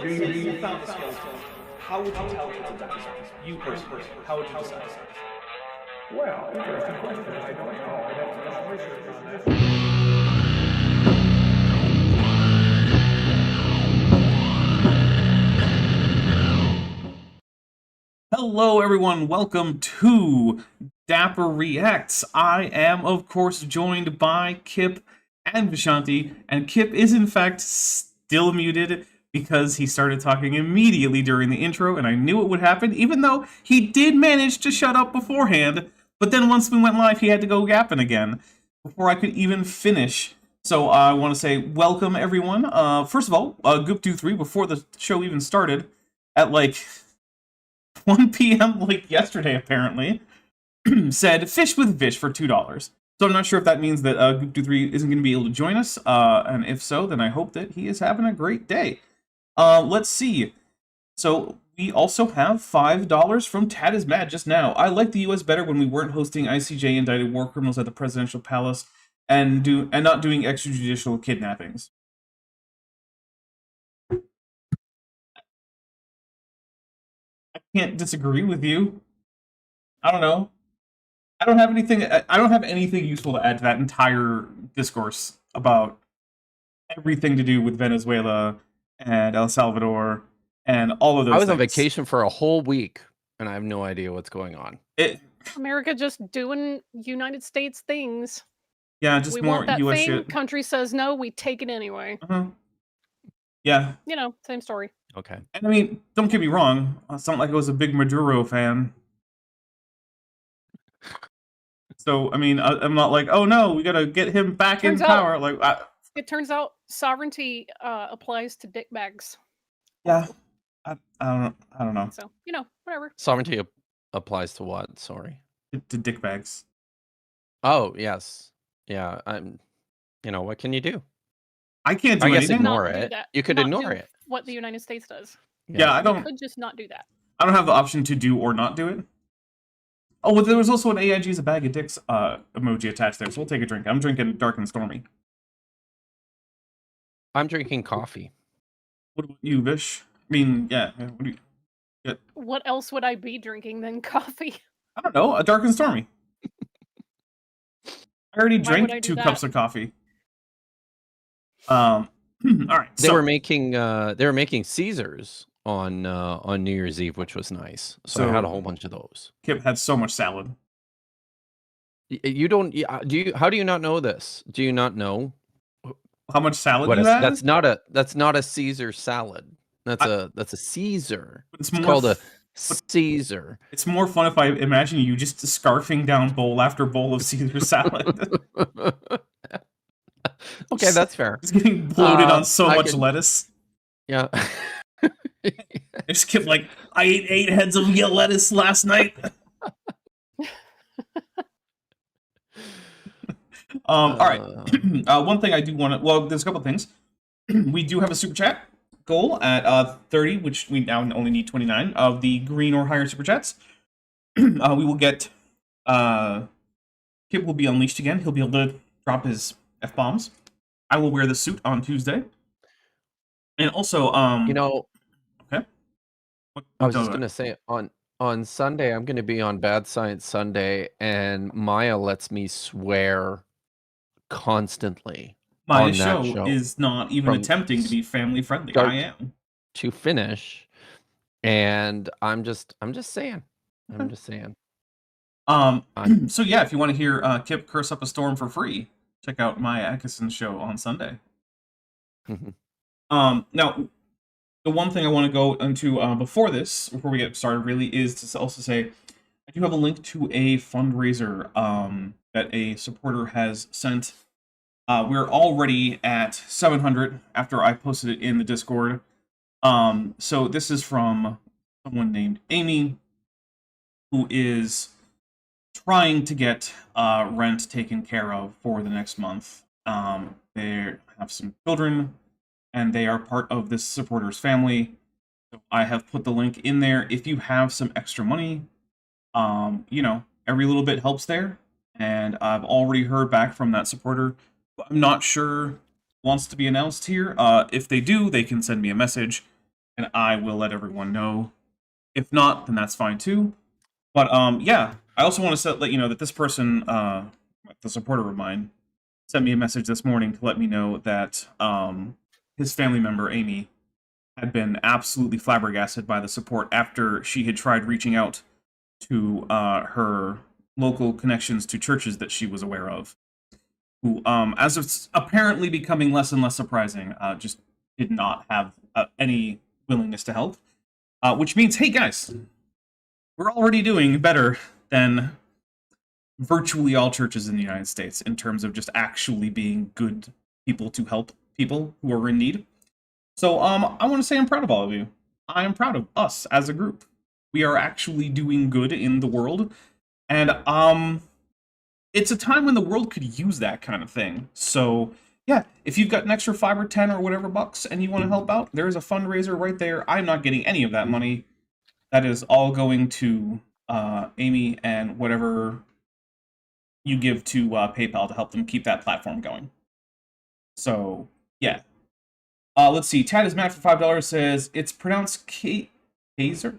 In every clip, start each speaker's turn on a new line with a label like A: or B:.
A: say you found a skeleton, how would you tell it's a dinosaur? You personally, how would you decide?
B: Well, interesting question. I don't know. I'd have to do some research on that.
C: Hello everyone, welcome to Dapper Reacts. I am, of course, joined by Kip and Vishanti, and Kip is in fact still muted because he started talking immediately during the intro, and I knew it would happen, even though he did manage to shut up beforehand, but then once we went live, he had to go yapping again before I could even finish. So I want to say welcome everyone. First of all, Goop23, before the show even started, at like 1 p.m. like yesterday, apparently, said fish with fish for $2. So I'm not sure if that means that Goop23 isn't going to be able to join us, and if so, then I hope that he is having a great day. Let's see. So we also have $5 from Tad is Mad just now. I like the U.S. better when we weren't hosting ICJ indicted war criminals at the presidential palace and not doing extrajudicial kidnappings. I can't disagree with you. I don't know. I don't have anything useful to add to that entire discourse about everything to do with Venezuela and El Salvador and all of those
D: I was
C: things.
D: on vacation for a whole week, and I have no idea what's going on.
E: America just doing United States things.
C: Yeah, just
E: we
C: more
E: want that
C: US
E: thing.
C: shit.
E: Country says no, we take it anyway.
C: Yeah.
E: You know, same story.
D: Okay.
C: And I mean, don't get me wrong. It's not like I was a big Maduro fan. So, I mean, I'm not like, oh no, we gotta get him back in power. Like,
E: it turns out sovereignty applies to dickbags.
C: Yeah. I don't know.
E: So, you know, whatever.
D: Sovereignty applies to what? Sorry.
C: To dickbags.
D: Oh, yes. Yeah, you know, what can you do?
C: I can't do
D: I guess
C: anything.
D: ignore it. You could ignore it.
E: What the United States does.
C: Yeah, I don't.
E: You could just not do that.
C: I don't have the option to do or not do it. Oh, well, there was also an AIG is a bag of dicks emoji attached there, so we'll take a drink. I'm drinking Dark and Stormy.
D: I'm drinking coffee.
C: What about you, Vish? I mean, yeah. What do you get?
E: What else would I be drinking than coffee?
C: I don't know. A Dark and Stormy. I already drank 2 cups of coffee. All right.
D: They were making Caesars on New Year's Eve, which was nice. So I had a whole bunch of those.
C: Kip had so much salad.
D: You don't? How do you not know this? Do you not know
C: how much salad you had?
D: That's not a Caesar salad. That's a Caesar. It's called a Caesar.
C: It's more fun if I imagine you just scarfing down bowl after bowl of Caesar salad.
D: Okay, that's fair.
C: It's getting bloated on so much lettuce.
D: Yeah.
C: I just kept like, I ate 8 heads of lettuce last night. All right. One thing I do want to, well, there's a couple of things. We do have a super chat goal at 30, which we now only need 29 of the green or higher super chats. We will get, Kip will be unleashed again. He'll be able to drop his F-bombs. I will wear the suit on Tuesday. And also,
D: you know,
C: okay.
D: I was just gonna say on Sunday I'm gonna be on Bad Science Sunday, and Maya lets me swear constantly.
C: My show is not even attempting to be family friendly. I am
D: to finish, and I'm just saying. I'm just saying.
C: So yeah, if you want to hear Kip curse up a storm for free, check out Maya Atkinson's show on Sunday. Now, the one thing I want to go into before we get started, really, is to also say I do have a link to a fundraiser that a supporter has sent. We're already at 700 after I posted it in the Discord. So this is from someone named Amy, who is trying to get rent taken care of for the next month. They have some children, and they are part of this supporter's family. So I have put the link in there. If you have some extra money, you know, every little bit helps there. And I've already heard back from that supporter. I'm not sure wants to be announced here. If they do, they can send me a message. and I will let everyone know. If not, then that's fine too. But yeah, I also want to let you know that this person, the supporter of mine, sent me a message this morning to let me know that his family member Amy had been absolutely flabbergasted by the support after she had tried reaching out to her local connections to churches that she was aware of, who, as it's apparently becoming less and less surprising, just did not have any willingness to help. Which means, hey guys, we're already doing better than virtually all churches in the United States in terms of just actually being good people to help people who are in need. So I want to say I'm proud of all of you. I am proud of us as a group. We are actually doing good in the world, and it's a time when the world could use that kind of thing. So yeah, if you've got an extra 5 or 10 or whatever bucks and you want to help out, there's a fundraiser right there. I'm not getting any of that money. That is all going to Amy and whatever you give to PayPal to help them keep that platform going. So yeah. Let's see. Tad is mad for $5. Says it's pronounced Kaiser.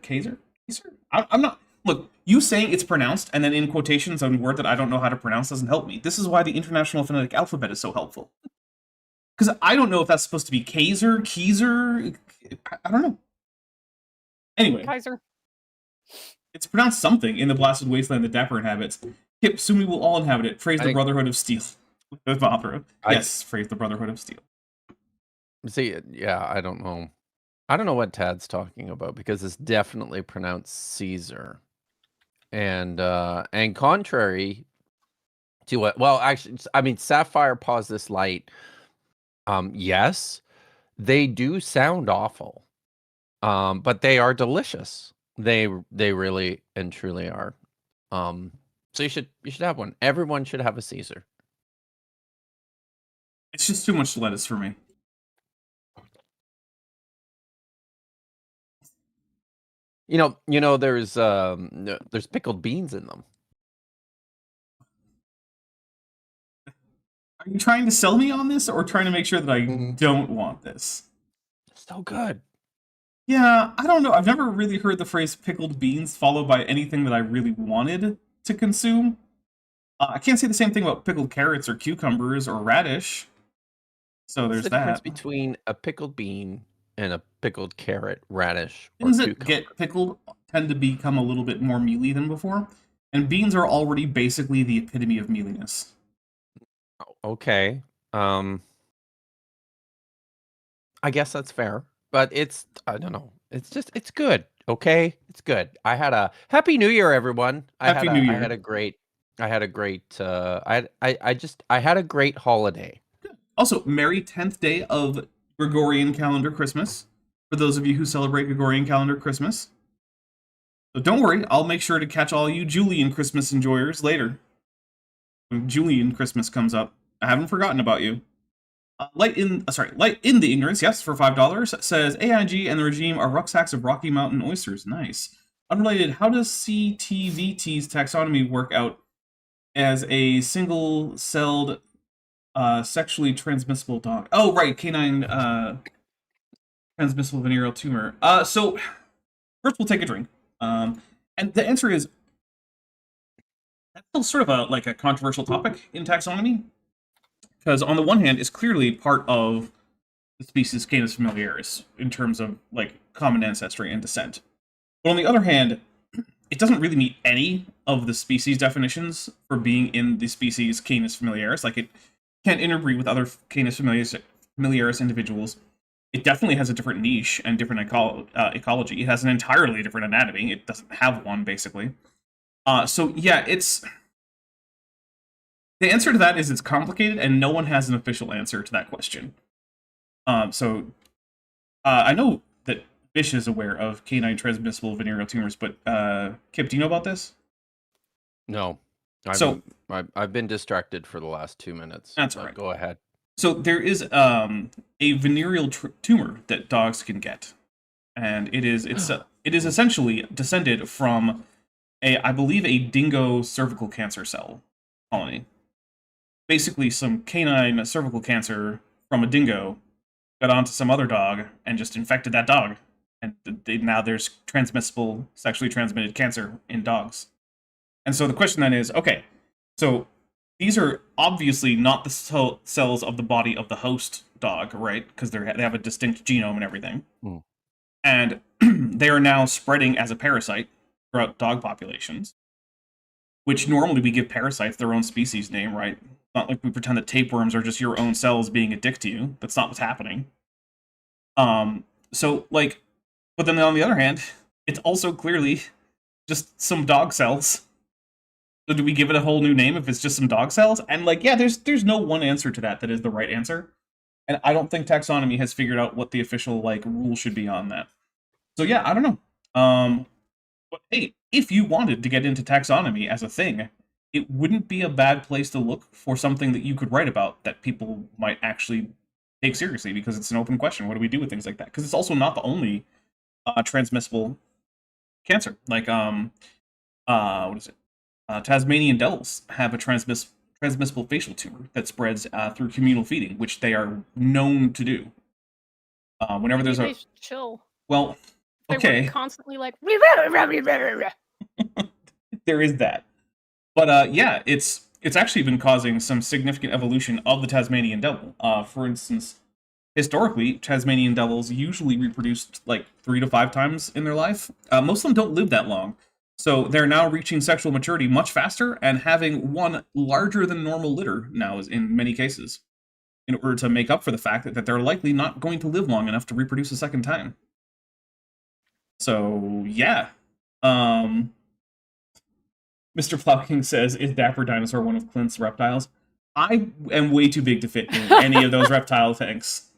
C: I'm not. Look, you saying it's pronounced and then in quotations a word that I don't know how to pronounce doesn't help me. This is why the International Phonetic Alphabet is so helpful. Because I don't know if that's supposed to be Kaiser. I don't know. Anyway,
E: Kaiser.
C: it's pronounced something in the blasted wasteland that Dapper inhabits. Kip, soon we will all inhabit it. Praise the Brotherhood of Steel. Yes, praise the Brotherhood of Steel.
D: See, yeah, I don't know. I don't know what Tad's talking about because it's definitely pronounced Caesar. And contrary to what, well, actually, I mean, Sapphire Pause This Light, yes, they do sound awful, but they are delicious. They really and truly are. So you should have one. Everyone should have a Caesar.
C: It's just too much lettuce for me.
D: You know, there's pickled beans in them.
C: Are you trying to sell me on this, or trying to make sure that I don't want this?
D: So good.
C: Yeah, I don't know. I've never really heard the phrase pickled beans followed by anything that I really wanted to consume. I can't say the same thing about pickled carrots or cucumbers or radish. So there's
D: What's the difference between a pickled bean and a pickled carrot, radish, or
C: things that
D: cucumber?
C: get pickled tend to become a little bit more mealy than before, and beans are already basically the epitome of mealiness.
D: Okay. I guess that's fair, but I don't know. It's good. Okay, it's good. I had a Happy New Year, everyone.
C: Happy New Year.
D: I had a great I had a great holiday.
C: Also, merry 10th day of Gregorian calendar Christmas for those of you who celebrate Gregorian calendar Christmas. So don't worry, I'll make sure to catch all you Julian Christmas enjoyers later. When Julian Christmas comes up, I haven't forgotten about you. Light in the Ignorance, yes, for $5, says AIG and the regime are rucksacks of Rocky Mountain oysters. Nice. Unrelated, how does CTVT's taxonomy work out as a single-celled sexually transmissible dog? Oh, right, canine transmissible venereal tumor. So first we'll take a drink. And the answer is that's still sort of a controversial topic in taxonomy. Because on the one hand, it's clearly part of the species Canis familiaris in terms of common ancestry and descent. But on the other hand, it doesn't really meet any of the species definitions for being in the species Canis familiaris. It can't interbreed with other Canis familiaris individuals. It definitely has a different niche and different ecology. It has an entirely different anatomy. It doesn't have one, basically. So yeah, the answer to that is it's complicated, and no one has an official answer to that question. So I know that Bish is aware of canine transmissible venereal tumors, but Kip, do you know about this?
D: No. I've been distracted for the last 2 minutes.
C: That's all right.
D: Go ahead.
C: So there is a venereal tumor that dogs can get, and it is essentially descended from I believe a dingo cervical cancer cell colony. Basically, some canine cervical cancer from a dingo got onto some other dog and just infected that dog, and now there's transmissible, sexually transmitted cancer in dogs. And so the question then is, okay, so these are obviously not the cells of the body of the host dog, right? Because they have a distinct genome and everything.
D: Mm.
C: And they are now spreading as a parasite throughout dog populations, which normally we give parasites their own species name, right? Not like we pretend that tapeworms are just your own cells being a dick to you. That's not what's happening. So, like, but then on the other hand, it's also clearly just some dog cells. So do we give it a whole new name if it's just some dog cells? And, like, yeah, there's no one answer to that is the right answer. And I don't think taxonomy has figured out what the official, like, rule should be on that. So, yeah, I don't know. But, hey, if you wanted to get into taxonomy as a thing, it wouldn't be a bad place to look for something that you could write about that people might actually take seriously, because it's an open question. What do we do with things like that? Because it's also not the only transmissible cancer. Like, what is it? Tasmanian devils have a transmissible facial tumor that spreads through communal feeding, which they are known to do. Whenever there's
E: Maybe they should chill.
C: Well,
E: They
C: okay,
E: weren't constantly like.
C: there is that. But yeah, it's actually been causing some significant evolution of the Tasmanian devil. For instance, historically, Tasmanian devils usually reproduced like 3 to 5 times in their life. Most of them don't live that long. So they're now reaching sexual maturity much faster and having one larger than normal litter now in many cases, in order to make up for the fact that they're likely not going to live long enough to reproduce a second time. So, yeah. Mr. Plowking says, is Dapper Dinosaur one of Clint's reptiles? I am way too big to fit in any of those reptile things.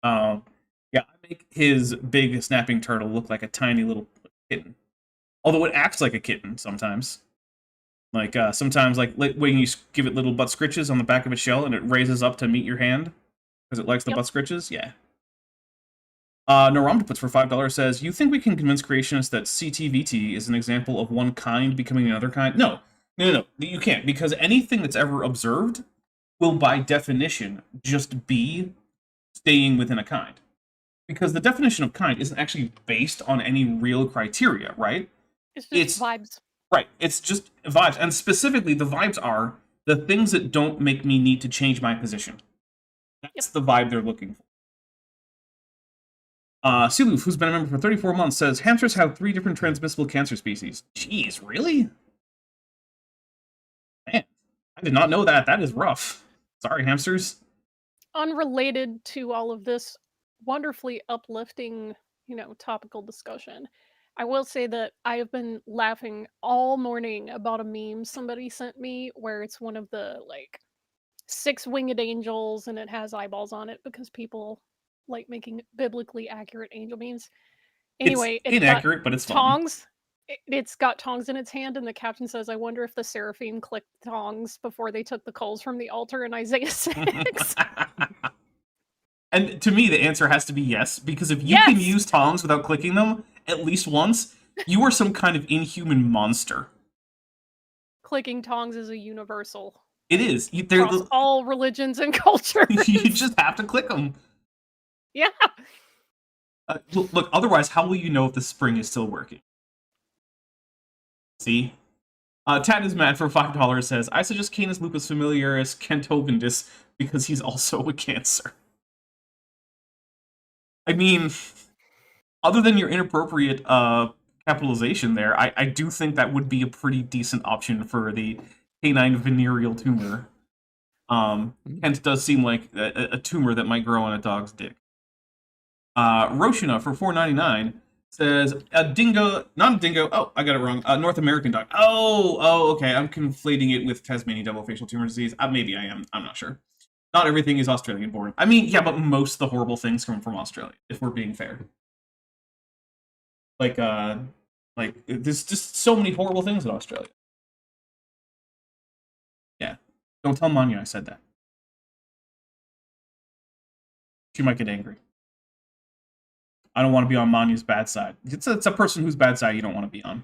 C: Yeah, I make his big snapping turtle look like a tiny little kitten. Although it acts like a kitten sometimes. Like, sometimes, like when you give it little butt scritches on the back of its shell and it raises up to meet your hand because it likes the butt scritches, yeah. Neuromptopus for $5 says, you think we can convince creationists that CTVT is an example of one kind becoming another kind? No, you can't, because anything that's ever observed will by definition just be staying within a kind. Because the definition of kind isn't actually based on any real criteria, right?
E: It's vibes.
C: Right, it's just vibes. And specifically, the vibes are the things that don't make me need to change my position. That's the vibe they're looking for. Siloof, who's been a member for 34 months, says, hamsters have 3 different transmissible cancer species. Jeez, really? Man, I did not know that. That is rough. Sorry, hamsters.
E: Unrelated to all of this wonderfully uplifting, topical discussion, I will say that I have been laughing all morning about a meme somebody sent me where it's one of the, 6 winged angels and it has eyeballs on it because people like making biblically accurate angel memes. Anyway,
C: it's inaccurate, but it's
E: tongs. It's got tongs in its hand, and the caption says, I wonder if the seraphim clicked tongs before they took the coals from the altar in Isaiah 6.
C: And to me, the answer has to be yes, because if you can use tongs without clicking them at least once, you are some kind of inhuman monster.
E: Clicking tongs is a universal.
C: It is.
E: Across all religions and cultures.
C: You just have to click them.
E: Yeah.
C: Look, otherwise, how will you know if the spring is still working? See? Tad is mad for $5 says, I suggest Canis lupus familiaris cantovindis because he's also a cancer. I mean, other than your inappropriate capitalization there, I do think that would be a pretty decent option for the canine venereal tumor. And it does seem like a tumor that might grow on a dog's dick. Roshina for $4.99 says, a dingo, not a dingo, oh, I got it wrong, North American dog. Oh, okay, I'm conflating it with Tasmanian devil facial tumor disease. Maybe I am, I'm not sure. Not everything is Australian born. I mean, yeah, but most of the horrible things come from Australia, if we're being fair. Like, there's just so many horrible things in Australia. Yeah. Don't tell Manya I said that. She might get angry. I don't want to be on Manya's bad side. It's a person whose bad side you don't want to be on. It'd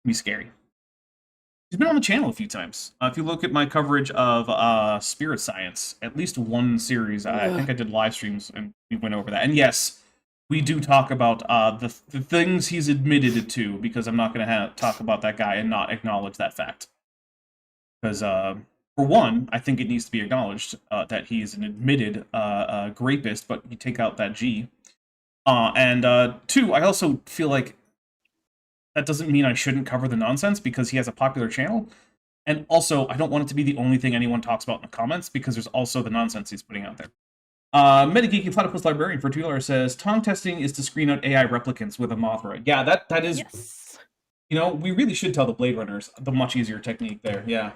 C: be scary. She's been on the channel a few times. If you look at my coverage of spirit science, at least one series, I think I did live streams and we went over that. And yes, we do talk about the things he's admitted to, because I'm not going to talk about that guy and not acknowledge that fact. Because, for one, I think it needs to be acknowledged that he is an admitted rapist, but you take out that G. And two, I also feel like that doesn't mean I shouldn't cover the nonsense because he has a popular channel. And also, I don't want it to be the only thing anyone talks about in the comments because there's also the nonsense he's putting out there. Metageeky Platypus Librarian for $2 says, tongue testing is to screen out AI replicants with a Mothra. Yeah, that is...
E: Yes.
C: You know, we really should tell the Blade Runners the much easier technique there, yeah.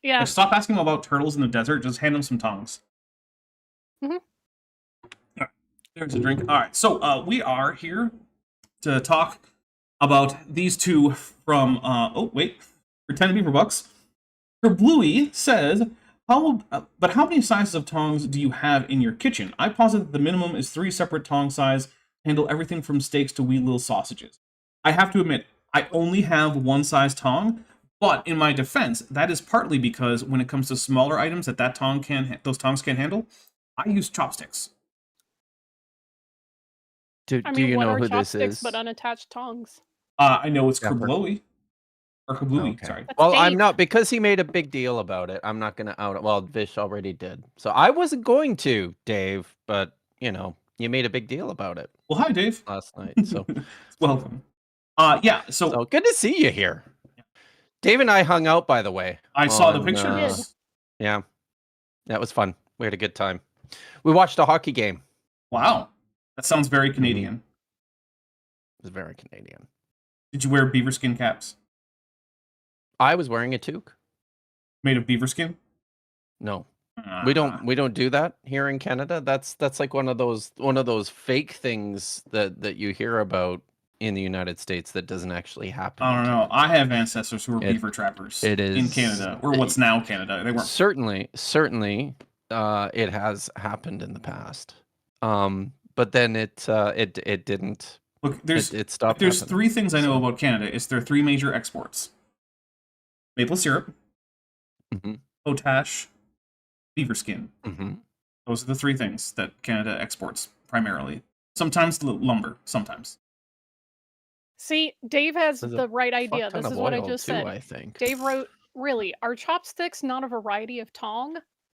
E: Yeah.
C: Like, stop asking them about turtles in the desert, just hand them some tongues.
E: Mhm.
C: Right, there's a drink. Alright, so we are here to talk about these two from, Pretend to be for bucks. For Bluey says, but how many sizes of tongs do you have in your kitchen? I posit that the minimum is 3 separate tong size, handle everything from steaks to wee little sausages. I have to admit, I only have one size tong, but in my defense, that is partly because when it comes to smaller items that those tongs can handle, I use chopsticks.
D: Do
E: I mean,
D: you
E: what
D: know
E: are
D: who this
E: chopsticks
D: is?
E: but unattached tongs?
C: I know it's
D: Dapper.
C: Kablooey. Or Kablooey,
D: Okay.
C: sorry.
E: That's
D: Well, I'm
E: Dave.
D: not, because he made a big deal about it. I'm not going to out it. Well, Vish already did. So I wasn't going to, Dave, but, you know, you made a big deal about it
C: Well, hi, Dave.
D: last night. So,
C: Welcome. Yeah, so
D: good to see you here. Dave and I hung out, by the way.
C: I saw the
D: on,
C: pictures.
D: Yeah, that was fun. We had a good time. We watched a hockey game.
C: Wow. That sounds very Canadian.
D: It was very Canadian.
C: Did you wear beaver skin caps?
D: I was wearing a toque.
C: Made of beaver skin?
D: No. We don't do that here in Canada. That's like one of those fake things that you hear about in the United States that doesn't actually happen.
C: I don't know. I have ancestors who were beaver trappers in Canada, or what's now Canada. They weren't.
D: Certainly, it has happened in the past. But then it didn't.
C: Look,
D: It stopped.
C: There's
D: happening.
C: 3 things I know about Canada. It's their 3 major exports: maple syrup,
D: Mhm.
C: potash, beaver skin.
D: Mhm.
C: Those are the 3 things that Canada exports primarily. Sometimes lumber. Sometimes.
E: See, Dave has
D: There's a
E: the right
D: fuck
E: idea.
D: ton
E: This
D: of
E: is what I
D: oil,
E: just
D: too,
E: said.
D: I think.
E: Dave wrote, really, are chopsticks not a variety of tong?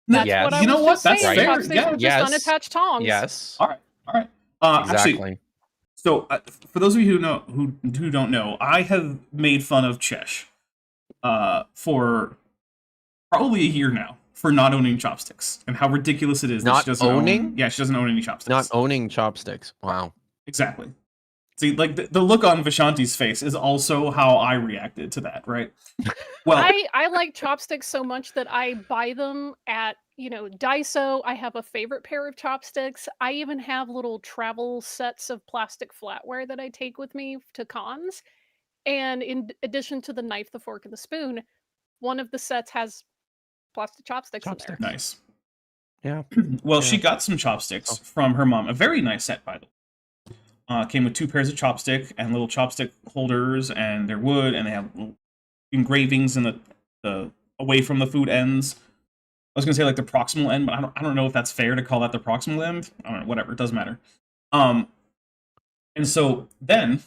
C: No,
E: That's
D: Yes.
E: what I
C: you know
E: was
C: what?
E: just
C: That's
E: saying.
C: fair.
E: Chopsticks
C: Yeah.
E: are just
D: Yes.
E: unattached tongs.
D: Yes.
C: All right.
D: Exactly.
C: Actually, so for those of you who don't know, I have made fun of Chesh for probably a year now for not owning chopsticks and how ridiculous it is that
D: Not
C: she doesn't
D: owning?
C: Yeah, she doesn't own any chopsticks.
D: Not owning chopsticks. Wow.
C: Exactly. See, like the look on Vishanti's face is also how I reacted to that, right? Well,
E: I like chopsticks so much that I buy them at, Daiso. I have a favorite pair of chopsticks. I even have little travel sets of plastic flatware that I take with me to cons. And in addition to the knife, the fork, and the spoon, one of the sets has plastic chopsticks in there.
C: nice.
D: Yeah.
C: Well,
D: Yeah.
C: she got some chopsticks from her mom. A very nice set, by the way. Came with 2 pairs of chopstick and little chopstick holders, and they're wood, and they have little engravings in the away from the food ends. I was gonna say like the proximal end, but I don't know if that's fair to call that the proximal end. I don't know, whatever, it doesn't matter. And so then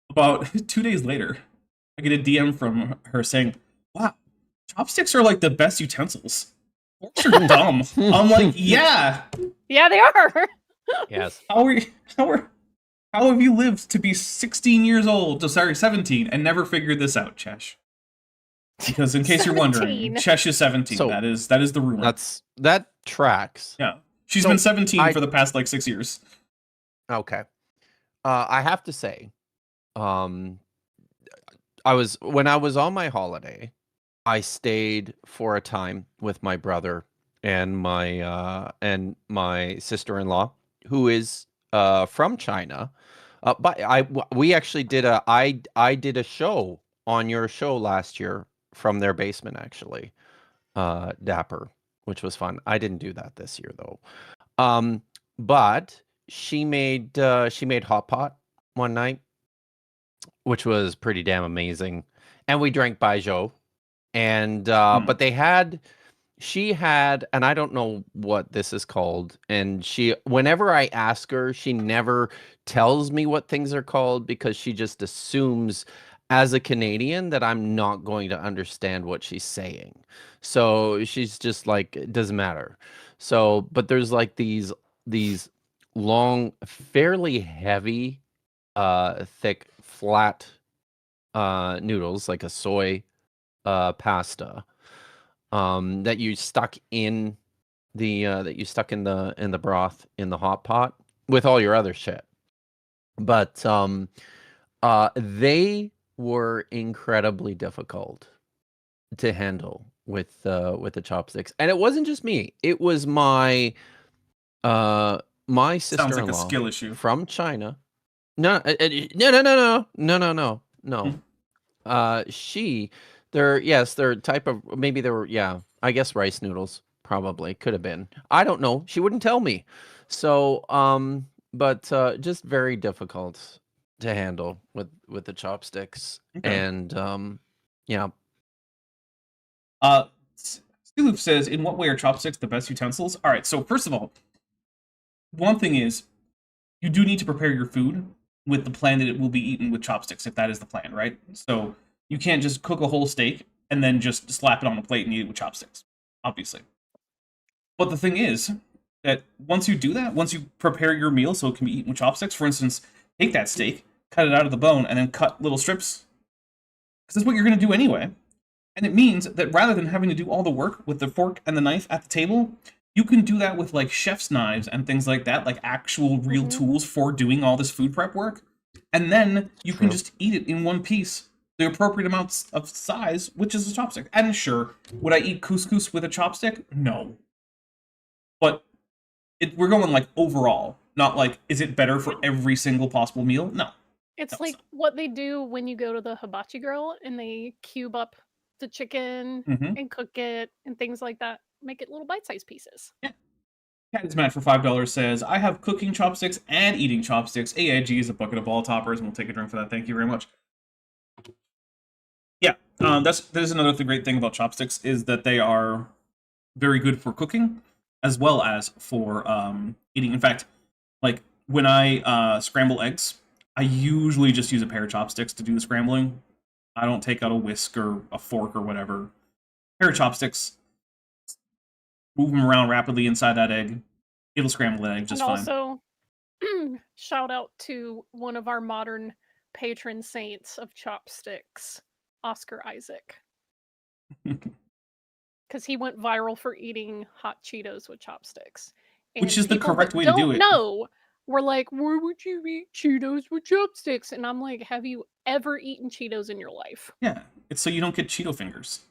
C: about 2 days later, I get a DM from her saying, "Wow, chopsticks are like the best utensils. Forks are dumb." I'm like, yeah.
E: Yeah, they are.
D: Yes.
C: How have you lived to be 16 years old? 17, and never figured this out, Chesh? Because in case you're wondering,
E: 17.
C: Chesh is 17.
D: So,
C: that is the rumor.
D: That tracks.
C: Yeah, she's
D: So,
C: been 17 for the past like 6 years.
D: Okay. I have to say, when I was on my holiday, I stayed for a time with my brother and my sister-in-law, who is from China. But we actually did I did a show on your show last year from their basement, actually, Dapper, which was fun. I didn't do that this year though. But she made hot pot one night, which was pretty damn amazing, and we drank baijiu, and but she had, and I don't know what this is called, and whenever I ask her, she never tells me what things are called because she just assumes as a Canadian that I'm not going to understand what she's saying. So she's just like, it doesn't matter. So, but there's like these long, fairly heavy, thick, flat noodles, like a soy pasta, that you stuck in the broth in the hot pot with all your other shit. But they were incredibly difficult to handle with the chopsticks, and it wasn't just me. It was my my
C: Sounds like a
D: sister-in-law
C: skill issue.
D: from China. No, no. They're type of, maybe they were, yeah, I guess rice noodles probably could have been. I don't know. She wouldn't tell me. So, but just very difficult to handle with the chopsticks.
C: Okay.
D: And yeah.
C: Steeloof says, in what way are chopsticks the best utensils? All right, so first of all, one thing is, you do need to prepare your food with the plan that it will be eaten with chopsticks, if that is the plan, right? So you can't just cook a whole steak and then just slap it on a plate and eat it with chopsticks, obviously. But the thing is that once you do that, once you prepare your meal so it can be eaten with chopsticks, for instance, take that steak, cut it out of the bone, and then cut little strips, because that's what you're going to do anyway. And it means that rather than having to do all the work with the fork and the knife at the table, you can do that with like chef's knives and things like that, like actual real tools for doing all this food prep work. And then you can just eat it in one piece, the appropriate amounts of size, which is a chopstick. And sure, would I eat couscous with a chopstick? No. But we're going like overall, not like, is it better for every single possible meal? No.
E: It's like what they do when you go to the hibachi grill and they cube up the chicken and cook it and things like that. Make it little bite-sized pieces.
C: Yeah. Cat is mad for $5 says, I have cooking chopsticks and eating chopsticks. AIG is a bucket of ball toppers, and we'll take a drink for that. Thank you very much. Yeah, there's another great thing about chopsticks is that they are very good for cooking as well as for eating. In fact, like when I scramble eggs, I usually just use a pair of chopsticks to do the scrambling. I don't take out a whisk or a fork or whatever. Pair of chopsticks, move them around rapidly inside that egg. It'll scramble that egg just fine.
E: And also, shout out to one of our modern patron saints of chopsticks, Oscar Isaac. Because he went viral for eating hot Cheetos with chopsticks. And
C: which is the correct way to do it.
E: No, we're like, why would you eat Cheetos with chopsticks? And I'm like, have you ever eaten Cheetos in your life?
C: Yeah, it's so you don't get Cheeto fingers.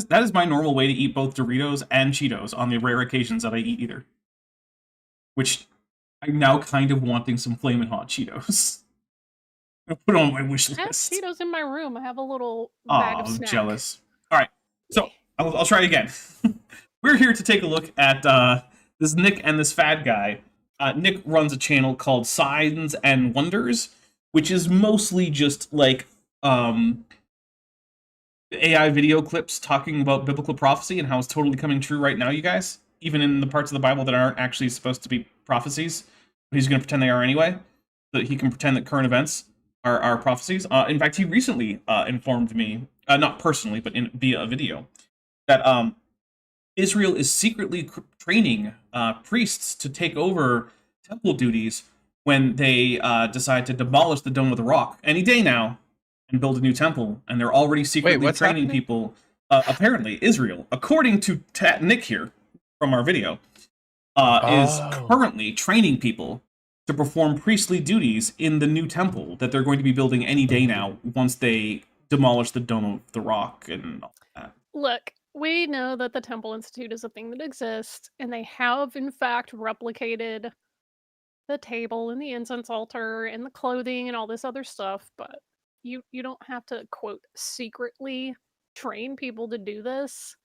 C: That is my normal way to eat both Doritos and Cheetos on the rare occasions that I eat either. Which I'm now kind of wanting some Flamin' Hot Cheetos. I'll put it on my wish list.
E: I have Cheetos in my room. I have a little bag of snack.
C: I'm jealous. All right, so I'll try again. We're here to take a look at this Nick and this fad guy. Nick runs a channel called Signs and Wonders, which is mostly just like AI video clips talking about biblical prophecy and how it's totally coming true right now, you guys. Even in the parts of the Bible that aren't actually supposed to be prophecies. But he's going to pretend they are anyway. So that he can pretend that current events are prophecies. In fact, he recently informed me, not personally, but via a video, that Israel is secretly training priests to take over temple duties when they decide to demolish the Dome of the Rock any day now and build a new temple. And they're already secretly training people. Apparently, Israel, according to Nick here from our video, is currently training people to perform priestly duties in the new temple that they're going to be building any day now once they demolish the Dome of the Rock and all that.
E: Look, we know that the Temple Institute is a thing that exists, and they have, in fact, replicated the table and the incense altar and the clothing and all this other stuff, but you don't have to, quote, secretly train people to do this.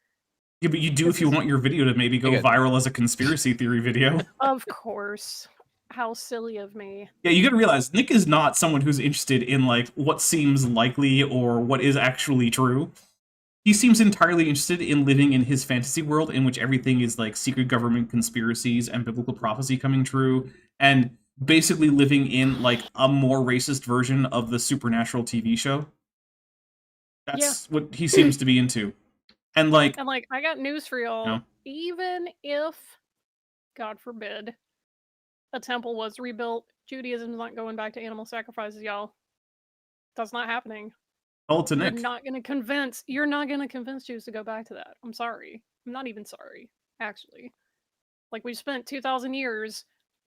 C: Yeah, but you do if you want your video to maybe go viral as a conspiracy theory video.
E: Of course. How silly of me.
C: Yeah, you gotta realize, Nick is not someone who's interested in, like, what seems likely or what is actually true. he seems entirely interested in living in his fantasy world in which everything is like secret government conspiracies and biblical prophecy coming true, and basically living in like a more racist version of the Supernatural TV show. That's what he seems to be into. And like,
E: I got news for y'all.
C: No.
E: Even if, God forbid, a temple was rebuilt, Judaism's not going back to animal sacrifices, y'all. That's not happening.
C: oh, to
E: You're
C: Nick.
E: not gonna convince Jews to go back to that. I'm sorry. I'm not even sorry, actually. Like, we've spent 2,000 years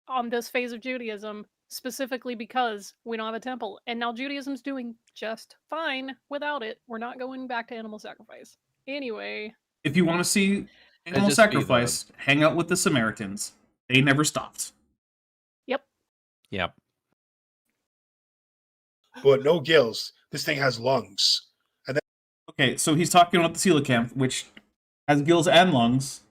E: on this phase of Judaism specifically because we don't have a temple, and now Judaism's doing just fine without it. We're not going back to animal sacrifice. Anyway,
C: If you want to see animal
D: just be
C: sacrifice, hang out with the Samaritans. They never stopped.
E: yep.
D: Yep.
F: But no gills. This thing has lungs.
C: Okay, so he's talking about the coelacanth, which has gills and lungs,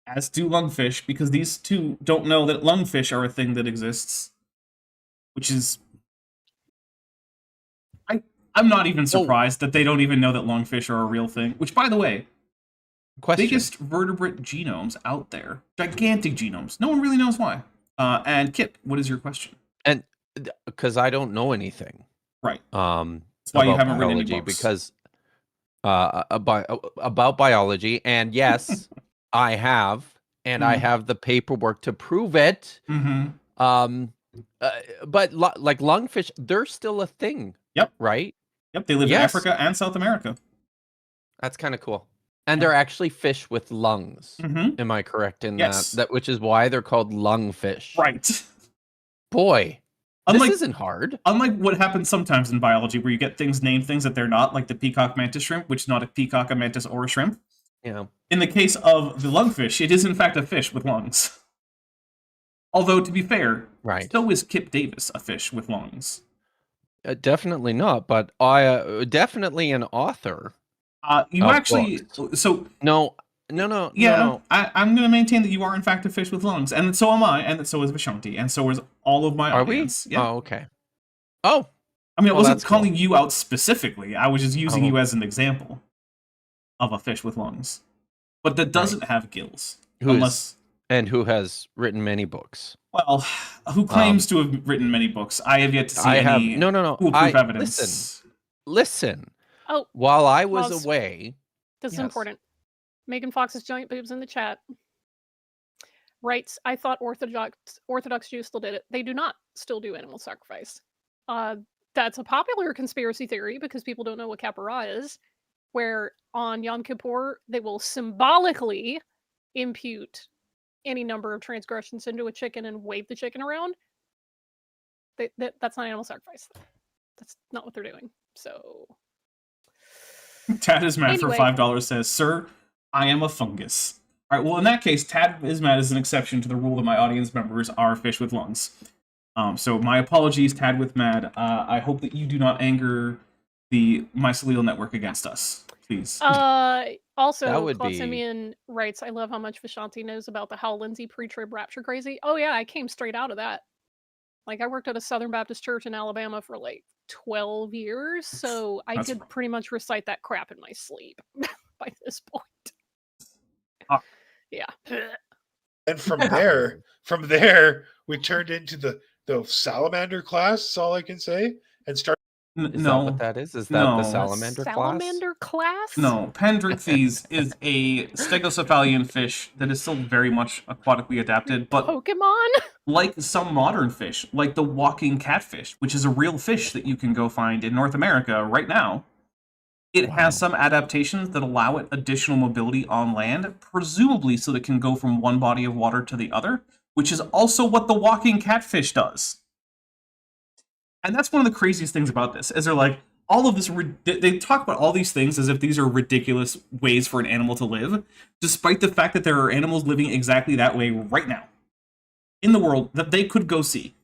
C: as do lungfish, because these two don't know that lungfish are a thing that exists. Which is... I'm not even surprised that they don't even know that lungfish are a real thing. Which, by the way,
D: Question.
C: biggest vertebrate genomes out there. Gigantic genomes. No one really knows why. And Kip, what is your question?
D: And because I don't know anything.
C: Right.
D: That's
C: why you haven't written any books.
D: Because about biology, and yes, I have, and I have the paperwork to prove it.
C: Mm-hmm.
D: But like lungfish, they're still a thing.
C: Yep.
D: Right.
C: Yep. They live in Africa and South America.
D: That's kind of cool. And they're actually fish with lungs.
C: Mm-hmm.
D: Am I correct in
C: Yes.
D: that? Which is why they're called lungfish.
C: Right.
D: Boy,
C: Unlike,
D: this isn't hard.
C: Unlike what happens sometimes in biology, where you get things named things that they're not, like the peacock mantis shrimp, which is not a peacock, a mantis, or a shrimp.
D: Yeah.
C: In the case of the lungfish, it is in fact a fish with lungs. Although, to be fair,
D: Right.
C: so is Kip Davis a fish with lungs.
D: Definitely not, but I definitely an author.
C: You
D: of
C: actually...
D: books.
C: So...
D: No.
C: Yeah,
D: No.
C: I'm going to maintain that you are in fact a fish with lungs, and so am I, and so is Vishanti, and so is all of my audience.
D: We?
C: Yeah.
D: Oh, okay. Oh,
C: I mean, I wasn't
D: that's
C: calling
D: cool.
C: you out specifically. I was just using
D: Oh.
C: you as an example of a fish with lungs, but that doesn't have gills.
D: And who has written many books?
C: Well, who claims to have written many books? I have yet to see any foolproof evidence.
D: Listen.
E: Oh,
D: while I was
E: pause.
D: away,
E: This is
D: Yes.
E: important. Megan Fox's giant boobs in the chat. Writes, I thought Orthodox Jews still did it. They do not still do animal sacrifice. That's a popular conspiracy theory because people don't know what Kapara is, where on Yom Kippur, they will symbolically impute any number of transgressions into a chicken and wave the chicken around. That's not animal sacrifice. That's not what they're doing. So...
C: Tad is mad
E: Anyway.
C: for $5 says, "Sir, I am a fungus." All right, well, in that case, Tad is mad is an exception to the rule that my audience members are fish with lungs. So my apologies, Tad with Mad. I hope that you do not anger the mycelial network against us, please.
E: Also,
D: That would
E: Claude
D: be-
E: Simeon writes, I love how much Vishanti knows about the Hal Lindsey pre-trib rapture crazy. Oh yeah, I came straight out of that. Like, I worked at a Southern Baptist church in Alabama for like 12 years, so I
C: That's
E: could
C: rough.
E: pretty much recite that crap in my sleep by this point.
C: Ah.
E: Yeah.
F: And from there, we turned into the salamander class. That's all I can say. And started.
D: is that
C: No,
D: what that is? Is that
C: No.
D: the salamander class?
E: Salamander class?
C: no. Pendrixes is a stegocephalian fish that is still very much aquatically adapted, but
E: Pokemon?
C: like some modern fish, like the walking catfish, which is a real fish that you can go find in North America right now. It has some adaptations that allow it additional mobility on land, presumably so that it can go from one body of water to the other, which is also what the walking catfish does. And that's one of the craziest things about this, is they're like, all of this, they talk about all these things as if these are ridiculous ways for an animal to live, despite the fact that there are animals living exactly that way right now in the world that they could go see.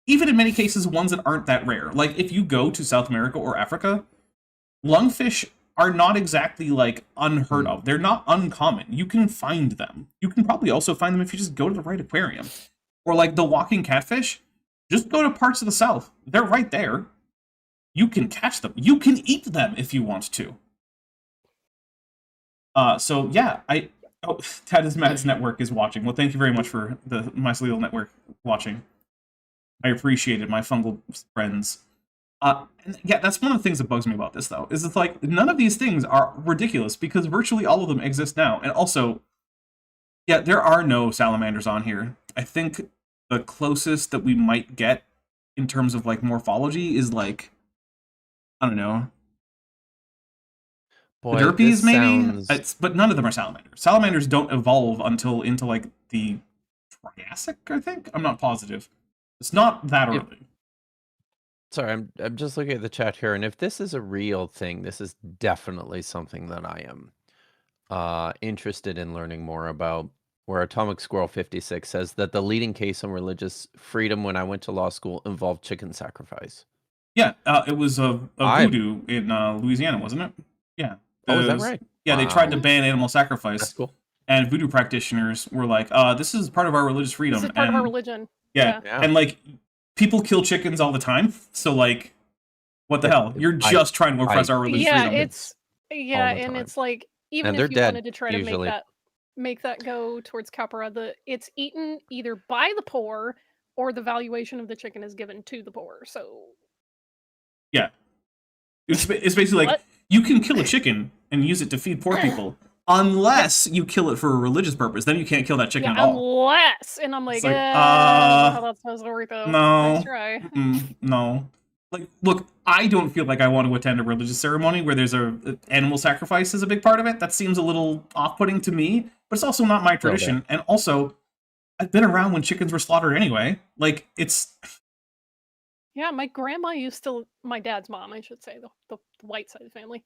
C: Even in many cases, ones that aren't that rare. Like, if you go to South America or Africa, lungfish are not exactly, like, unheard of. They're not uncommon. You can find them. You can probably also find them if you just go to the right aquarium. Or, like, the walking catfish, just go to parts of the South. They're right there. You can catch them. You can eat them if you want to. So yeah, Ted Matt's network is watching. Well, thank you very much for the My Sleevel network watching. I appreciate it, my fungal friends. And yeah, that's one of the things that bugs me about this, though, is it's like none of these things are ridiculous because virtually all of them exist now. And also, yeah, there are no salamanders on here. I think the closest that we might get in terms of like morphology is like, I don't know,
D: Boy,
C: the derpies
D: this
C: maybe.
D: sounds.
C: But none of them are salamanders. Salamanders don't evolve until into like the Triassic, I think. I'm not positive. It's not that
D: If-
C: early.
D: Sorry, I'm just looking at the chat here, and if this is a real thing, this is definitely something that I am interested in learning more about. Where Atomic Squirrel 56 says that the leading case on religious freedom when I went to law school involved chicken sacrifice.
C: Yeah, it was a voodoo in Louisiana, wasn't it? Yeah.
D: Oh, is
C: It
D: that
C: was-
D: right?
C: Yeah, they tried to
D: Wow.
C: ban animal sacrifice,
D: That's cool.
C: and voodoo practitioners were like, "This is part of our religious freedom."
E: This is part of our
C: and
E: religion.
C: yeah,
D: Yeah.
C: and like people kill chickens all the time, so like, what the hell? You're just trying to oppress our religious
E: Yeah,
C: freedom.
E: it's and
D: time.
E: it's like even
D: And
E: if
D: they're
E: you
D: dead,
E: wanted to try to
D: usually.
E: make that go towards capra, it's eaten either by the poor or the valuation of the chicken is given to the poor. So
C: yeah, it's basically like
E: What?
C: you can kill a chicken and use it to feed poor people, unless you kill it for a religious purpose. Then you can't kill that chicken
E: yeah,
C: at all.
E: unless and I'm like,
C: like,
E: how that's supposed to work though.
C: No.
E: Nice try.
C: No. Like, look, I don't feel like I want to attend a religious ceremony where there's a animal sacrifice is a big part of it. That seems a little off-putting to me, but it's also not my tradition. And also, I've been around when chickens were slaughtered anyway. Like, it's...
E: Yeah, my grandma used to, my dad's mom, I should say, the white side of the family.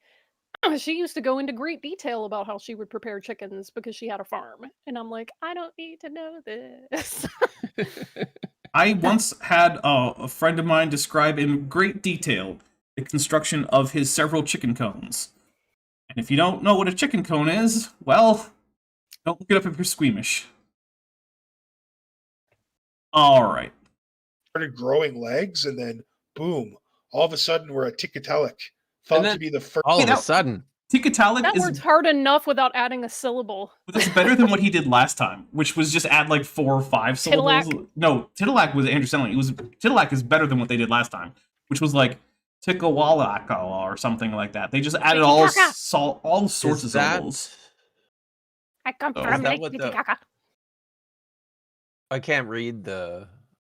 E: She used to go into great detail about how she would prepare chickens because she had a farm. And I'm like, I don't need to know this.
C: I once had a friend of mine describe in great detail the construction of his several chicken cones. And if you don't know what a chicken cone is, well, don't look it up if you're squeamish. Alright.
F: Started growing legs, and then boom! All of a sudden, we're a Tiktaalik, thought
D: then
F: to be the first.
D: All of
C: that-
D: a sudden.
C: Tiktaalik
E: That
C: is
E: word's hard enough without adding a syllable.
C: But that's better than what he did last time, which was just add like 4 or 5 syllables.
E: Tiddalack.
C: No, Tiddalack was Andrew Stelling. Tiddalack is better than what they did last time, which was like Tickawalaka or something like that. They just added all sorts of
D: Is that-
C: syllables.
E: I come
C: Oh,
E: from
D: is that
E: Lake
D: what the-
E: Titicaca.
D: I can't read the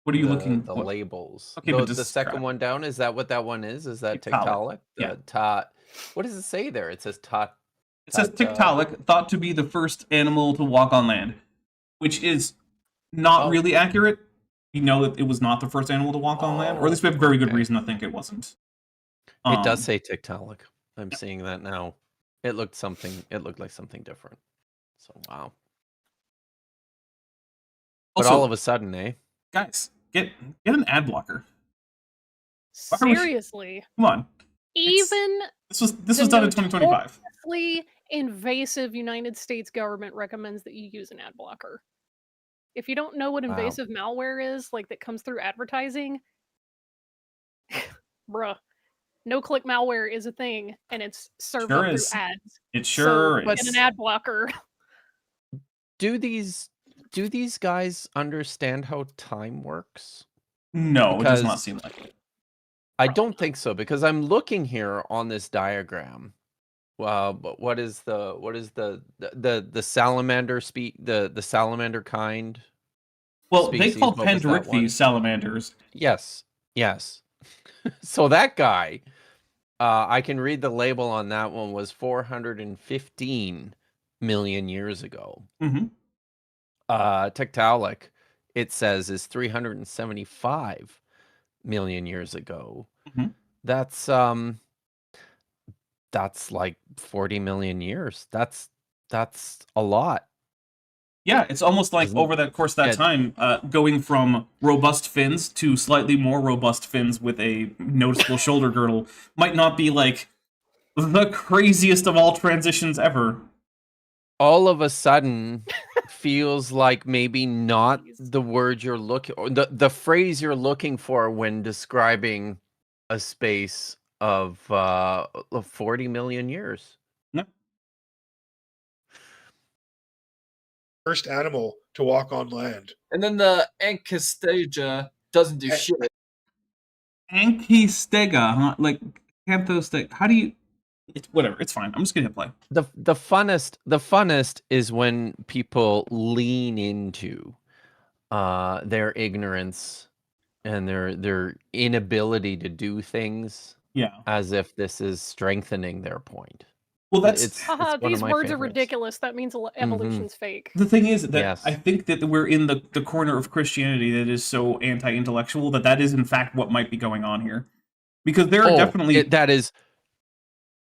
C: What are you
D: the,
C: looking
D: the
C: what-
D: labels.
C: Okay,
D: the,
C: but
D: the
C: describe.
D: second one down, is that what that one is? Is that
C: Tiktaalik.
D: Tiktaalik? What does it say there? It says tot.
C: It says Tiktaalik, thought to be the first animal to walk on land, which is not
D: Oh.
C: really accurate. You know that it was not the first animal to walk on land, or at least we have very good
D: Okay.
C: reason to think it wasn't.
D: It does say Tiktaalik. I'm seeing that now. It looked like something different. So wow. But
C: Also,
D: all of a sudden, eh?
C: guys, get an ad blocker. Why are we-
E: Seriously.
C: Come on.
E: Even
C: This was
E: The
C: done in 2025.
E: notoriously invasive United States government recommends that you use an ad blocker. If you don't know what
D: Wow.
E: invasive malware is, like that comes through advertising, bruh, no-click malware is a thing, and it's served
C: Sure
E: up
C: is.
E: through ads.
C: It sure
E: so
C: is.
E: get an ad blocker.
D: Do these guys understand how time works?
C: No, it does not
D: because-
C: seem like it.
D: I don't think so, because I'm looking here on this diagram. But what is the salamander the salamander kind?
C: Well, they
D: species,
C: call
D: what was that one?
C: Pendrichthyes salamanders.
D: Yes. So that guy, I can read the label on that one, was 415 million years ago.
C: Mm-hmm.
D: Tiktaalik, it says, is 375 million years ago.
C: Mhm.
D: That's like 40 million years. That's a lot.
C: Yeah, it's almost like
D: Doesn't-
C: over that course of that
D: yeah.
C: time, going from robust fins to slightly more robust fins with a noticeable shoulder girdle might not be like the craziest of all transitions ever.
D: All of a sudden feels like maybe not
E: Jeez.
D: the word you're looking, or the phrase you're looking for when describing a space of 40 million years.
F: first animal to walk on land.
G: And then the Anchistegia doesn't do shit.
C: Anchistega, huh? Like Canthostega. How do you? It's whatever. It's fine. I'm just gonna hit play.
D: The funnest is when people lean into their ignorance and their inability to do things
C: Yeah.
D: as if this is strengthening their point.
C: Well, that's
D: It's
E: Haha,
D: one of
E: these
D: my
E: words are
D: favorites.
E: ridiculous. That means evolution's fake.
C: the thing is that
D: Yes.
C: I think that we're in the corner of Christianity that is so anti-intellectual that is in fact what might be going on here, because there are definitely
D: that is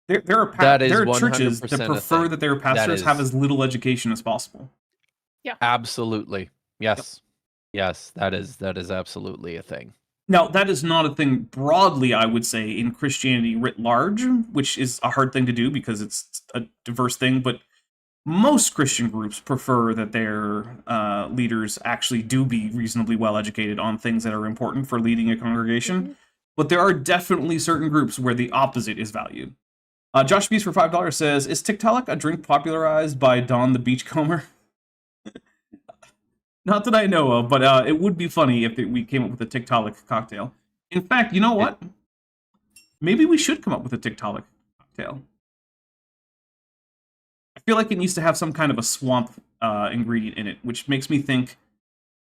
C: there are
D: that is
C: there are churches
D: 100%
C: that
D: a
C: prefer
D: thing.
C: that their pastors
D: That
C: have
D: is-
C: as little education as possible.
D: absolutely yes. Yes, that is absolutely a thing.
C: Now, that is not a thing broadly, I would say, in Christianity writ large, which is a hard thing to do because it's a diverse thing, but most Christian groups prefer that their leaders actually do be reasonably well educated on things that are important for leading a congregation. But there are definitely certain groups where the opposite is valued. Josh Beast for $5 says, is Tiktaalik a drink popularized by Don the Beachcomber? Not that I know of, but it would be funny if we came up with a Tiktaalik cocktail. In fact, you know what? Maybe we should come up with a Tiktaalik cocktail. I feel like it needs to have some kind of a swamp ingredient in it, which makes me think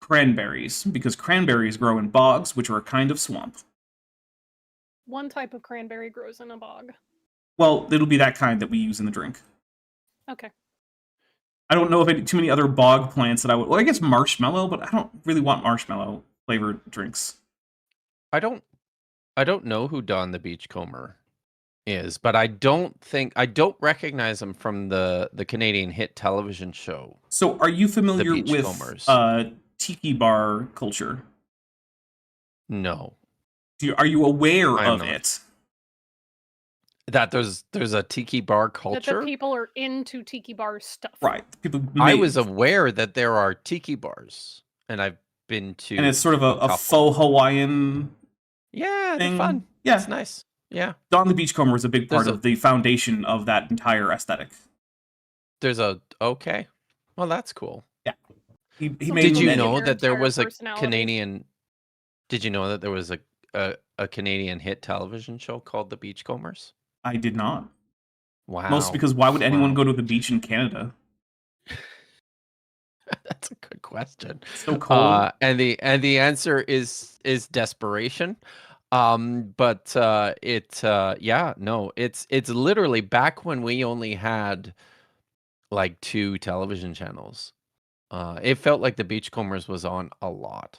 C: cranberries, because cranberries grow in bogs, which are a kind of swamp.
E: One type of cranberry grows in a bog.
C: Well, it'll be that kind that we use in the drink.
E: Okay.
C: I don't know of too many other bog plants that I would... Well, I guess marshmallow, but I don't really want marshmallow flavored drinks.
D: I don't know who Don the Beachcomber is, but I don't recognize him from the Canadian hit television show.
C: So, are you familiar with
D: Beachcombers.
C: tiki bar culture?
D: No.
C: Are you aware
D: I am
C: of
D: not.
C: it?
D: That there's a tiki bar
E: That
D: culture?
E: the people are into tiki bar stuff.
C: Right. People
D: I was aware that there are tiki bars, and I've been to...
C: And it's sort of a
D: couple.
C: faux Hawaiian
D: Yeah,
C: thing.
D: they're fun.
C: Yeah.
D: It's nice. Yeah.
C: Don the Beachcomber is a big part
D: There's
C: of the foundation of that entire aesthetic.
D: Okay. Well, that's cool.
C: Yeah. He
E: So
C: made
D: Did you
E: Made
D: know
E: their
D: that there
E: entire
D: was a
E: personality.
D: Canadian... Did you know that there was a Canadian hit television show called The Beachcombers?
C: I did not.
D: Wow.
C: Mostly because why would anyone
D: Wow.
C: go to the beach in Canada?
D: That's a good question.
C: So cold.
D: And the answer is desperation. But it's literally back when we only had like 2 television channels. It felt like the Beachcombers was on a lot.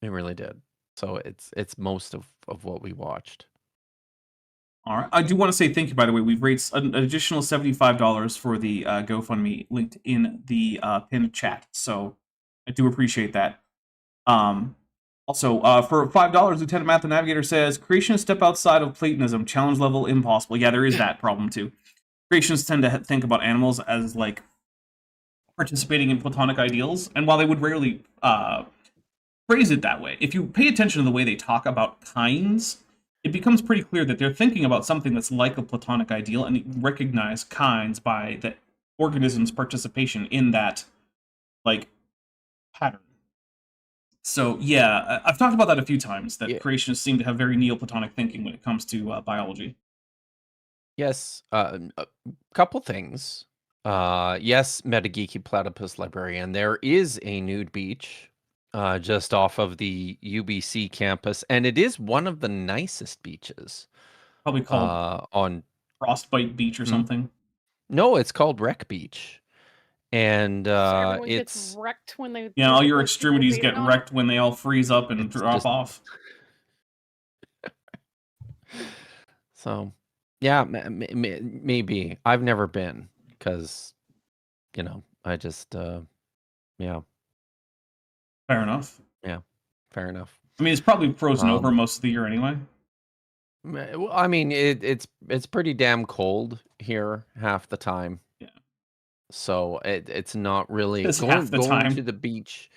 D: It really did. So it's most of what we watched.
C: All right. I do want to say thank you, by the way. We've raised an additional $75 for the GoFundMe linked in the pinned chat. So I do appreciate that. Also, for $5, Lieutenant Math the Navigator says, Creationists step outside of Platonism, challenge level impossible. Yeah, there is that problem too. Creationists tend to think about animals as like participating in Platonic ideals, and while they would rarely phrase it that way, if you pay attention to the way they talk about kinds, it becomes pretty clear that they're thinking about something that's like a Platonic ideal and recognize kinds by the organism's participation in that like pattern. So yeah, I've talked about that a few times, that creationists seem to have very Neoplatonic thinking when it comes to biology.
D: Yes, a couple things. Yes, Metageeky Platypus Librarian. There is a nude beach just off of the UBC campus, and it is one of the nicest beaches.
C: Probably called
D: on
C: Frostbite Beach or something.
D: No, it's called Wreck Beach. And
E: So everyone
D: it's
E: gets wrecked when they...
C: Yeah, all your
E: physically
C: extremities
E: fixate
C: get
E: on it.
C: wrecked when they all freeze up and drop
D: just-
C: off.
D: So, yeah, maybe. I've never been because, I just, yeah,
C: Fair enough.
D: fair enough.
C: I mean, it's probably frozen over most of the year anyway.
D: Well, I mean, it's pretty damn cold here half the time.
C: Yeah.
D: So it's not really
C: It's
D: going
C: half the time.
D: to the beach.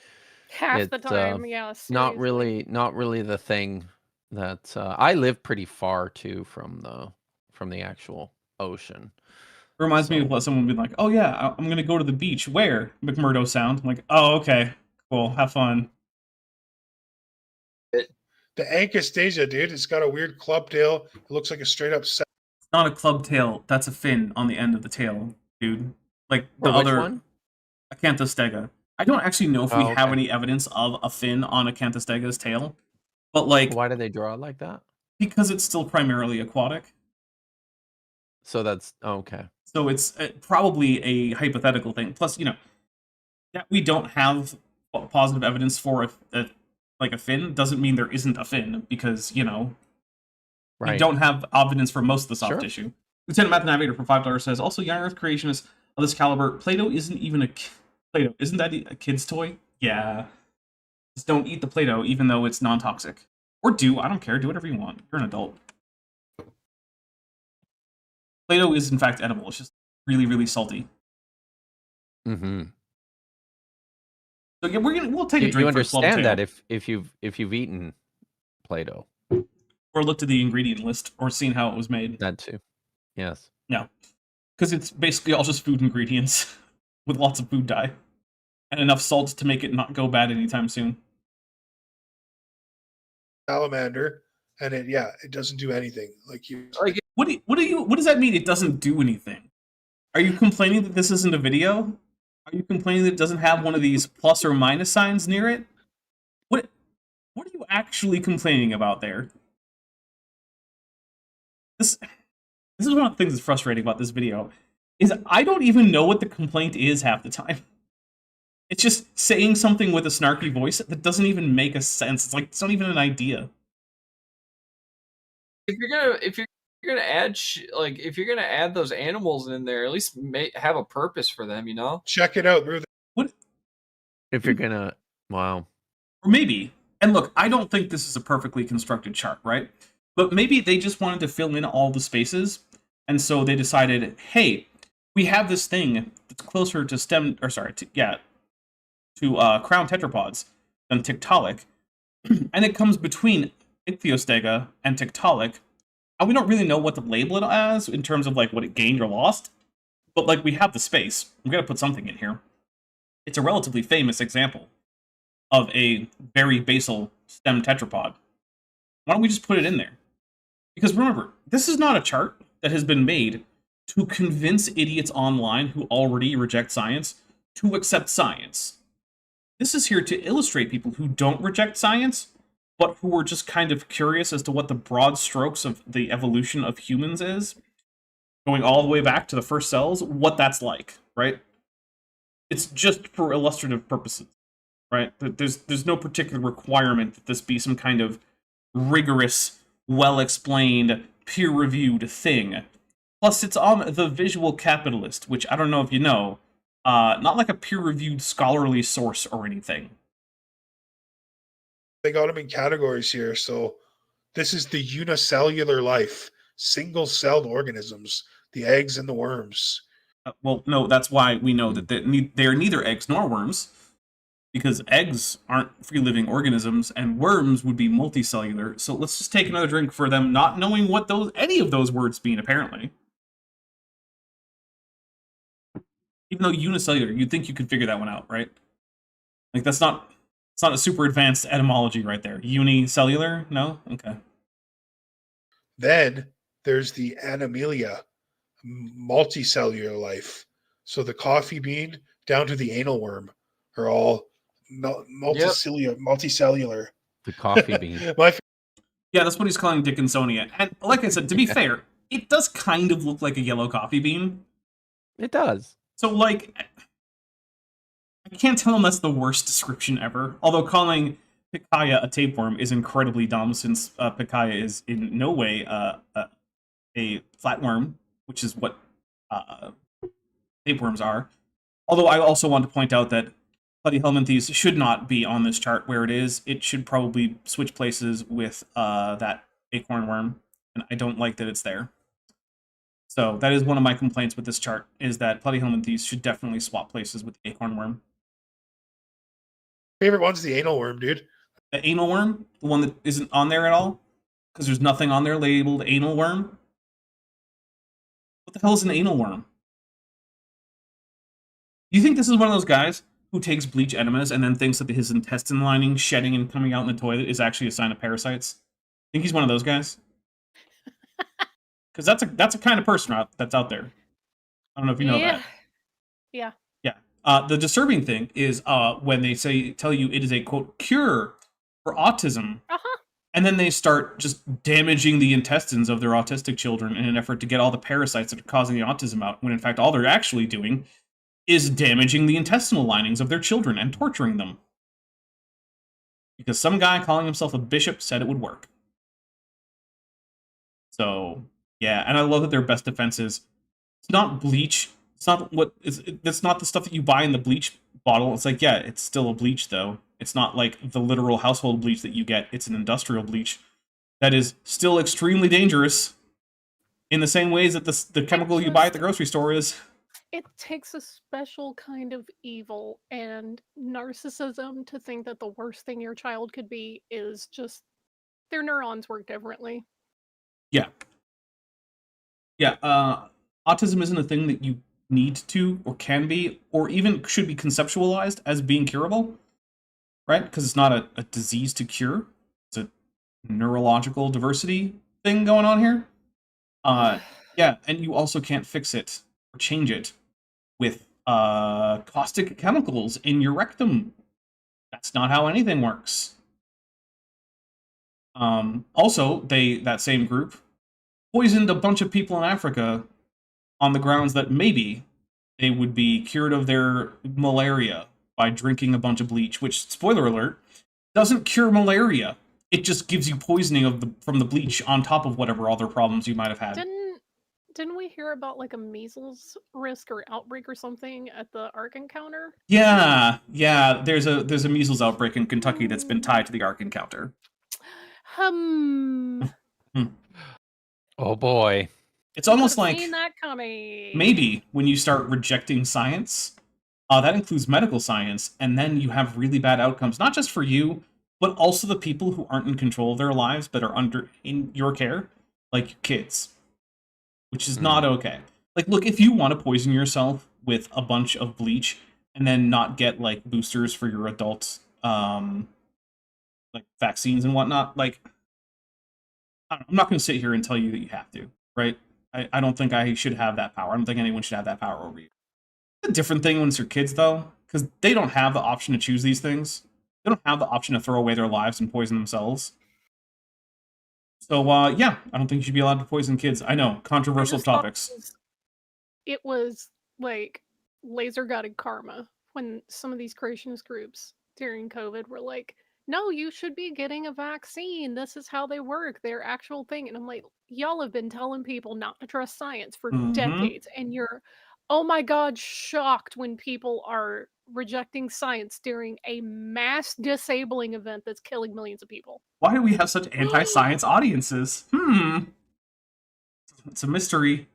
E: Half the
D: It's,
E: time, yes.
D: Not really the thing that I live pretty far too from the actual ocean.
C: Reminds me of what someone would be like, oh yeah, I'm going to go to the beach. Where? McMurdo Sound. I'm like, oh, okay. Cool. Have fun.
F: The Anchistasia, dude, it's got a weird club tail. It looks like a straight up
C: It's not a club tail. That's a fin on the end of the tail, dude. Like the
D: Or which
C: other
D: one?
C: Acanthostega. I don't actually know if we
D: Oh,
C: have
D: okay.
C: any evidence of a fin on Acanthostega's tail, but like
D: Why do they draw it like that?
C: because it's still primarily aquatic.
D: So that's okay.
C: So it's probably a hypothetical thing. Plus, that we don't have positive evidence for like a fin doesn't mean there isn't a fin because we
D: Right.
C: don't have evidence for most of the soft
D: Sure.
C: tissue. Lieutenant Math Navigator for $5 says also young Earth creationists of this caliber. Play-Doh isn't even Play-Doh. Isn't that a kid's toy? Yeah. Just don't eat the Play-Doh even though it's non-toxic. Or do. I don't care. Do whatever you want. You're an adult. Play-Doh is in fact edible. It's just really, really salty.
D: Mm-hmm.
C: So yeah, we'll take a
D: You
C: drink.
D: understand
C: for
D: that if you've eaten Play-Doh.
C: or looked at the ingredient list or seen how it was made.
D: That too. Yes.
C: Yeah, because it's basically all just food ingredients with lots of food dye and enough salt to make it not go bad anytime soon.
F: salamander, and it doesn't do anything. Like you,
G: Like,
C: What does that mean? It doesn't do anything. Are you complaining that this isn't a video? Are you complaining that it doesn't have one of these plus or minus signs near it? What are you actually complaining about there? This is one of the things that's frustrating about this video, is I don't even know what the complaint is half the time. It's just saying something with a snarky voice that doesn't even make a sense. It's like it's not even an idea.
G: if you're gonna add if you're gonna add those animals in there, at least have a purpose for them,
F: check it out, bro.
C: What?
D: If you're gonna, wow.
C: Or maybe, and look, I don't think this is a perfectly constructed chart, right? But maybe they just wanted to fill in all the spaces, and so they decided, hey, we have this thing that's closer to crown tetrapods than Tiktaalik, and it comes between Ichthyostega and Tiktaalik, and we don't really know what to label it as in terms of like what it gained or lost, but like we have the space. We gotta put something in here. It's a relatively famous example of a very basal stem tetrapod. Why don't we just put it in there? Because remember, this is not a chart that has been made to convince idiots online who already reject science to accept science. This is here to illustrate people who don't reject science, but who are just kind of curious as to what the broad strokes of the evolution of humans is, going all the way back to the first cells, what that's like, right? It's just for illustrative purposes, right? There's no particular requirement that this be some kind of rigorous, well-explained, peer-reviewed thing. Plus, it's on the Visual Capitalist, which I don't know if you know, not like a peer-reviewed scholarly source or anything.
F: They got them in categories here. So this is the unicellular life, single-celled organisms, the eggs and the worms.
C: Well, no, that's why we know that they're neither eggs nor worms, because eggs aren't free-living organisms, and worms would be multicellular. So let's just take another drink for them not knowing what any of those words mean, apparently. Even though unicellular, you'd think you could figure that one out, right? Like, it's not a super advanced etymology right there. Unicellular? No? Okay.
F: Then there's the Animalia, multicellular life. So the coffee bean down to the anal worm are all multicellular.
D: The coffee bean.
C: Yeah, that's what he's calling Dickinsonia. And like I said, to be fair, it does kind of look like a yellow coffee bean.
D: It does.
C: So, like, I can't tell him that's the worst description ever. Although calling Picaya a tapeworm is incredibly dumb, since Picaya is in no way a flatworm, which is what tapeworms are. Although I also want to point out that Platyhelminthes should not be on this chart where it is. It should probably switch places with that acorn worm, and I don't like that it's there. So that is one of my complaints with this chart, is that Platyhelminthes should definitely swap places with the acorn worm.
F: Favorite one's the anal worm, dude.
C: The anal worm, the one that isn't on there at all, because there's nothing on there labeled anal worm. What the hell is an anal worm? You think this is one of those guys who takes bleach enemas and then thinks that his intestine lining shedding and coming out in the toilet is actually a sign of parasites? Think he's one of those guys? Because that's a kind of person that's out there. I don't know if you know that.
E: Yeah.
C: Yeah. The disturbing thing is when they tell you it is a quote cure for autism, and then they start just damaging the intestines of their autistic children in an effort to get all the parasites that are causing the autism out. When in fact all they're actually doing is damaging the intestinal linings of their children and torturing them. Because some guy calling himself a bishop said it would work. So yeah, and I love that their best defense is it's not bleach. It's not it's not the stuff that you buy in the bleach bottle. It's like, yeah, it's still a bleach though. It's not like the literal household bleach that you get. It's an industrial bleach that is still extremely dangerous in the same ways that the chemical you buy at the grocery store is.
E: It takes a special kind of evil and narcissism to think that the worst thing your child could be is just their neurons work differently.
C: Yeah. Yeah, autism isn't a thing that you need to, or can be, or even should be conceptualized as being curable, right? Because it's not a disease to cure. It's a neurological diversity thing going on here. Yeah, and you also can't fix it or change it with caustic chemicals in your rectum. That's not how anything works. Also, that same group poisoned a bunch of people in Africa on the grounds that maybe they would be cured of their malaria by drinking a bunch of bleach, which, spoiler alert, doesn't cure malaria. It just gives you poisoning from the bleach on top of whatever other problems you might have had.
E: Didn't we hear about like a measles risk or outbreak or something at the Ark encounter?
C: Yeah. There's a measles outbreak in Kentucky that's been tied to the Ark encounter.
D: Oh boy.
C: It's almost like
E: seen that coming.
C: Maybe when you start rejecting science, that includes medical science, and then you have really bad outcomes, not just for you, but also the people who aren't in control of their lives but are in your care, like kids, which is not okay. Like, look, if you want to poison yourself with a bunch of bleach and then not get like boosters for your adult like vaccines and whatnot, like I'm not going to sit here and tell you that you have to, right? I don't think I should have that power. I don't think anyone should have that power over you. It's a different thing when it's your kids, though, because they don't have the option to choose these things. They don't have the option to throw away their lives and poison themselves. So, yeah, I don't think you should be allowed to poison kids. I know, controversial topics.
E: It was like laser-guided karma when some of these creationist groups during COVID were like, no, you should be getting a vaccine. This is how they work. They're actual thing. And I'm like, y'all have been telling people not to trust science for decades. And you're, oh my God, shocked when people are rejecting science during a mass disabling event that's killing millions of people.
C: Why do we have such anti-science audiences? It's a mystery.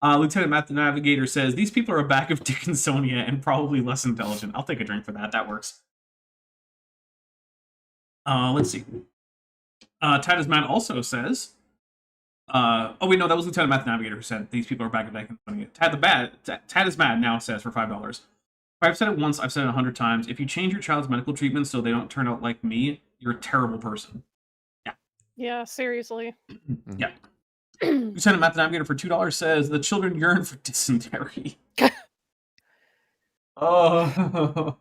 C: Lieutenant Matt the Navigator says, these people are a bag of Dickinsonia and probably less intelligent. I'll take a drink for that. That works. Let's see. Titus Man also says, oh wait, no, that was Lieutenant Math Navigator who said these people are back at Tad is mad now says for $5. If I've said it once, I've said it 100 times. If you change your child's medical treatment so they don't turn out like me, you're a terrible person. Yeah.
E: Yeah, seriously.
C: Yeah. Lieutenant Math Navigator for $2 says the children yearn for dysentery. Oh.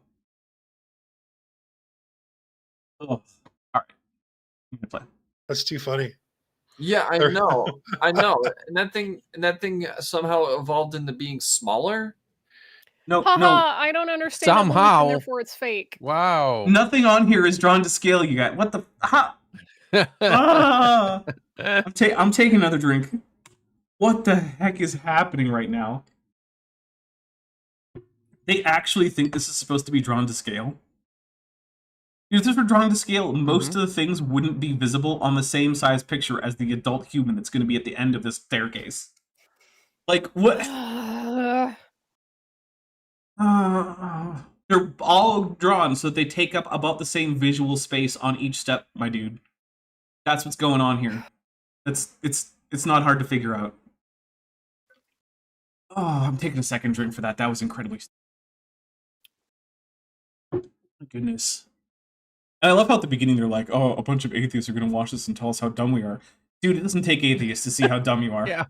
C: Oh. All right. I'm gonna play.
F: That's too funny.
G: Yeah, I know. And that thing somehow evolved into being smaller.
C: No,
E: I don't understand.
D: Somehow.
E: Evolution, therefore it's fake.
D: Wow.
C: Nothing on here is drawn to scale, you guys. What the? I'm taking another drink. What the heck is happening right now? They actually think this is supposed to be drawn to scale? If this were drawn to scale, most of the things wouldn't be visible on the same size picture as the adult human that's going to be at the end of this staircase. Like, what? They're all drawn so that they take up about the same visual space on each step, my dude. That's what's going on here. It's not hard to figure out. Oh, I'm taking a second drink for that. That was incredibly... goodness. And I love how at the beginning they're like, oh, a bunch of atheists are going to watch this and tell us how dumb we are. Dude, it doesn't take atheists to see how dumb you are.
D: Yeah.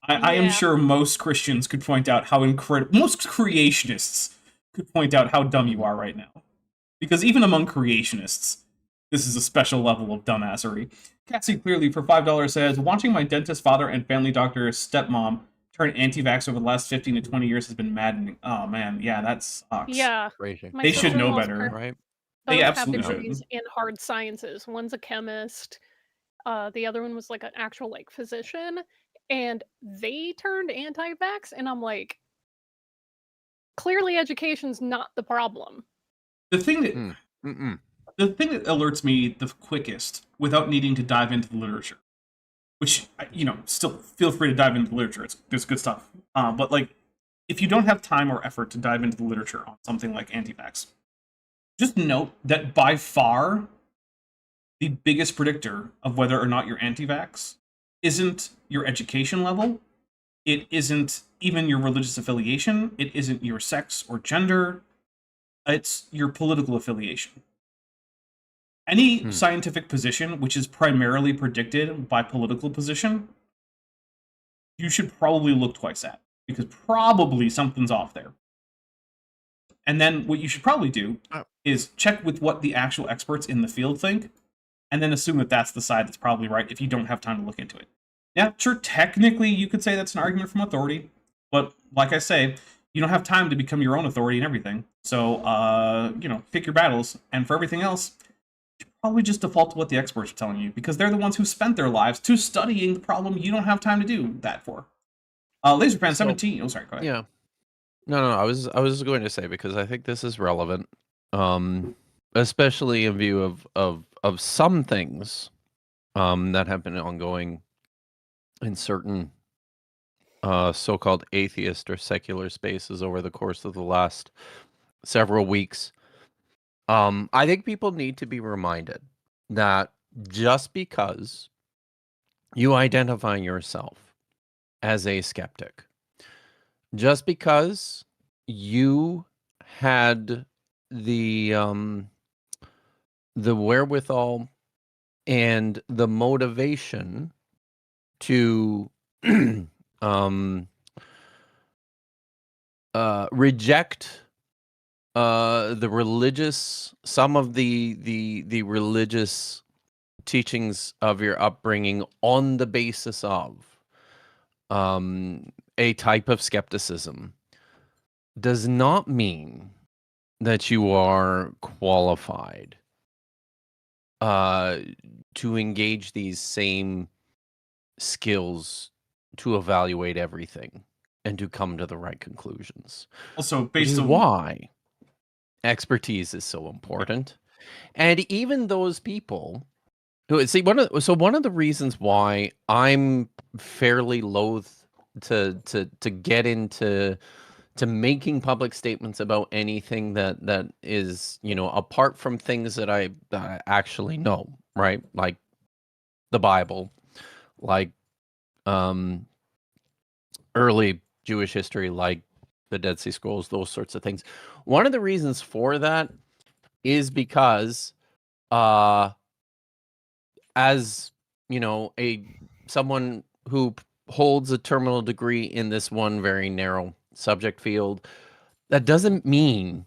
C: I am
E: Yeah.
C: sure most Christians could point out how incredible... Most creationists could point out how dumb you are right now. Because even among creationists, this is a special level of dumbassery. Cassie Clearly for $5 says, watching my dentist father and family doctor stepmom turn anti-vax over the last 15 to 20 years has been maddening. Oh, man. Yeah, that sucks.
E: Yeah.
D: Crazy.
E: My
C: They should know
E: sister-in-law's
C: better.
D: Right?
E: both
C: They
E: have
C: absolutely
E: degrees
C: should.
E: in hard sciences. One's a chemist. The other one was like an actual like physician, and they turned anti-vax. And I'm like, clearly, education's not the problem.
C: The thing that
D: Mm-mm.
C: the thing that alerts me the quickest, without needing to dive into the literature, which still feel free to dive into the literature. There's good stuff. But like, if you don't have time or effort to dive into the literature on something like anti-vax, just note that by far the biggest predictor of whether or not you're anti-vax isn't your education level. It isn't even your religious affiliation. It isn't your sex or gender. It's your political affiliation. Any scientific position which is primarily predicted by political position, you should probably look twice at, because probably something's off there. And then what you should probably do is check with what the actual experts in the field think, and then assume that that's the side that's probably right if you don't have time to look into it. Yeah, sure, technically you could say that's an argument from authority, but like I say, you don't have time to become your own authority and everything. So, pick your battles, and for everything else, you should probably just default to what the experts are telling you, because they're the ones who spent their lives to studying the problem you don't have time to do that for. Laserpan17, sorry, go ahead.
D: Yeah. No, I was going to say, because I think this is relevant, especially in view of some things that have been ongoing in certain so-called atheist or secular spaces over the course of the last several weeks. I think people need to be reminded that just because you identify yourself as a skeptic, just because you had the wherewithal and the motivation to reject some of the religious teachings of your upbringing on the basis of a type of skepticism, does not mean that you are qualified to engage these same skills to evaluate everything and to come to the right conclusions.
C: Also,
D: Which
C: based
D: is
C: on
D: why expertise is so important. And even those people who see one of the reasons why I'm fairly loath to get into making public statements about anything that is, apart from things that I actually know, right? Like the Bible, like early Jewish history, like the Dead Sea Scrolls, those sorts of things. One of the reasons for that is because as someone who holds a terminal degree in this one very narrow subject field, that doesn't mean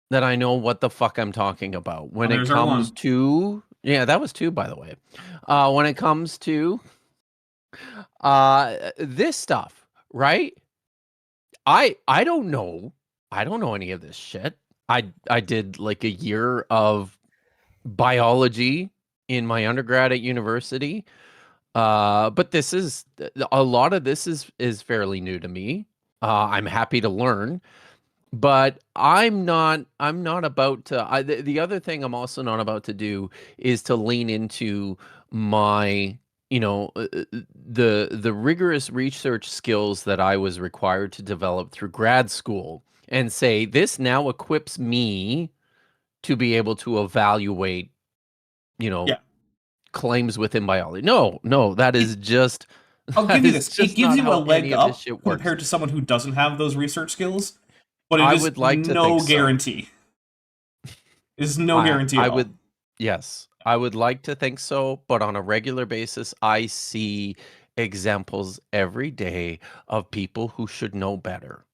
D: that I know what the fuck I'm talking about when it comes to that was 2, by the way. When it comes to this stuff, right? I don't know any of this shit. I did like a year of biology in my undergrad at university. But this is a lot of this is fairly new to me. I'm happy to learn, but I'm not about to. The other thing I'm also not about to do is to lean into my the rigorous research skills that I was required to develop through grad school and say this now equips me to be able to evaluate claims within biology. No, that is just.
C: I'll give you this. It gives you a leg up
D: compared
C: compared to someone who doesn't have those research skills, but it
D: I
C: is
D: would like to
C: no
D: think so.
C: guarantee. Is no guarantee at all.
D: Yes, I would like to think so, but on a regular basis, I see examples every day of people who should know better,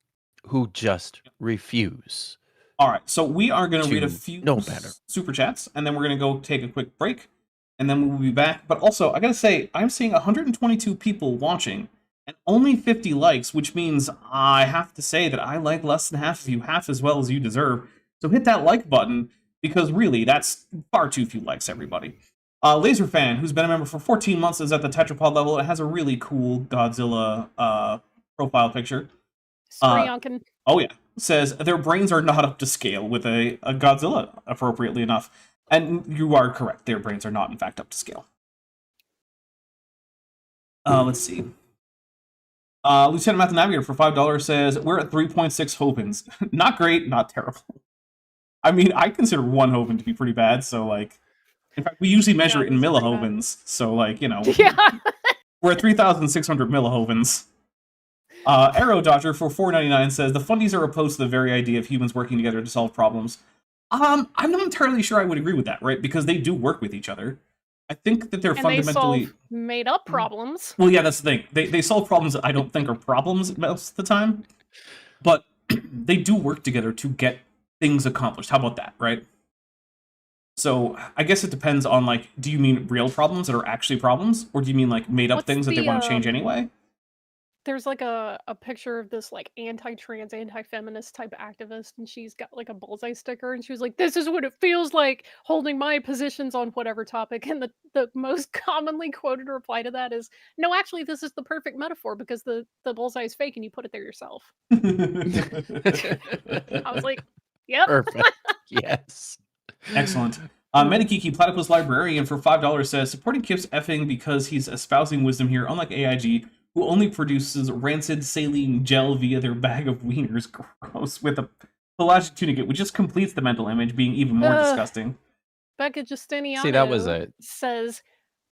D: who just refuse.
C: All right, so we are going to read a
D: To
C: few
D: know better.
C: super chats, and then we're going to go take a quick break, and then we'll be back. But also, I got to say, I'm seeing 122 people watching, and only 50 likes, which means I have to say that I like less than half of you, half as well as you deserve. So hit that like button, because really, that's far too few likes, everybody. Laser Fan, who's been a member for 14 months, is at the tetrapod level. It has a really cool Godzilla profile picture.
E: Sprayonkin.
C: Oh yeah, says their brains are not up to scale with a Godzilla, appropriately enough. And you are correct, their brains are not in fact up to scale. Let's see. Lieutenant Math Navigator for $5 says, we're at 3.6 Hovens. Not great, not terrible. I mean, I consider one Hoven to be pretty bad, so like, in fact, we usually measure it in millihovens, so like, you know, we're at 3,600 millihovens. Arrow Dodger for $4.99 says, the fundies are opposed to the very idea of humans working together to solve problems. I'm not entirely sure I would agree with that, right? Because they do work with each other. I think that they're fundamentally...
E: They solve made-up problems.
C: Well, yeah, that's the thing. They solve problems that I don't think are problems most of the time. But they do work together to get things accomplished. How about that, right? So I guess it depends on, like, do you mean real problems that are actually problems? Or do you mean, like, made-up things that they want to change anyway?
E: There's, like, a picture of this, like, anti-trans, anti-feminist type activist, and she's got, like, a bullseye sticker, and she was like, this is what it feels like holding my positions on whatever topic, and the most commonly quoted reply to that is, no, actually, this is the perfect metaphor, because the bullseye is fake, and you put it there yourself. I was like, yep.
D: Perfect. Yes.
C: Excellent. Medikiki Platypus Librarian for $5 says, supporting Kip's effing because he's espousing wisdom here, unlike AIG, who only produces rancid saline gel via their bag of wieners, gross, with a pelagic tunicate, which just completes the mental image, being even more disgusting.
E: Becca Justiniano
D: See, that was it.
E: Says,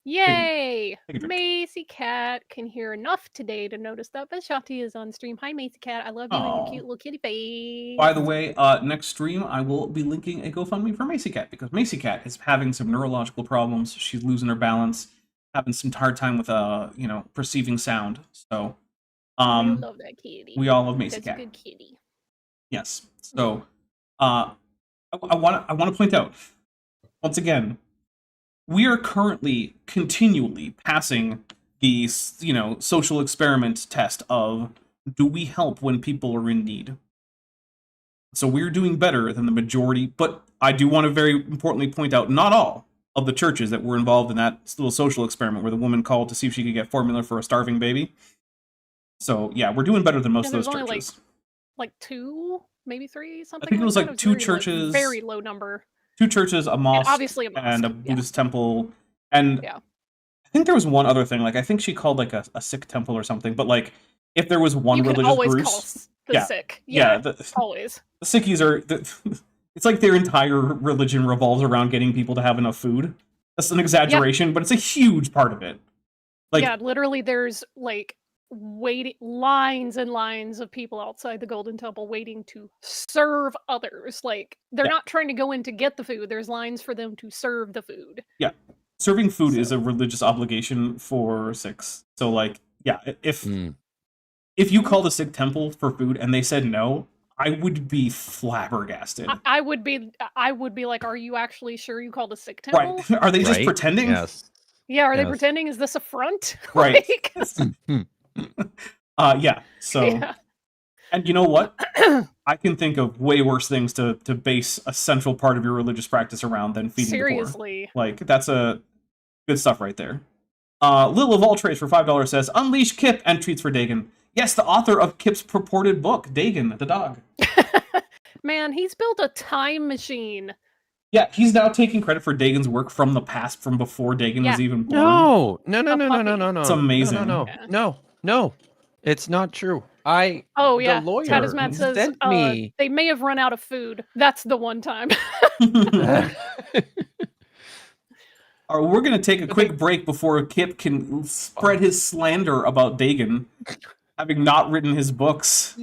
E: yay!
C: Take a drink.
E: Macy Cat can hear enough today to notice that Vishanti is on stream. Hi, Macy Cat. I love you and your
C: Aw.
E: cute little kitty face.
C: By the way, next stream I will be linking a GoFundMe for Macy Cat, because Macy Cat is having some neurological problems. She's losing her balance, having some hard time with perceiving sound. So
E: I love that kitty.
C: we all love Macy
E: That's
C: Cat.
E: a good kitty.
C: Yes. So I want to point out once again, we are currently continually passing the social experiment test of, do we help when people are in need? So we're doing better than the majority, but I do want to very importantly point out, not all of the churches that were involved in that little social experiment where the woman called to see if she could get formula for a starving baby. So yeah, we're doing better than most of those
E: only
C: churches.
E: Like 2, maybe 3, something.
C: I think it was
E: that.
C: like 2
E: very,
C: churches.
E: very low number.
C: 2 churches, a mosque,
E: Obviously a mosque,
C: and a
E: yeah.
C: Buddhist temple, and
E: Yeah.
C: I think there was one other thing. Like I think she called like a Sikh temple or something. But like, if there was one
E: You can
C: religious
E: always
C: group,
E: call the
C: yeah,
E: sick.
C: yeah,
E: Yeah, always.
C: the Sikhs are. It's like their entire religion revolves around getting people to have enough food. That's an exaggeration, but it's a huge part of it. Like,
E: Yeah, literally, there's like waiting lines and lines of people outside the Golden Temple waiting to serve others. Like they're not trying to go in to get the food. There's lines for them to serve the food.
C: yeah, serving food is a religious obligation for Sikhs. So like, yeah, if you called a Sikh temple for food and they said no, I would be flabbergasted.
E: I would be like, are you actually sure you called a Sikh temple?
C: Right? Are they just pretending?
D: Yes.
E: Yeah, are they
D: Yes.
E: pretending? Is this a front?
C: Right.
E: Like,
C: yeah. So,
E: yeah.
C: and you know what? I can think of way worse things to base a central part of your religious practice around than feeding the
E: Seriously.
C: poor. Like, that's a good stuff right there. Lil of all trades for $5 says, unleash Kip and treats for Dagon. Yes, the author of Kip's purported book, Dagon, the dog.
E: Man, he's built a time machine.
C: Yeah, he's now taking credit for Dagon's work from the past, from before Dagon was even born.
D: No.
C: It's amazing.
D: No. It's not true.
E: Oh yeah,
D: The lawyer
E: Tadismat says
D: sent me.
E: they may have run out of food. That's the one time.
C: All right, we're going to take a quick break before Kip can spread his slander about Dagon, having not written his books.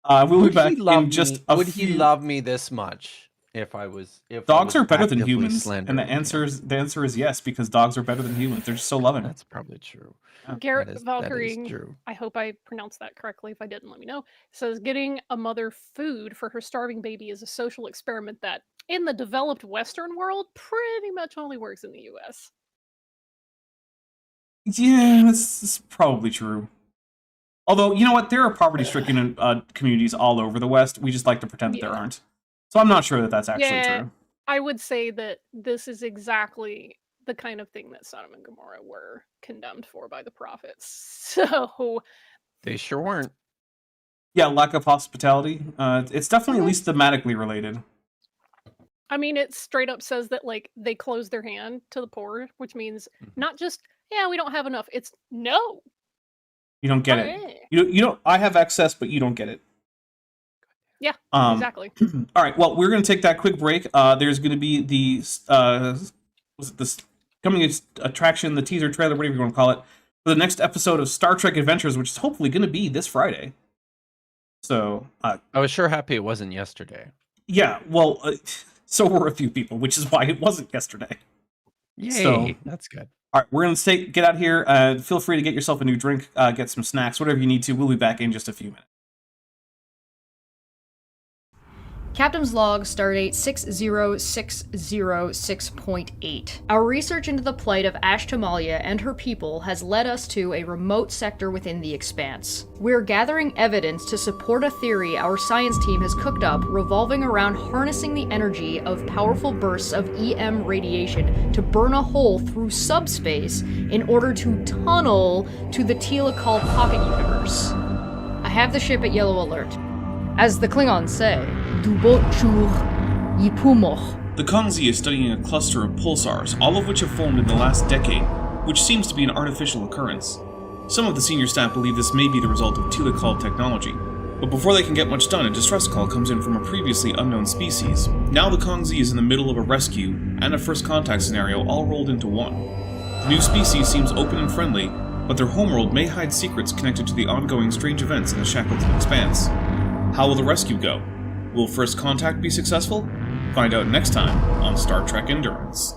C: We'll be back in just a
D: Would
C: few...
D: he love me this much If
C: Dogs
D: I was
C: are better than
D: actively
C: humans, and
D: slandering
C: the
D: him.
C: answer is yes, because dogs are better than humans. They're just so loving.
D: That's probably true.
E: Garrett
D: That is
E: Valkyrie,
D: true.
E: I hope I pronounced that correctly. If I didn't, let me know. Says getting a mother food for her starving baby is a social experiment that, in the developed Western world, pretty much only works in the U.S.
C: Yeah, that's probably true. Although, you know what? There are poverty-stricken communities all over the West. We just like to pretend that there
E: Yeah.
C: aren't. So I'm not sure that that's actually
E: Yeah,
C: true.
E: I would say that this is exactly the kind of thing that Sodom and Gomorrah were condemned for by the prophets. So,
D: They sure weren't.
C: Yeah, lack of hospitality. It's definitely at
E: Mhm.
C: least thematically related.
E: I mean, it straight up says that, like, they close their hand to the poor, which means not just, yeah, we don't have enough. It's, no.
C: You don't get it.
E: eh.
C: You don't. I have excess, but you don't get it.
E: Yeah, exactly.
C: All right. Well, we're going to take that quick break. There's going to be the was it this coming attraction, the teaser trailer, whatever you want to call it, for the next episode of Star Trek Adventures, which is hopefully going to be this Friday. So,
D: I was sure happy it wasn't yesterday.
C: yeah. Well, so were a few people, which is why it wasn't yesterday.
D: Yay!
C: So-
D: That's good.
C: All right, we're going to get out of here. Feel free to get yourself a new drink, get some snacks, whatever you need to. We'll be back in just a few minutes.
H: Captain's Log, Stardate 60606.8. Our research into the plight of Ashtamalia and her people has led us to a remote sector within the Expanse. We're gathering evidence to support a theory our science team has cooked up revolving around harnessing the energy of powerful bursts of EM radiation to burn a hole through subspace in order to tunnel to the Telekal pocket universe. I have the ship at yellow alert. As the Klingons say, Du Bochur Yipumoch.
C: The Kongzi is studying a cluster of pulsars, all of which have formed in the last decade, which seems to be an artificial occurrence. Some of the senior staff believe this may be the result of Telekal technology, but before they can get much done, a distress call comes in from a previously unknown species. Now the Kongzi is in the middle of a rescue and a first contact scenario all rolled into one. The new species seems open and friendly, but their homeworld may hide secrets connected to the ongoing strange events in the Shackleton Expanse. How will the rescue go? Will first contact be successful? Find out next time on Star Trek Endurance.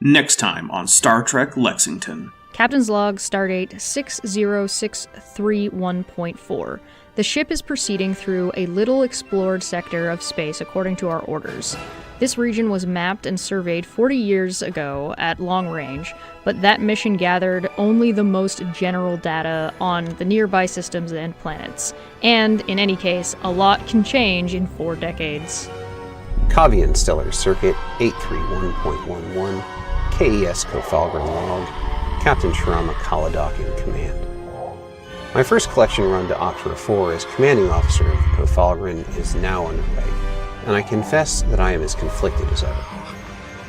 C: Next time on Star Trek Lexington.
H: Captain's Log, Stardate 60631.4. The ship is proceeding through a little explored sector of space according to our orders. This region was mapped and surveyed 40 years ago at long range, but that mission gathered only the most general data on the nearby systems and planets. And, in any case, a lot can change in 4 decades.
I: Kavian Stellar Circuit 831.11, KES Kofalgren Log, Captain Shirama Kaladak in command. My first collection run to Octra 4 as commanding officer of Kofalgren is now underway, and I confess that I am as conflicted as ever.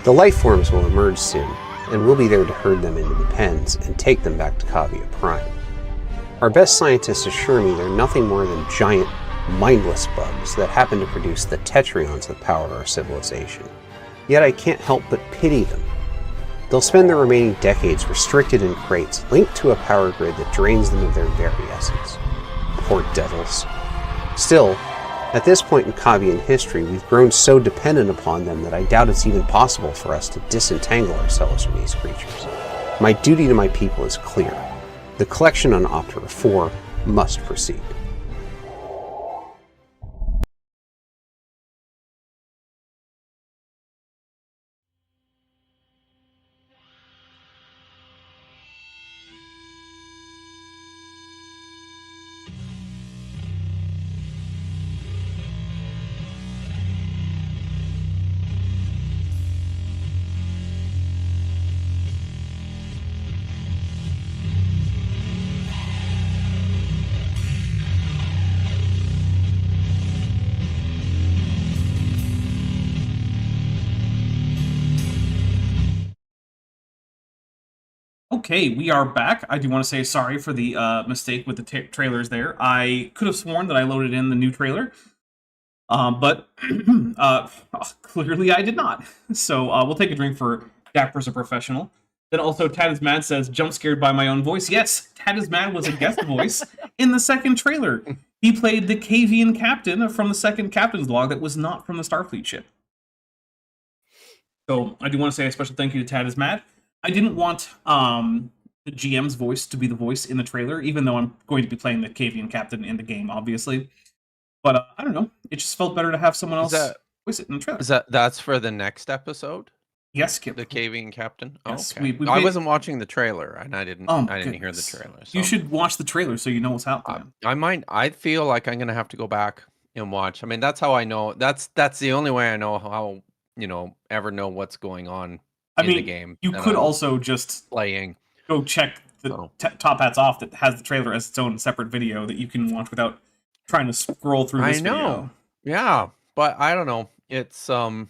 I: The life forms will emerge soon, and we'll be there to herd them into the pens and take them back to Kavia Prime. Our best scientists assure me they're nothing more than giant, mindless bugs that happen to produce the tetrions that power our civilization. Yet I can't help but pity them. They'll spend their remaining decades restricted in crates, linked to a power grid that drains them of their very essence. Poor devils. Still, at this point in Kavian history, we've grown so dependent upon them that I doubt it's even possible for us to disentangle ourselves from these creatures. My duty to my people is clear. The collection on Optera 4 must proceed.
C: Okay, we are back. I do want to say sorry for the mistake with the trailers there. I could have sworn that I loaded in the new trailer, But clearly I did not. So we'll take a drink for Dapper's a professional. Then also Tad is Mad says, jump scared by my own voice. Yes, Tad is Mad was a guest voice in the second trailer. He played the Cavian captain from the second captain's log that was not from the Starfleet ship. So I do want to say a special thank you to Tad is Mad. I didn't want the GM's voice to be the voice in the trailer, even though I'm going to be playing the Cavian captain in the game, obviously. But I don't know. It just felt better to have someone else voice it in the trailer.
D: That's for the next episode?
C: Yes, Kip.
D: The Cavian captain? Oh,
C: Yes,
D: okay. I wasn't watching the trailer, and I didn't hear the trailer. So.
C: You should watch the trailer so you know what's happening.
D: I feel like I'm going to have to go back and watch. I mean, that's how I know. That's the only way I know how, ever know what's going on in the game.
C: You could also just
D: playing.
C: Go check the Top Hats Off that has the trailer as its own separate video that you can watch without trying to scroll through this video.
D: Yeah, but I don't know. It's Top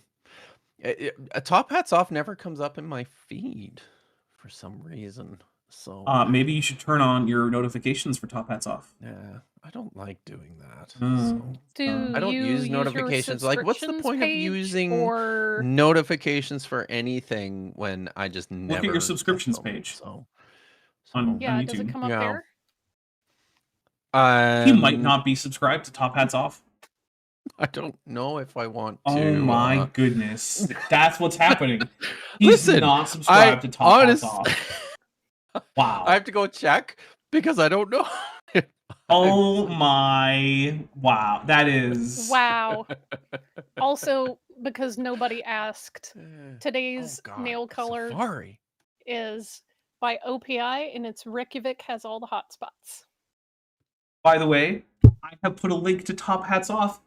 D: Hats Off never comes up in my feed for some reason. So
C: maybe you should turn on your notifications for Top Hats Off.
D: Yeah, I don't like doing that.
E: I
D: don't use notifications. Like, what's the point of using notifications for anything when I just never
C: look at your subscriptions page? On YouTube.
E: Does it come up there?
C: He might not be subscribed to Top Hats Off.
D: I don't know if I want to.
C: Oh my goodness. That's what's happening. He's not subscribed to Top Hats Off. Wow.
D: I have to go check because I don't know.
C: Oh my. Wow. That is.
E: Wow. Also, because nobody asked, today's nail color is by OPI, and it's Reykjavik has all the hot spots.
C: By the way, I have put a link to Top Hats Off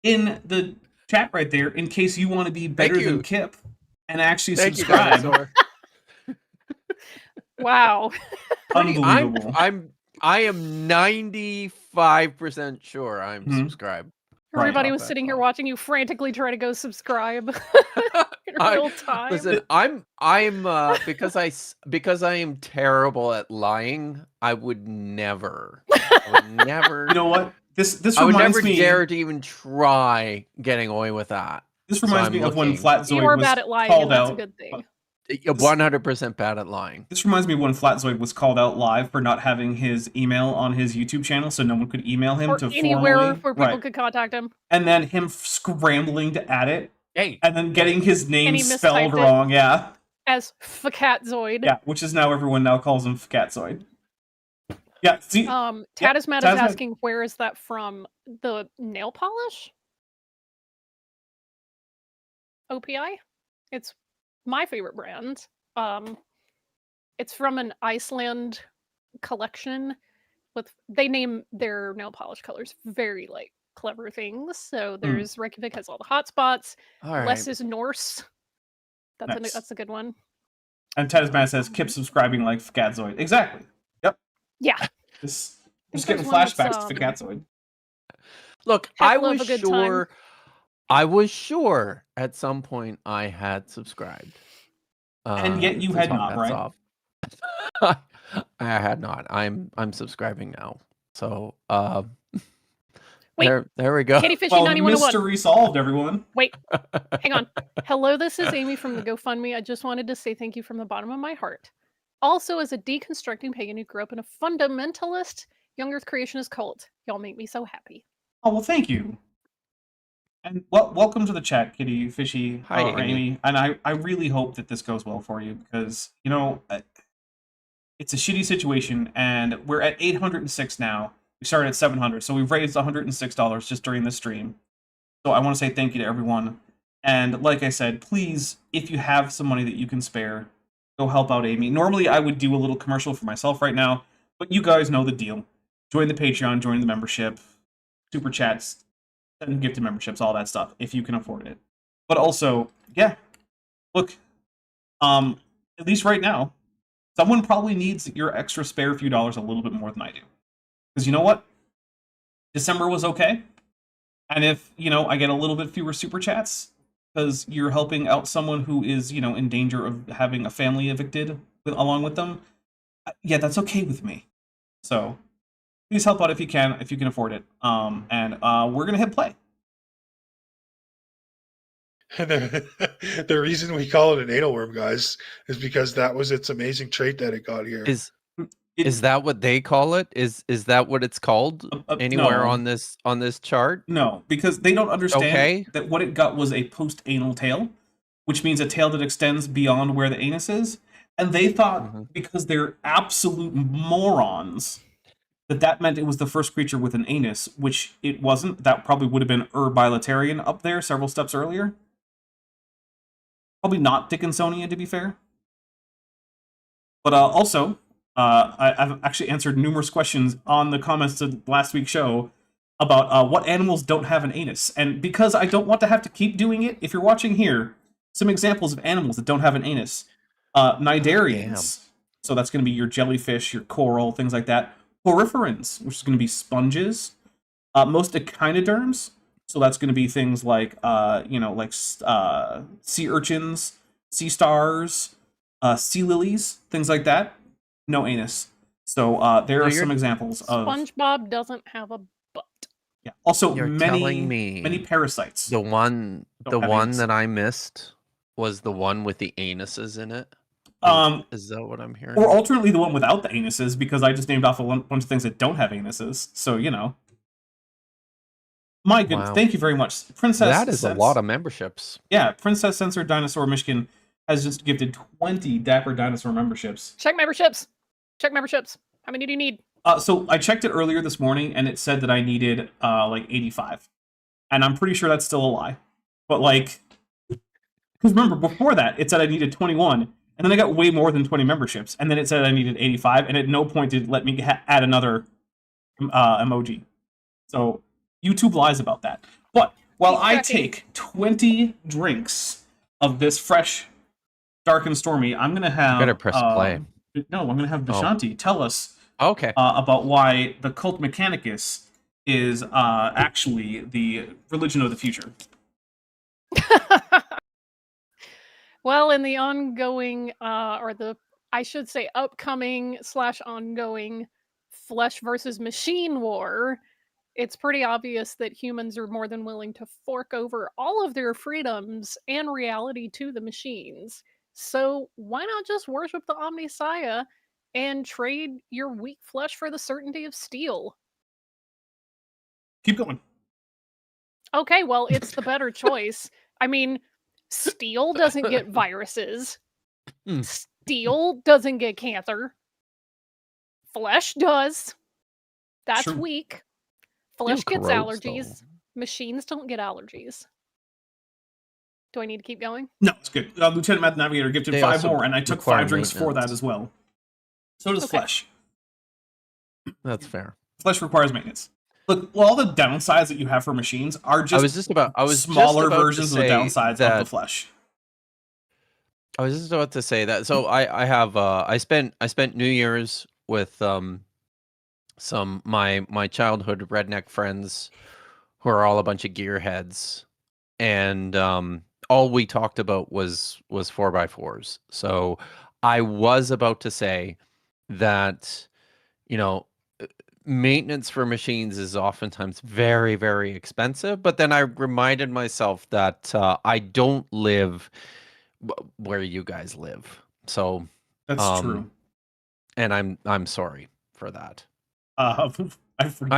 C: in the chat right there in case you want to be better than Kip and actually subscribe.
E: Wow.
C: Unbelievable.
D: I am 95% sure I'm subscribed.
E: Everybody was sitting here watching you frantically try to go subscribe in real time.
D: Listen, I'm because I am terrible at lying. I would never.
C: You know what? This
D: I would
C: reminds
D: never
C: me.
D: dare to even try getting away with that.
C: This reminds me of when Flatzoid
E: you are
C: was
E: bad at lying,
C: called
E: and that's
C: out.
E: a good thing.
D: 100% bad at lying.
C: This reminds me of when Flatzoid was called out live for not having his email on his YouTube channel, so no one could email him
E: or
C: to
E: anywhere
C: formally,
E: where people could contact him.
C: And then him scrambling to add it, and then getting his name
E: he
C: spelled
E: mistyped
C: wrong. Yeah,
E: as Fakatzoid.
C: yeah, which is now everyone now calls him Fakatzoid. Yeah. See,
E: Tadismat is asking, where is that from? The nail polish? OPI? It's my favorite brand. It's from an Iceland collection they name their nail polish colors very clever things. So there's Reykjavik has all the hot spots. Less is Norse. That's a good one.
C: And Tadismat says Kip subscribing like Fakatzoid. Exactly. Yep.
E: Yeah.
C: Just getting flashbacks to Fakatzoid.
D: Look, I was sure at some point I had subscribed.
C: And yet you had not, right?
D: I had not. I'm subscribing now. So
E: wait,
D: there we go.
E: Kitty Fishy 9101.
C: Mystery solved, everyone.
E: Wait, hang on. Hello, this is Amy from the GoFundMe. I just wanted to say thank you from the bottom of my heart. Also, as a deconstructing pagan who grew up in a fundamentalist young earth creationist cult, y'all make me so happy.
C: Oh, well, thank you. And welcome to the chat, Kitty Fishy.
D: Hi,
C: Amy. And I really hope that this goes well for you because, it's a shitty situation, and we're at 806 now. We started at 700, so we've raised $106 just during this stream. So I want to say thank you to everyone. And like I said, please, if you have some money that you can spare, go help out Amy. Normally, I would do a little commercial for myself right now, but you guys know the deal. Join the Patreon, join the membership, super chats, send gifted memberships, all that stuff, if you can afford it. But also, yeah, look, at least right now, someone probably needs your extra spare few dollars a little bit more than I do. Because you know what? December was okay. And if, I get a little bit fewer super chats, because you're helping out someone who is, in danger of having a family evicted along with them, yeah, that's okay with me. So please help out if you can afford it. And we're going to hit play.
F: And the reason we call it an anal worm, guys, is because that was its amazing trait that it got here.
D: Is that what they call it? Is that what it's called anywhere
C: no.
D: on this chart?
C: No, because they don't understand
D: Okay.
C: that what it got was a post-anal tail, which means a tail that extends beyond where the anus is. And they thought, because they're absolute morons, that meant it was the first creature with an anus, which it wasn't. That probably would have been Bilaterian up there several steps earlier. Probably not Dickinsonia, to be fair. But also, I've actually answered numerous questions on the comments to last week's show about what animals don't have an anus. And because I don't want to have to keep doing it, if you're watching here, some examples of animals that don't have an anus. Cnidarians. So that's going to be your jellyfish, your coral, things like that. Poriferans, which is going to be sponges. Most echinoderms. So that's going to be things like, sea urchins, sea stars, sea lilies, things like that. No anus. So there are some examples of...
E: SpongeBob doesn't have a butt.
C: Yeah. Also,
D: You're telling me
C: many parasites.
D: The one
C: anus.
D: that I missed was the one with the anuses in it. Is that what I'm hearing?
C: Or alternately the one without the anuses, because I just named off a bunch of things that don't have anuses. So, My goodness, thank you very much. Princess
D: That is a lot of memberships.
C: Yeah, Princess Censored Dinosaur Michigan has just gifted 20 Dapper Dinosaur memberships.
E: Check memberships. How many do you need?
C: So I checked it earlier this morning, and it said that I needed, 85. And I'm pretty sure that's still a lie. But, because remember, before that, it said I needed 21, and then I got way more than 20 memberships, and then it said I needed 85, and at no point did it let me add another emoji. So YouTube lies about that. But while I take 20 drinks of this fresh, dark and stormy, I'm going to have...
D: You better press play.
C: No, I'm going to have Vishanti tell us about why the Cult Mechanicus is actually the religion of the future.
E: Well, in the ongoing, I should say upcoming / ongoing flesh versus machine war, it's pretty obvious that humans are more than willing to fork over all of their freedoms and reality to the machines. So why not just worship the Omnissiah and trade your weak flesh for the certainty of steel?
C: Keep going.
E: Okay, well, it's the better choice. I mean, steel doesn't get viruses. Steel doesn't get cancer. Flesh does. That's
C: True.
E: weak. Flesh
D: Steel
E: gets
D: corrodes,
E: allergies. Machines don't get allergies. Do I need to keep going?
C: No, it's good. Lieutenant Math Navigator gifted
D: They
C: 5
D: also
C: more, and I took
D: require
C: 5 drinks for that
D: maintenance.
C: as well. So does flesh.
D: That's fair.
C: Flesh requires maintenance. Look, well, all the downsides that you have for machines are just smaller versions of the downsides of the flesh.
D: I was just about to say that. So I spent New Year's with some my childhood redneck friends who are all a bunch of gearheads, and all we talked about was 4x4s. So I was about to say that, maintenance for machines is oftentimes very, very expensive. But then I reminded myself that I don't live where you guys live. So
C: that's true.
D: And I'm sorry for that.
C: I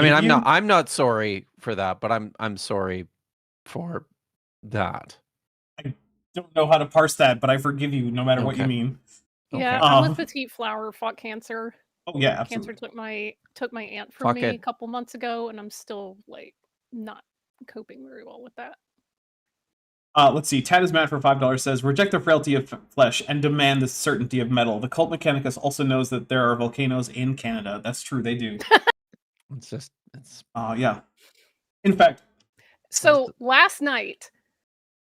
D: mean, I'm not sorry for that, but I'm sorry for that.
C: I don't know how to parse that, but I forgive you no matter what you mean.
E: Yeah, I'm with Petite Flower, fought cancer.
C: Oh yeah, absolutely.
E: Cancer took my aunt from me a couple months ago, and I'm still not coping very well with that.
C: Let's see. Tad is mad for $5 says, reject the frailty of flesh and demand the certainty of metal. The Cult Mechanicus also knows that there are volcanoes in Canada. That's true, they do. Yeah. In fact.
E: So last night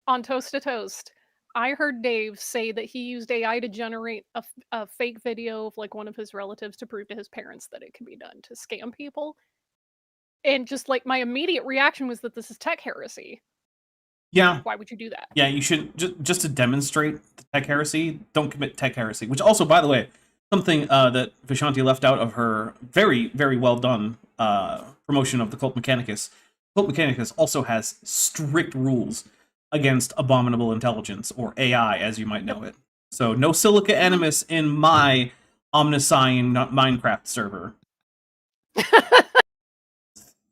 E: on Toast to Toast, I heard Dave say that he used AI to generate a fake video of one of his relatives to prove to his parents that it can be done to scam people. And just my immediate reaction was that this is tech heresy.
C: Yeah.
E: Why would you do that?
C: Yeah, you should just to demonstrate the tech heresy, don't commit tech heresy. Which also, by the way, something that Vishanti left out of her very, very well done promotion of the Cult Mechanicus. Cult Mechanicus also has strict rules. against abominable intelligence, or AI, as you might know it. So no Silica Animus in my Omniscient Minecraft server.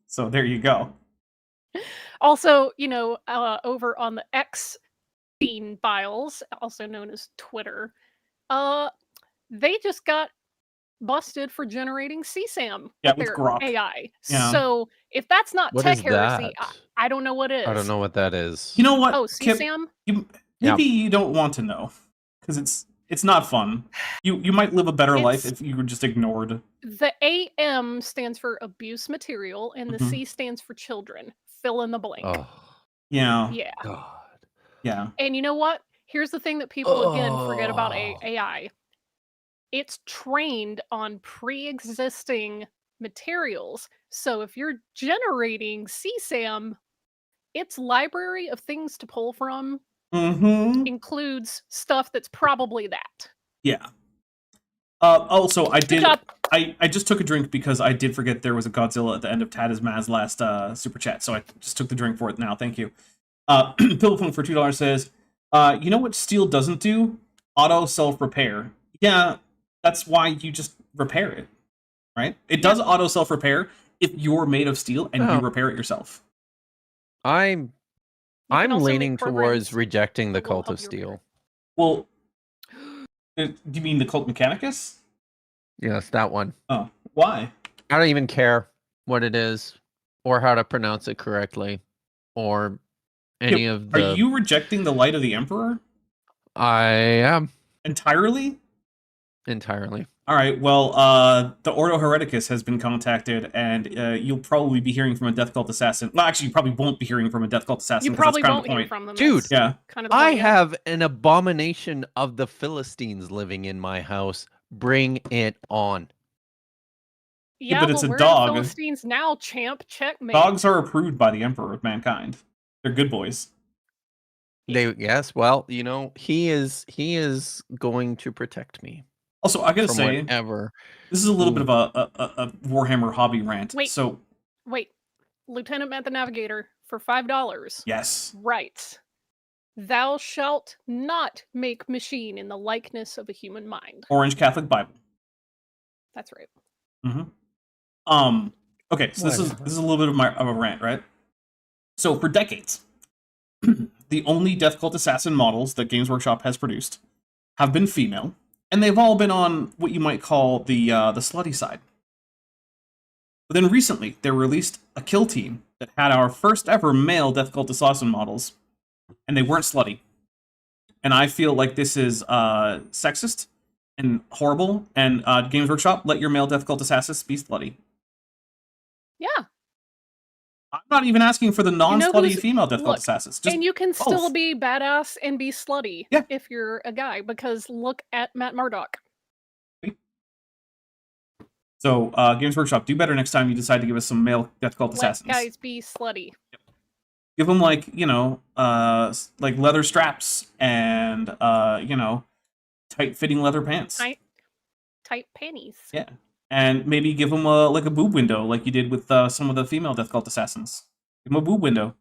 C: So there you go.
E: Also, over on the X bean files, also known as Twitter, they just got busted for generating CSAM with
C: with
E: their
C: Grok.
E: AI.
C: Yeah.
E: So if that's not
D: What
E: tech
D: is
E: heresy,
D: that?
E: I don't know what is.
D: I don't know what that is.
C: You know what?
E: Oh,
C: Kip,
E: CSAM?
C: maybe you don't want to know, because it's not fun. You might live a better life if you were just ignored.
E: The AM stands for abuse material, and the
C: Mhm.
E: C stands for children. Fill in the blank.
D: Oh,
C: Yeah.
E: Yeah.
D: God.
C: Yeah.
E: And you know what? Here's the thing that people, again, forget about
D: Oh.
E: AI. It's trained on pre-existing materials. So if you're generating CSAM, its library of things to pull from
C: Mm-hmm.
E: includes stuff that's probably that.
C: Yeah. Also, I
E: Good
C: did.
E: job.
C: I just took a drink because I did forget there was a Godzilla at the end of Tad is Maz's last super chat, so I just took the drink for it now. Thank you. Pillphone for $2 says, you know what steel doesn't do? Auto self-repair. Yeah, that's why you just repair it, right? It does auto self-repair if you're made of steel and you repair it yourself.
D: I'm
E: also
D: leaning
E: make programs
D: towards rejecting the
E: that will
D: cult of
E: help you repair.
D: steel.
C: Well, do you mean the Cult Mechanicus?
D: Yes, that one.
C: Oh, why?
D: I don't even care what it is, or how to pronounce it correctly, or any of the.
C: Are you rejecting the light of the Emperor?
D: I am.
C: Entirely?
D: Entirely.
C: All right, well, the Ordo Hereticus has been contacted, and you'll probably be hearing from a Death Cult assassin. Well, actually, you probably won't be hearing from a Death Cult assassin.
E: You probably
C: that's kind
E: won't
C: of the
E: hear
C: point.
E: from them.
D: Dude,
E: That's
C: yeah.
E: kind of the
D: I
E: point, yeah.
D: have an abomination of the Philistines living in my house. Bring it on.
E: Yeah,
C: but it's a
E: we're
C: dog.
E: the Philistines now, champ. Checkmate.
C: Dogs are approved by the Emperor of Mankind. They're good boys.
D: Yes, well, he is going to protect me.
C: Also, I gotta
D: from
C: say,
D: whatever.
C: This is a little bit of a Warhammer hobby rant.
E: Wait.
C: So,
E: Wait. Lieutenant Matt the Navigator for $5.
C: yes.
E: Right. Thou shalt not make machine in the likeness of a human mind.
C: Orange Catholic Bible.
E: That's right.
C: Mm-hmm. Okay, so this is a little bit of a rant, right? So for decades, the only Death Cult assassin models that Games Workshop has produced have been female, and they've all been on what you might call the slutty side. But then recently, they released a kill team that had our first ever male Death Cult assassin models, and they weren't slutty. And I feel like this is sexist and horrible, and Games Workshop, let your male Death Cult assassins be slutty.
E: Yeah.
C: I'm not even asking for the non-slutty
E: who's-
C: female Death Cult
E: look,
C: assassins. Just
E: and you can still
C: both.
E: be badass and be slutty
C: Yeah.
E: if you're a guy, because look at Matt Murdock.
C: So, Games Workshop, do better next time you decide to give us some male Death Cult
E: Let
C: assassins.
E: guys be slutty.
C: Give them, like, like leather straps and, tight-fitting leather pants.
E: Tight panties.
C: Yeah. And maybe give them, a boob window, like you did with some of the female Death Cult assassins. Give them a boob window.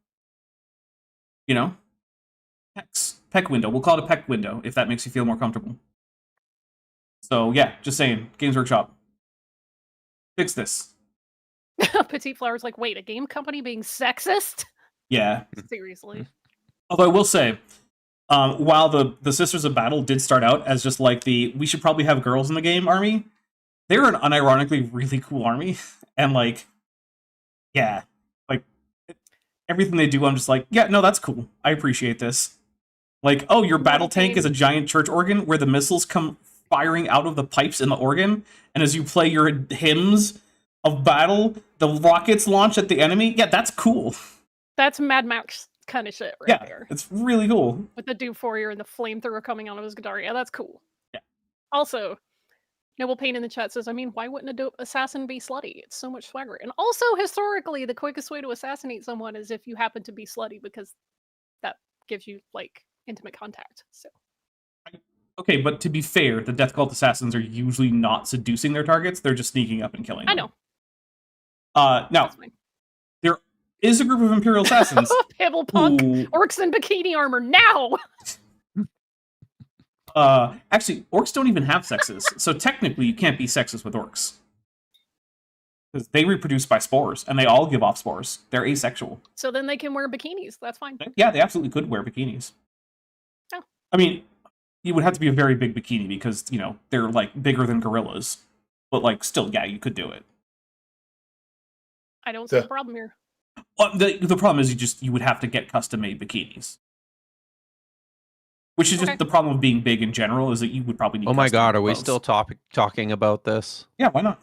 C: Peck window. We'll call it a peck window, if that makes you feel more comfortable. So, yeah, just saying. Games Workshop. Fix this.
E: Petite Flower's like, wait, a game company being sexist?
C: Yeah.
E: Seriously.
C: Although I will say, while the Sisters of Battle did start out as just like we should probably have girls in the game army, they're an unironically really cool army. And everything they do, I'm just like, yeah, no, that's cool. I appreciate this. Like, oh, your battle tank is a giant church organ where the missiles come firing out of the pipes in the organ, and as you play your hymns of battle, the rockets launch at the enemy. Yeah, that's cool.
E: That's Mad Max kind of shit right there.
C: It's really cool.
E: With the Duke Fourier and the flamethrower coming out of his guitar. Yeah, that's cool.
C: Yeah.
E: Also, Noble Pain in the chat says, I mean, why wouldn't a dope assassin be slutty? It's so much swagger. And also, historically, the quickest way to assassinate someone is if you happen to be slutty, because that gives you, intimate contact. So.
C: Okay, but to be fair, the Death Cult assassins are usually not seducing their targets. They're just sneaking up and killing them.
E: I know.
C: Now, there is a group of Imperial assassins.
E: Pibblepunk,
C: who,
E: orcs in bikini armor now.
C: actually, orcs don't even have sexes, so technically you can't be sexist with orcs. Because they reproduce by spores, and they all give off spores. They're asexual.
E: So then they can wear bikinis. That's fine.
C: Yeah, they absolutely could wear bikinis.
E: Oh.
C: I mean, it would have to be a very big bikini because, you know, they're, like, bigger than gorillas. But, like, still, yeah, you could do it.
E: I don't see a problem here.
C: Well, the problem is you would have to get custom-made bikinis. Which is just the problem of being big in general, is that you would probably need
D: Oh my god, are we
C: clothes.
D: still talking about this?
C: Yeah, why not?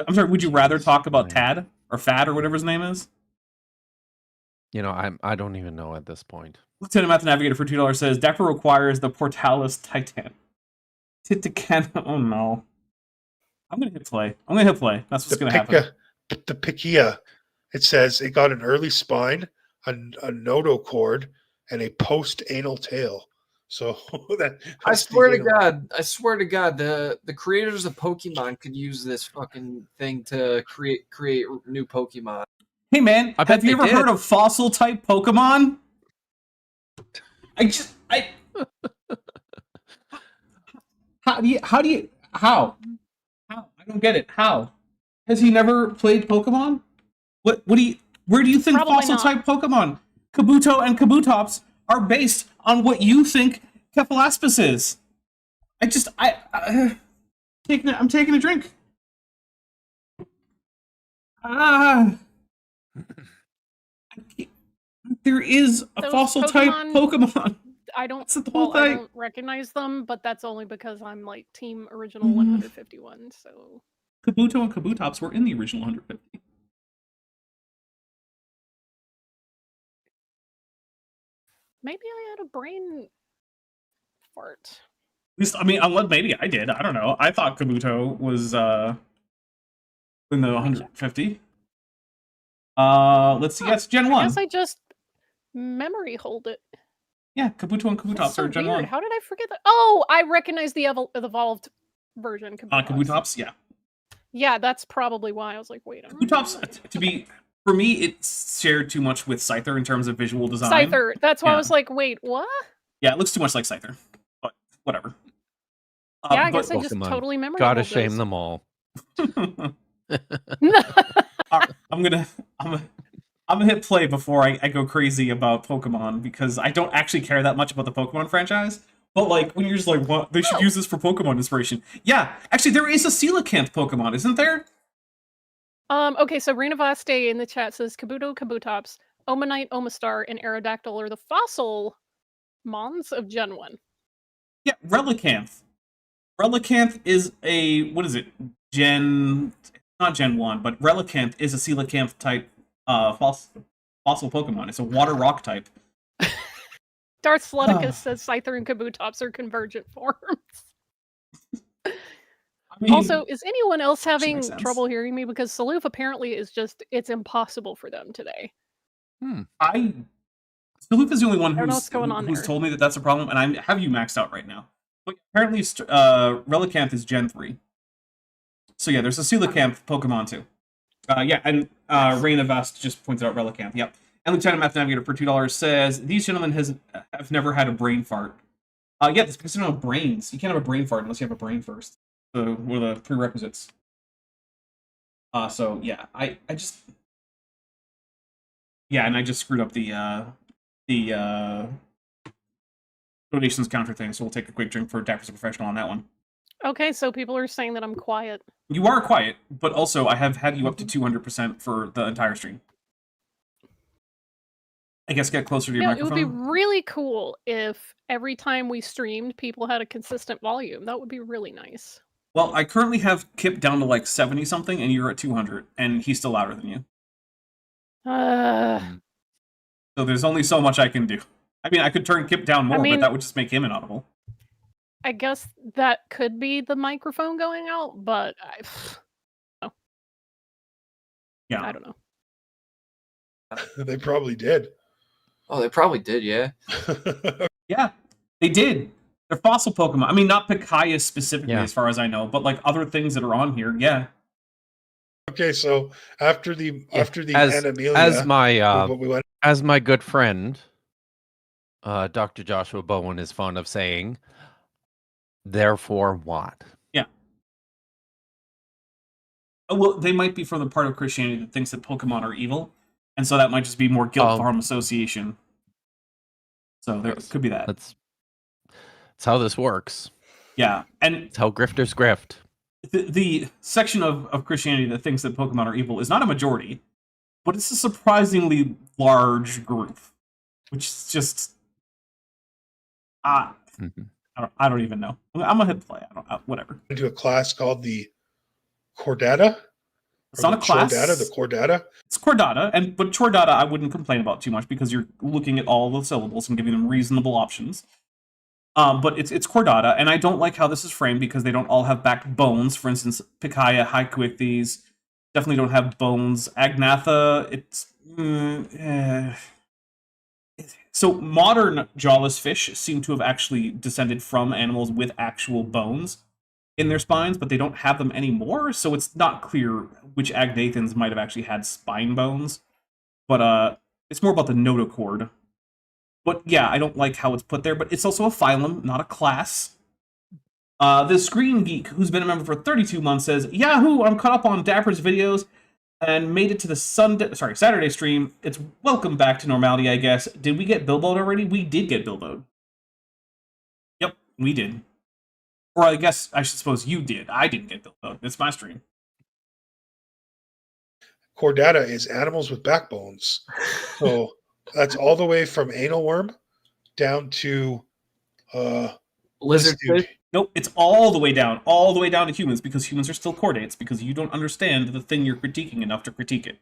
C: I'm sorry, would you rather talk about Tad? Or Fad, or whatever his name is?
D: You know, I don't even know at this point.
C: Lieutenant Math Navigator for $2 says, Dapper requires the Portalis Titan. Titican. Oh no. I'm gonna hit play. That's what's gonna happen.
F: The Pikia, it says it got an early spine, a notochord, and a post-anal tail. So
G: I swear to God, the creators of Pokemon could use this fucking thing to create new Pokemon.
C: Hey man, have you ever heard of fossil type Pokemon? How? I don't get it. How? Has he never played Pokemon? Where do you think
E: Probably
C: fossil
E: not.
C: type Pokemon? Kabuto and Kabutops are based on what you think Kefalaspis is. I'm taking a drink. There is a
E: Those
C: fossil type Pokemon.
E: I don't.
C: That's the whole
E: I
C: thing.
E: don't recognize them, but that's only because I'm like Team Original 151. So
C: Kabuto and Kabutops were in the original 150.
E: maybe I had a brain fart.
C: At least, I mean, maybe I did. I don't know. I thought Kabuto was in the 150. Let's see. Yes, Gen 1.
E: I guess I just memory hold it.
C: Yeah, Kabuto and Kabutops
E: That's so
C: are Gen
E: weird.
C: 1.
E: How did I forget that? Oh, I recognize the evolved version.
C: Kabutops, yeah.
E: Yeah, that's probably why I was like, wait.
C: Kabutops, for me, it's shared too much with Scyther in terms of visual design.
E: Scyther. That's why I was like, wait, what?
C: Yeah, it looks too much like Scyther, but whatever.
E: Yeah, I guess I just totally memorized.
D: Gotta shame them all.
C: I'm gonna hit play before I go crazy about Pokemon because I don't actually care that much about the Pokemon franchise. But like when you're just like, what? They should use this for Pokemon inspiration. Yeah, actually there is a coelacanth Pokemon, isn't there?
E: Okay, so Reina Vaste in the chat says Kabuto, Kabutops, Omanite, Omastar, and Aerodactyl are the fossil mons of Gen 1.
C: Yeah, Relicanth. Relicanth is not Gen 1, but Relicanth is a coelacanth type fossil Pokemon. It's a water rock type.
E: Darth Sludicus says Scyther and Kabutops are convergent forms.
C: I mean,
E: also, is anyone else having
C: makes sense.
E: trouble hearing me? Because Saloof apparently is it's impossible for them today.
C: Saloof is the only one who's told me that that's a problem, and I have you maxed out right now. But apparently, Relicanth is Gen 3. So yeah, there's a coelacanth Pokemon too. Yeah, and Reina Vast just pointed out Relicanth. Yep. And Lieutenant Math Navigator for $2 says, these gentlemen have never had a brain fart. Yeah, that's because they don't have brains. You can't have a brain fart unless you have a brain first. So what are the prerequisites? So yeah, I just... Yeah, and I just screwed up the donations counter thing, so we'll take a quick drink for Dapper's a professional on that one.
E: Okay, so people are saying that I'm quiet.
C: You are quiet, but also I have had you up to 200% for the entire stream. I guess get closer to your microphone.
E: It would be really cool if every time we streamed, people had a consistent volume. That would be really nice.
C: Well, I currently have Kip down to like 70-something, and you're at 200, and he's still louder than you. So there's only so much I can do. I mean, I could turn Kip down more, but that would just make him inaudible.
E: I guess that could be the microphone going out, but
C: yeah,
E: I don't know.
F: They probably did.
G: Oh, they probably did, yeah.
C: Yeah, they did. They're fossil Pokemon. I mean, not Pikaia specifically, as far as I know, but like other things that are on here, yeah.
F: Okay, so after the Animalia,
D: as my good friend, Dr. Joshua Bowen is fond of saying, therefore what?
C: Yeah. Well, they might be from the part of Christianity that thinks that Pokemon are evil, and so that might just be more guilt harm association. So there could be that.
D: That's how this works.
C: Yeah, and
D: it's how grifters grift.
C: The section of Christianity that thinks that Pokemon are evil is not a majority, but it's a surprisingly large group, which is just I don't even know. I'm gonna hit play. Whatever.
F: Into a class called the Chordata.
C: It's not a class.
F: The Chordata.
C: It's Chordata, but Chordata I wouldn't complain about too much because you're looking at all the syllables and giving them reasonable options. But it's Chordata, and I don't like how this is framed because they don't all have backed bones. For instance, Pikaia, Hyquicthes definitely don't have bones. Agnatha, it's... So modern jawless fish seem to have actually descended from animals with actual bones in their spines, but they don't have them anymore, so it's not clear which Agnathans might have actually had spine bones. But it's more about the notochord. But yeah, I don't like how it's put there, but it's also a phylum, not a class. This Green Geek, who's been a member for 32 months, says, Yahoo! I'm caught up on Dapper's videos and made it to the Saturday stream. It's welcome back to normality, I guess. Did we get Bilbo'd already? We did get Bilbo'd. Yep, we did. Or I guess I should suppose you did. I didn't get Bilbo'd. It's my stream.
F: Chordata is animals with backbones. So that's all the way from anal worm down to
G: lizard fish.
C: Nope, it's all the way down to humans, because humans are still chordates, because you don't understand the thing you're critiquing enough to critique it.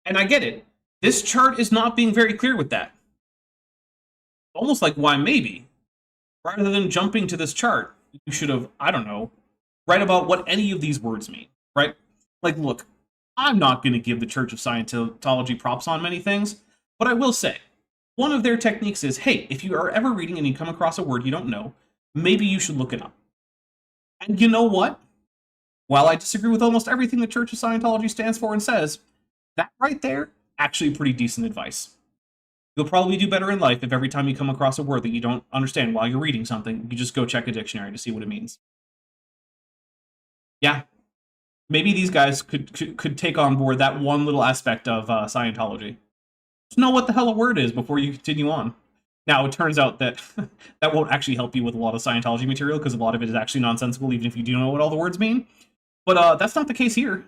C: And I get it. This chart is not being very clear with that. Almost like, why maybe? Rather than jumping to this chart, you should have, I don't know, write about what any of these words mean, right? Like, look, I'm not going to give the Church of Scientology props on many things, but I will say, one of their techniques is, hey, if you are ever reading and you come across a word you don't know, maybe you should look it up. And you know what? While I disagree with almost everything the Church of Scientology stands for and says, that right there, actually pretty decent advice. You'll probably do better in life if every time you come across a word that you don't understand while you're reading something, you just go check a dictionary to see what it means. Yeah. Maybe these guys could take on board that one little aspect of Scientology. Just know what the hell a word is before you continue on. Now, it turns out that that won't actually help you with a lot of Scientology material, because a lot of it is actually nonsensical, even if you do know what all the words mean. But that's not the case here.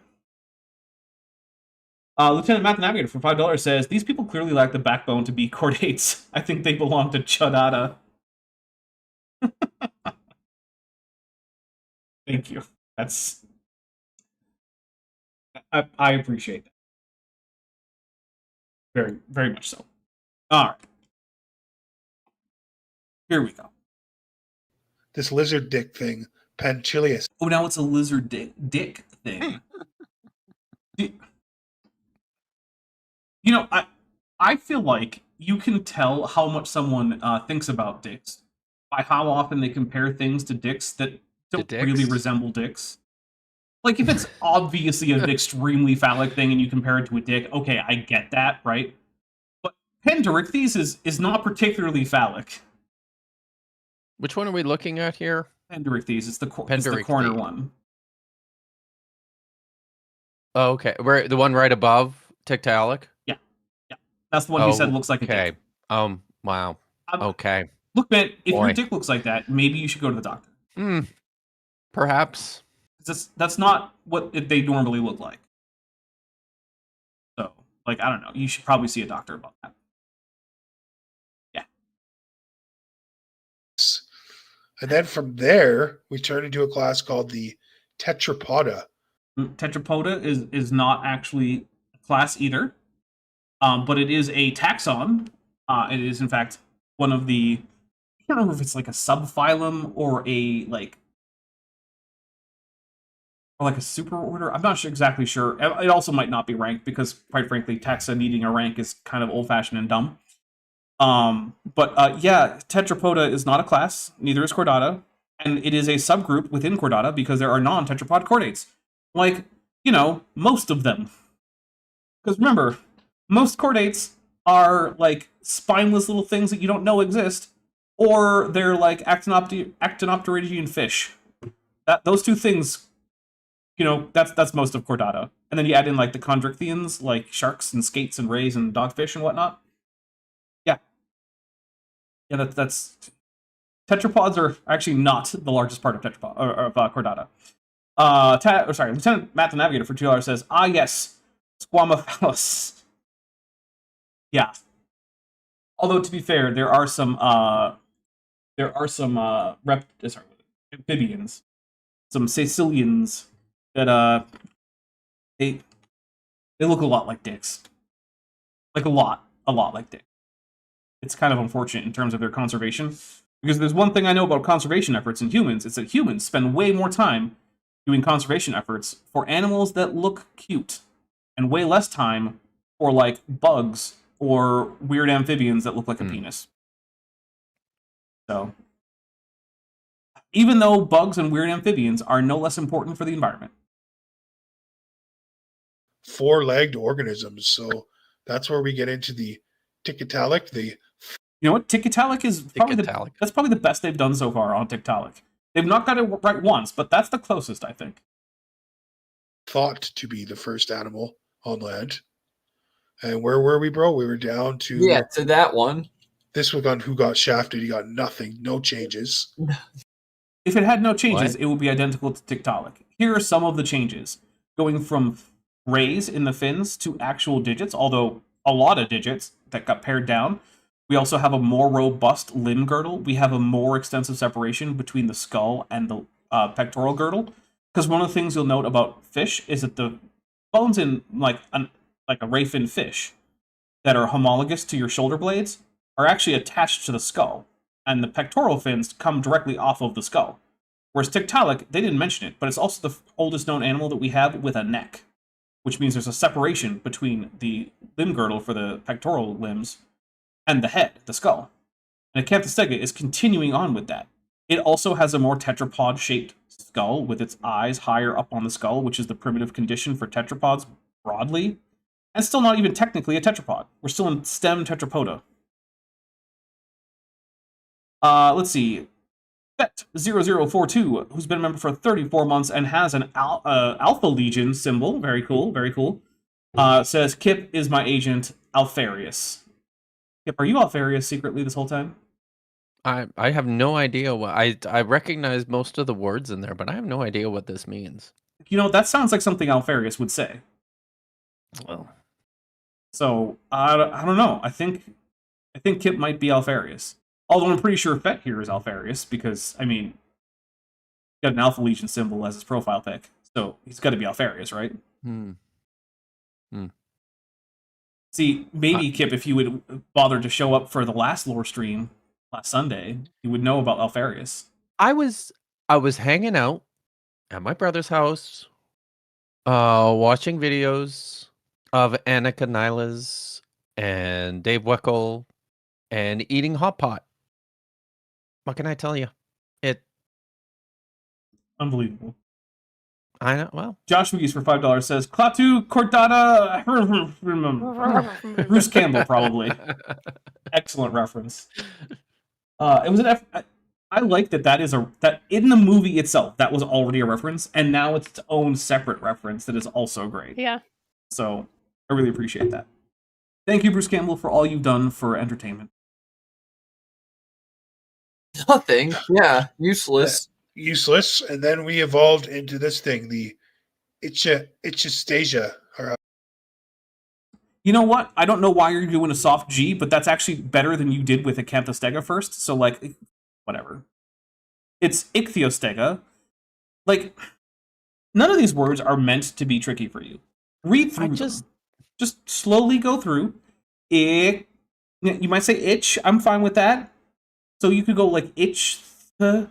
C: Lieutenant Math Navigator for $5 says, these people clearly lack the backbone to be chordates. I think they belong to Chudata. Thank you. That's... I appreciate that. Very, very much so. All right. Here we go.
F: This lizard dick thing, Panchilius.
C: Oh, now it's a lizard dick thing. You know, I feel like you can tell how much someone thinks about dicks by how often they compare things to dicks that don't really resemble dicks. Like, if it's obviously an extremely phallic thing and you compare it to a dick, okay, I get that, right? But Pandoricthes is not particularly phallic.
D: Which one are we looking at here?
C: Pandoricthes. It's the corner one.
D: Oh, okay. Where the one right above Tiktaalik?
C: Yeah. That's the one you said looks like a dick.
D: Wow. Okay.
C: Look, man, if your dick looks like that, maybe you should go to the doctor.
D: Perhaps.
C: That's not what they normally look like. So, like, I don't know. You should probably see a doctor about that. Yeah.
F: And then from there, we turn into a class called the Tetrapoda.
C: Tetrapoda is not actually a class either, but it is a taxon. It is, in fact, one of the... I can't remember if it's like a subphylum or a a super order. I'm not exactly sure. It also might not be ranked because, quite frankly, taxa needing a rank is kind of old-fashioned and dumb. Yeah, Tetrapoda is not a class. Neither is Chordata, and it is a subgroup within Chordata because there are non-tetrapod chordates. Like, most of them. Because remember, most chordates are like spineless little things that you don't know exist, or they're like actinopterygian fish. Those two things, that's most of chordata. And then you add in like the chondrichthyans, like sharks and skates and rays and dogfish and whatnot. Yeah, that's tetrapods are actually not the largest part of chordata. Lieutenant Matt the Navigator for $2 says, yes, Squamophalus. Yeah. Although to be fair, there are some amphibians, some Sicilians that they look a lot like dicks. Like a lot like dicks. It's kind of unfortunate in terms of their conservation. Because there's one thing I know about conservation efforts in humans, it's that humans spend way more time doing conservation efforts for animals that look cute, and way less time for like bugs or weird amphibians that look like a penis. So, even though bugs and weird amphibians are no less important for the environment.
F: Four-legged organisms, so that's where we get into the Tiktaalik.
C: You know what? Tiktaalik is probably that's probably the best they've done so far on Tiktaalik. They've not got it right once, but that's the closest, I think.
F: Thought to be the first animal on land. And where were we, bro? We were down to...
G: Yeah, to that one.
F: This one who got shafted, he got nothing, no changes.
C: If it had no changes, it would be identical to Tiktaalik. Here are some of the changes. Going from rays in the fins to actual digits, although a lot of digits that got pared down. We also have a more robust limb girdle. We have a more extensive separation between the skull and the pectoral girdle. Because one of the things you'll note about fish is that the bones in like a ray fin fish that are homologous to your shoulder blades are actually attached to the skull. And the pectoral fins come directly off of the skull. Whereas Tiktaalik, they didn't mention it, but it's also the oldest known animal that we have with a neck. Which means there's a separation between the limb girdle for the pectoral limbs and the head, the skull. And Acanthostega is continuing on with that. It also has a more tetrapod-shaped skull with its eyes higher up on the skull, which is the primitive condition for tetrapods broadly. And still not even technically a tetrapod. We're still in stem tetrapoda. Let's see. Bet0042, who's been a member for 34 months and has an Alpha Legion symbol. Very cool, very cool. Says, Kip is my agent, Alfarius. Kip, are you Alfarius secretly this whole time?
D: I have no idea what... I recognize most of the words in there, but I have no idea what this means.
C: That sounds like something Alfarius would say.
D: Well...
C: So, I don't know. I think Kip might be Alfarius. Although I'm pretty sure Fett here is Alfarius, because, I mean, he's got an Alpha Legion symbol as his profile pic. So, he's got to be Alfarius, right? See, maybe, Kip, if you would bother to show up for the last lore stream last Sunday, you would know about Alfarius.
D: I was hanging out at my brother's house, watching videos of Annika Nylas and Dave Weckl and eating hot pot. What can I tell you?
C: Unbelievable.
D: I know. Well,
C: Josh Wiggies for $5 says, Klaatu Cordata. Bruce Campbell, probably. Excellent reference. It was an I like that in the movie itself, that was already a reference, and now it's its own separate reference that is also great.
E: Yeah.
C: So, I really appreciate that. Thank you, Bruce Campbell, for all you've done for entertainment.
G: Nothing. Yeah, useless.
F: Useless. And then we evolved into this thing, the Ichthyostega.
C: You know what? I don't know why you're doing a soft G, but that's actually better than you did with Acanthostega first. So, like, whatever. It's Ichthyostega. Like, none of these words are meant to be tricky for you. Read through them. Just slowly go through. You might say itch. I'm fine with that. So you could go like Ichthyostega,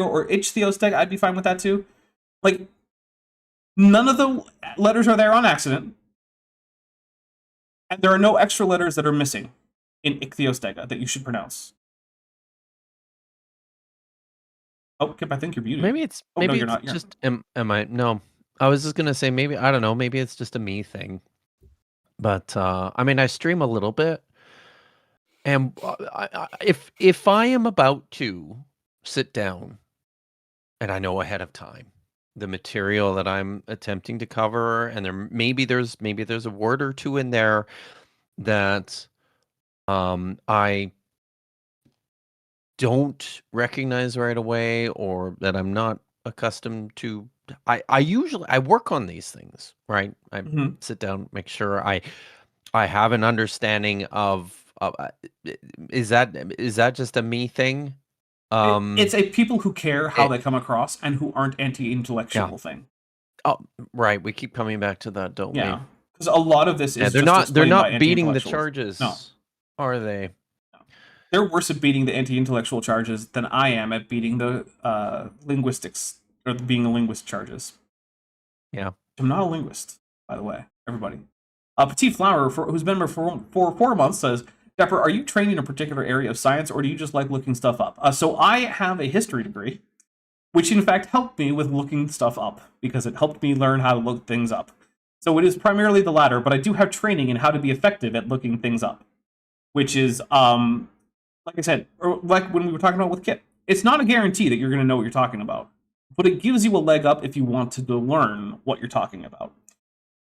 C: or Ichthyostega. I'd be fine with that too. Like, none of the letters are there on accident. And there are no extra letters that are missing in Ichthyostega that you should pronounce. Oh, Kip, I think you're muted.
D: Maybe it's
C: Oh,
D: maybe
C: no, you're
D: it's
C: not. You're...
D: just am I no. I was just gonna say maybe I don't know, maybe it's just a me thing. But I mean I stream a little bit. And if I am about to sit down and I know ahead of time the material that I'm attempting to cover, and maybe there's a word or two in there that I don't recognize right away, or that I'm not accustomed to. I usually work on these things, right? I sit down, make sure I have an understanding of. Is that just a me thing?
C: It's a people who care how they come across and who aren't anti-intellectual thing.
D: Oh, right. We keep coming back to that, don't we?
C: Yeah, because a lot of this is
D: they're
C: just
D: not beating the
C: anti-intellectuals.
D: charges.
C: No,
D: are they?
C: No. They're worse at beating the anti-intellectual charges than I am at beating the linguistics or being a linguist charges.
D: Yeah,
C: I'm not a linguist, by the way. Everybody, Petit Flower, who's been here for 4 months, says, Dapper, are you trained in a particular area of science, or do you just like looking stuff up? So I have a history degree, which in fact helped me with looking stuff up, because it helped me learn how to look things up. So it is primarily the latter, but I do have training in how to be effective at looking things up, which is, like I said, or like when we were talking about with Kit, it's not a guarantee that you're going to know what you're talking about, but it gives you a leg up if you want to learn what you're talking about.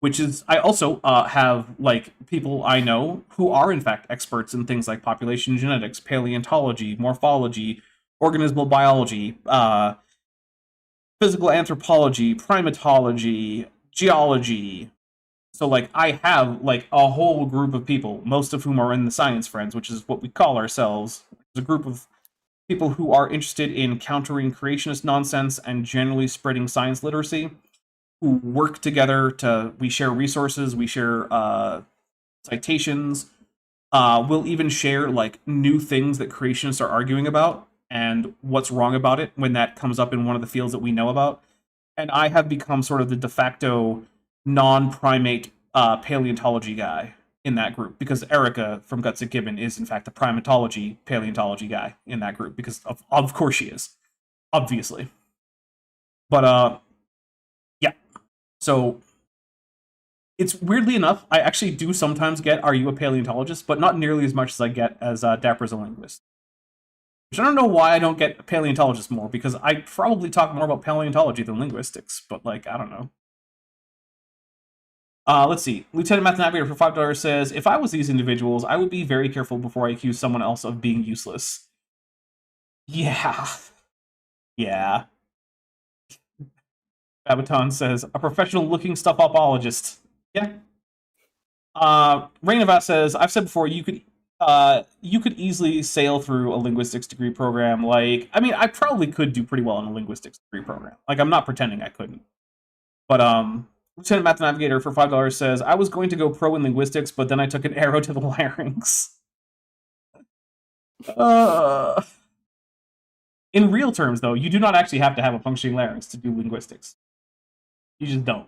C: Which is, I also have, like, people I know who are, in fact, experts in things like population genetics, paleontology, morphology, organismal biology, physical anthropology, primatology, geology. So, like, I have, like, a whole group of people, most of whom are in the Science Friends, which is what we call ourselves. It's a group of people who are interested in countering creationist nonsense and generally spreading science literacy, who work together we share resources, we share citations, we'll even share like new things that creationists are arguing about and what's wrong about it when that comes up in one of the fields that we know about. And I have become sort of the de facto non-primate paleontology guy in that group, because Erica from Guts at Gibbon is in fact a primatology paleontology guy in that group, because of course she is, obviously. But yeah. So, it's weirdly enough, I actually do sometimes get, are you a paleontologist? But not nearly as much as I get as Dapper's a linguist. Which I don't know why I don't get paleontologists more, because I probably talk more about paleontology than linguistics, but, like, I don't know. Let's see. Lieutenant Math Navigator for $5 says, if I was these individuals, I would be very careful before I accuse someone else of being useless. Yeah. Yeah. Babaton says, a professional-looking stuff-upologist. Yeah. Rainovat says, I've said before, you could easily sail through a linguistics degree program. Like, I mean, I probably could do pretty well in a linguistics degree program. Like, I'm not pretending I couldn't. But, Lieutenant Math Navigator for $5 says, I was going to go pro in linguistics, but then I took an arrow to the larynx. In real terms, though, you do not actually have to have a functioning larynx to do linguistics. You just don't.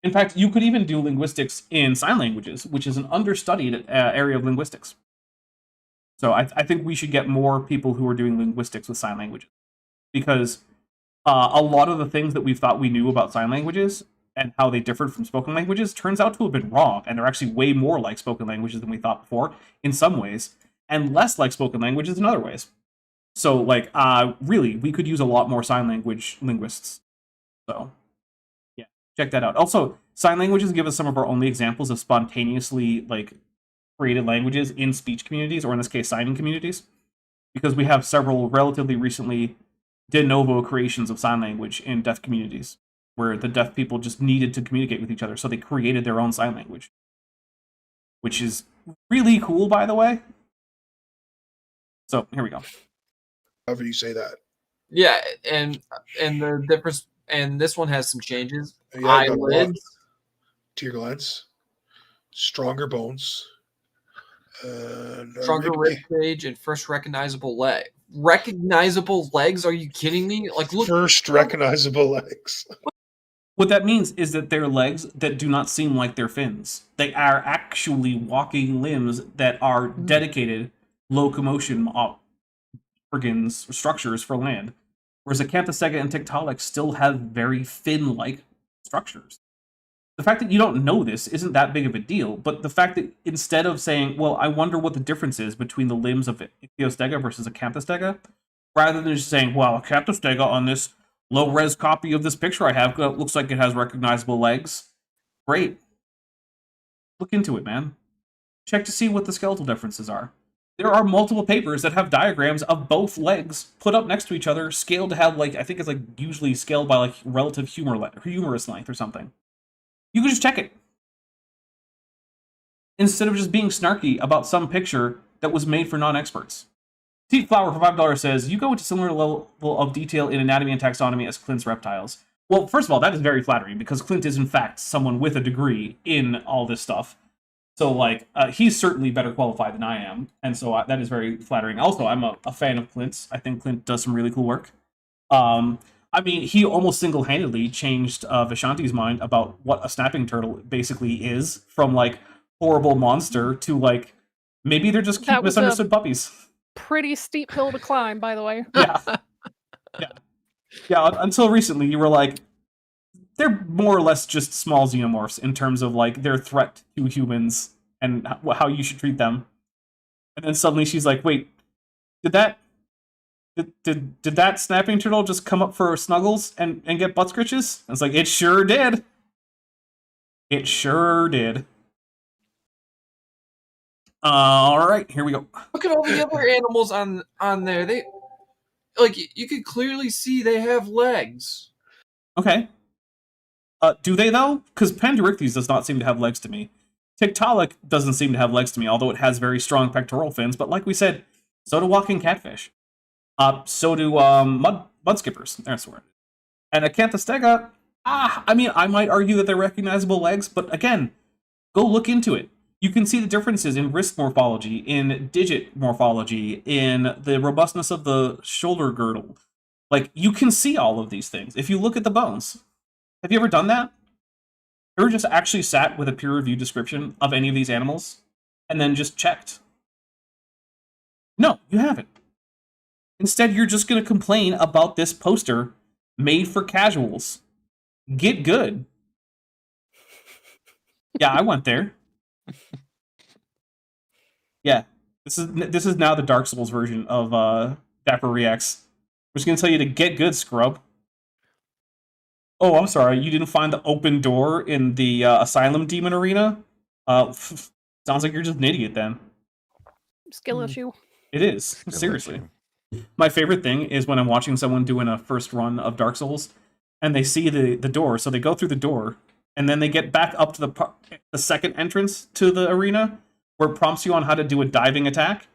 C: In fact, you could even do linguistics in sign languages, which is an understudied area of linguistics. So I think we should get more people who are doing linguistics with sign languages, because a lot of the things that we thought we knew about sign languages and how they differed from spoken languages turns out to have been wrong, and they're actually way more like spoken languages than we thought before in some ways, and less like spoken languages in other ways. So, like, really, we could use a lot more sign language linguists. So, yeah, check that out. Also, sign languages give us some of our only examples of spontaneously, like, created languages in speech communities, or in this case, signing communities, because we have several relatively recently de novo creations of sign language in deaf communities, where the deaf people just needed to communicate with each other, so they created their own sign language, which is really cool, by the way. So, here we go.
F: However you say that.
G: Yeah, and the difference, and this one has some changes.
F: Yeah,
G: Eyelids,
F: tear glands, stronger bones,
G: stronger rib cage, and first recognizable leg. Recognizable legs? Are you kidding me? Like, look,
F: first recognizable legs.
C: What that means is that they're legs that do not seem like they're fins. They are actually walking limbs that are dedicated locomotion organs, structures for land. Whereas Acanthostega and Tiktaalik still have very fin-like structures. The fact that you don't know this isn't that big of a deal, but the fact that instead of saying, well, I wonder what the difference is between the limbs of Ichthyostega versus Acanthostega, rather than just saying, well, Acanthostega on this low-res copy of this picture I have looks like it has recognizable legs. Great. Look into it, man. Check to see what the skeletal differences are. There are multiple papers that have diagrams of both legs put up next to each other, scaled to have, like, I think it's, like, usually scaled by, like, relative humorous length or something. You can just check it. Instead of just being snarky about some picture that was made for non-experts. Teat Flower for $5 says, you go into similar level of detail in anatomy and taxonomy as Clint's reptiles. Well, first of all, that is very flattering, because Clint is, in fact, someone with a degree in all this stuff. So, like, he's certainly better qualified than I am, and so that is very flattering. Also, I'm a fan of Clint's. I think Clint does some really cool work. I mean, he almost single-handedly changed Vishanti's mind about what a snapping turtle basically is, from, like, horrible monster to, like, maybe they're just cute, misunderstood puppies.
E: Pretty steep hill to climb, by the way.
C: Yeah, until recently, you were like, they're more or less just small xenomorphs in terms of, like, their threat to humans and how you should treat them. And then suddenly she's like, wait, did that snapping turtle just come up for snuggles and get butt scritches? I was like, it sure did. It sure did. All right, here we go.
G: Look at all the other animals on there. They, like, you could clearly see they have legs.
C: Okay. Do they, though? Because Pandorictes does not seem to have legs to me. Tiktaalik doesn't seem to have legs to me, although it has very strong pectoral fins. But like we said, so do walking catfish. So do mudskippers. That's the word. And Acanthostega, I mean, I might argue that they're recognizable legs, but again, go look into it. You can see the differences in wrist morphology, in digit morphology, in the robustness of the shoulder girdle. Like, you can see all of these things if you look at the bones. Have you ever done that? Ever just actually sat with a peer-reviewed description of any of these animals and then just checked? No, you haven't. Instead, you're just going to complain about this poster made for casuals. Get good. Yeah, I went there. Yeah, this is now the Dark Souls version of Dapper Reacts. I'm just going to tell you to get good, scrub. Oh, I'm sorry, you didn't find the open door in the Asylum Demon Arena? Sounds like you're just an idiot then.
E: Skill issue.
C: It is, seriously. My favorite thing is when I'm watching someone doing a first run of Dark Souls, and they see the door, so they go through the door, and then they get back up to the second entrance to the arena, where it prompts you on how to do a diving attack,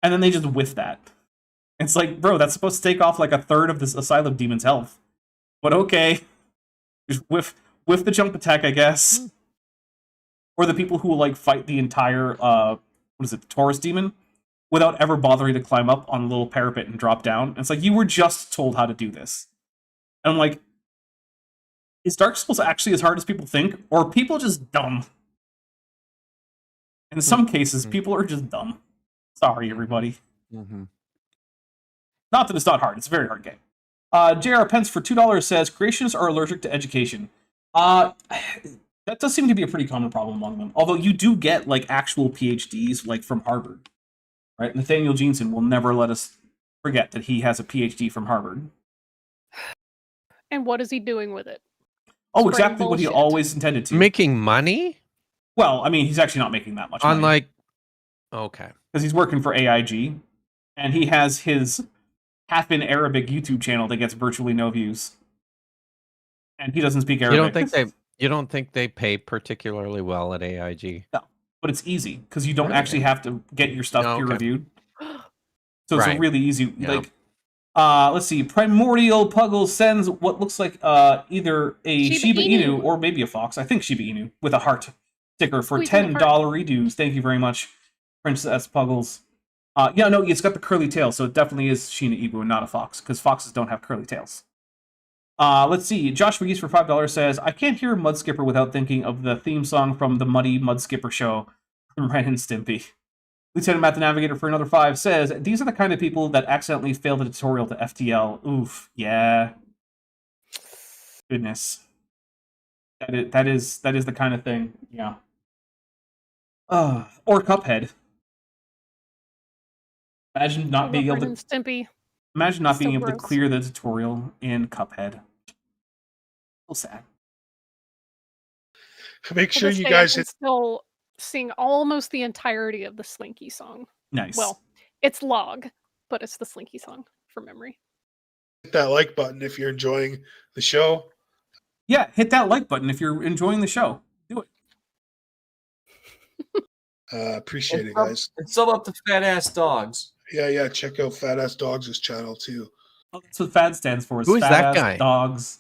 C: and then they just whiff that. It's like, bro, that's supposed to take off like a third of this Asylum Demon's health. But okay. Just whiff the jump attack, I guess. Or the people who will, like, fight the entire, the Taurus Demon, without ever bothering to climb up on a little parapet and drop down. And it's like, you were just told how to do this. And I'm like, is Dark Souls actually as hard as people think? Or are people just dumb? In some cases, people are just dumb. Sorry, everybody.
D: Mm-hmm.
C: Not that it's not hard, it's a very hard game. J.R. Pence for $2 says, creationists are allergic to education. That does seem to be a pretty common problem among them. Although you do get, like, actual PhDs, like, from Harvard. Right? Nathaniel Jeanson will never let us forget that he has a PhD from Harvard.
E: And what is he doing with it?
C: Oh, exactly what he always intended to.
D: Making money?
C: Well, I mean, he's actually not making that much money.
D: Unlike... Okay.
C: Because he's working for AIG, and he has his half in Arabic YouTube channel that gets virtually no views. And he doesn't speak Arabic.
D: You don't think they pay particularly well at AIG?
C: No, but it's easy because you don't actually have to get your stuff peer reviewed. So it's a really easy. Like, let's see. Primordial Puggle sends what looks like either a Shiba Inu or maybe a fox. I think Shiba Inu with a heart sticker for $10 redos. Thank you very much, Princess Puggles. Yeah, no, it's got the curly tail, so it definitely is Sheena Ibu and not a fox, because foxes don't have curly tails. Let's see. Josh McGee's for $5 says, I can't hear Mudskipper without thinking of the theme song from the Muddy Mudskipper show from Ren and Stimpy. Lieutenant Math the Navigator for another 5 says, these are the kind of people that accidentally fail the tutorial to FTL. Oof, yeah. Goodness. That is the kind of thing, yeah. Or Cuphead. Imagine not being able to...
E: Stimpy.
C: Imagine not being
E: So
C: able to
E: gross.
C: clear the tutorial in Cuphead. So sad.
F: Make
E: To
F: sure
E: this
F: you
E: day,
F: guys
E: I can
F: hit
E: still sing almost the entirety of the Slinky song.
C: Nice.
E: Well, it's log, but it's the Slinky song from memory.
F: that like button if you're enjoying the show.
C: Yeah, hit that like button if you're enjoying the show. Do it.
F: Appreciate it,
G: It's up-
F: guys.
G: It's sub up to fat ass dogs.
F: Yeah. Check out Fat Ass Dogs' channel too.
C: Oh, that's what FAD stands for.
D: Who is
C: Fat
D: that
C: Ass
D: guy?
C: Dogs.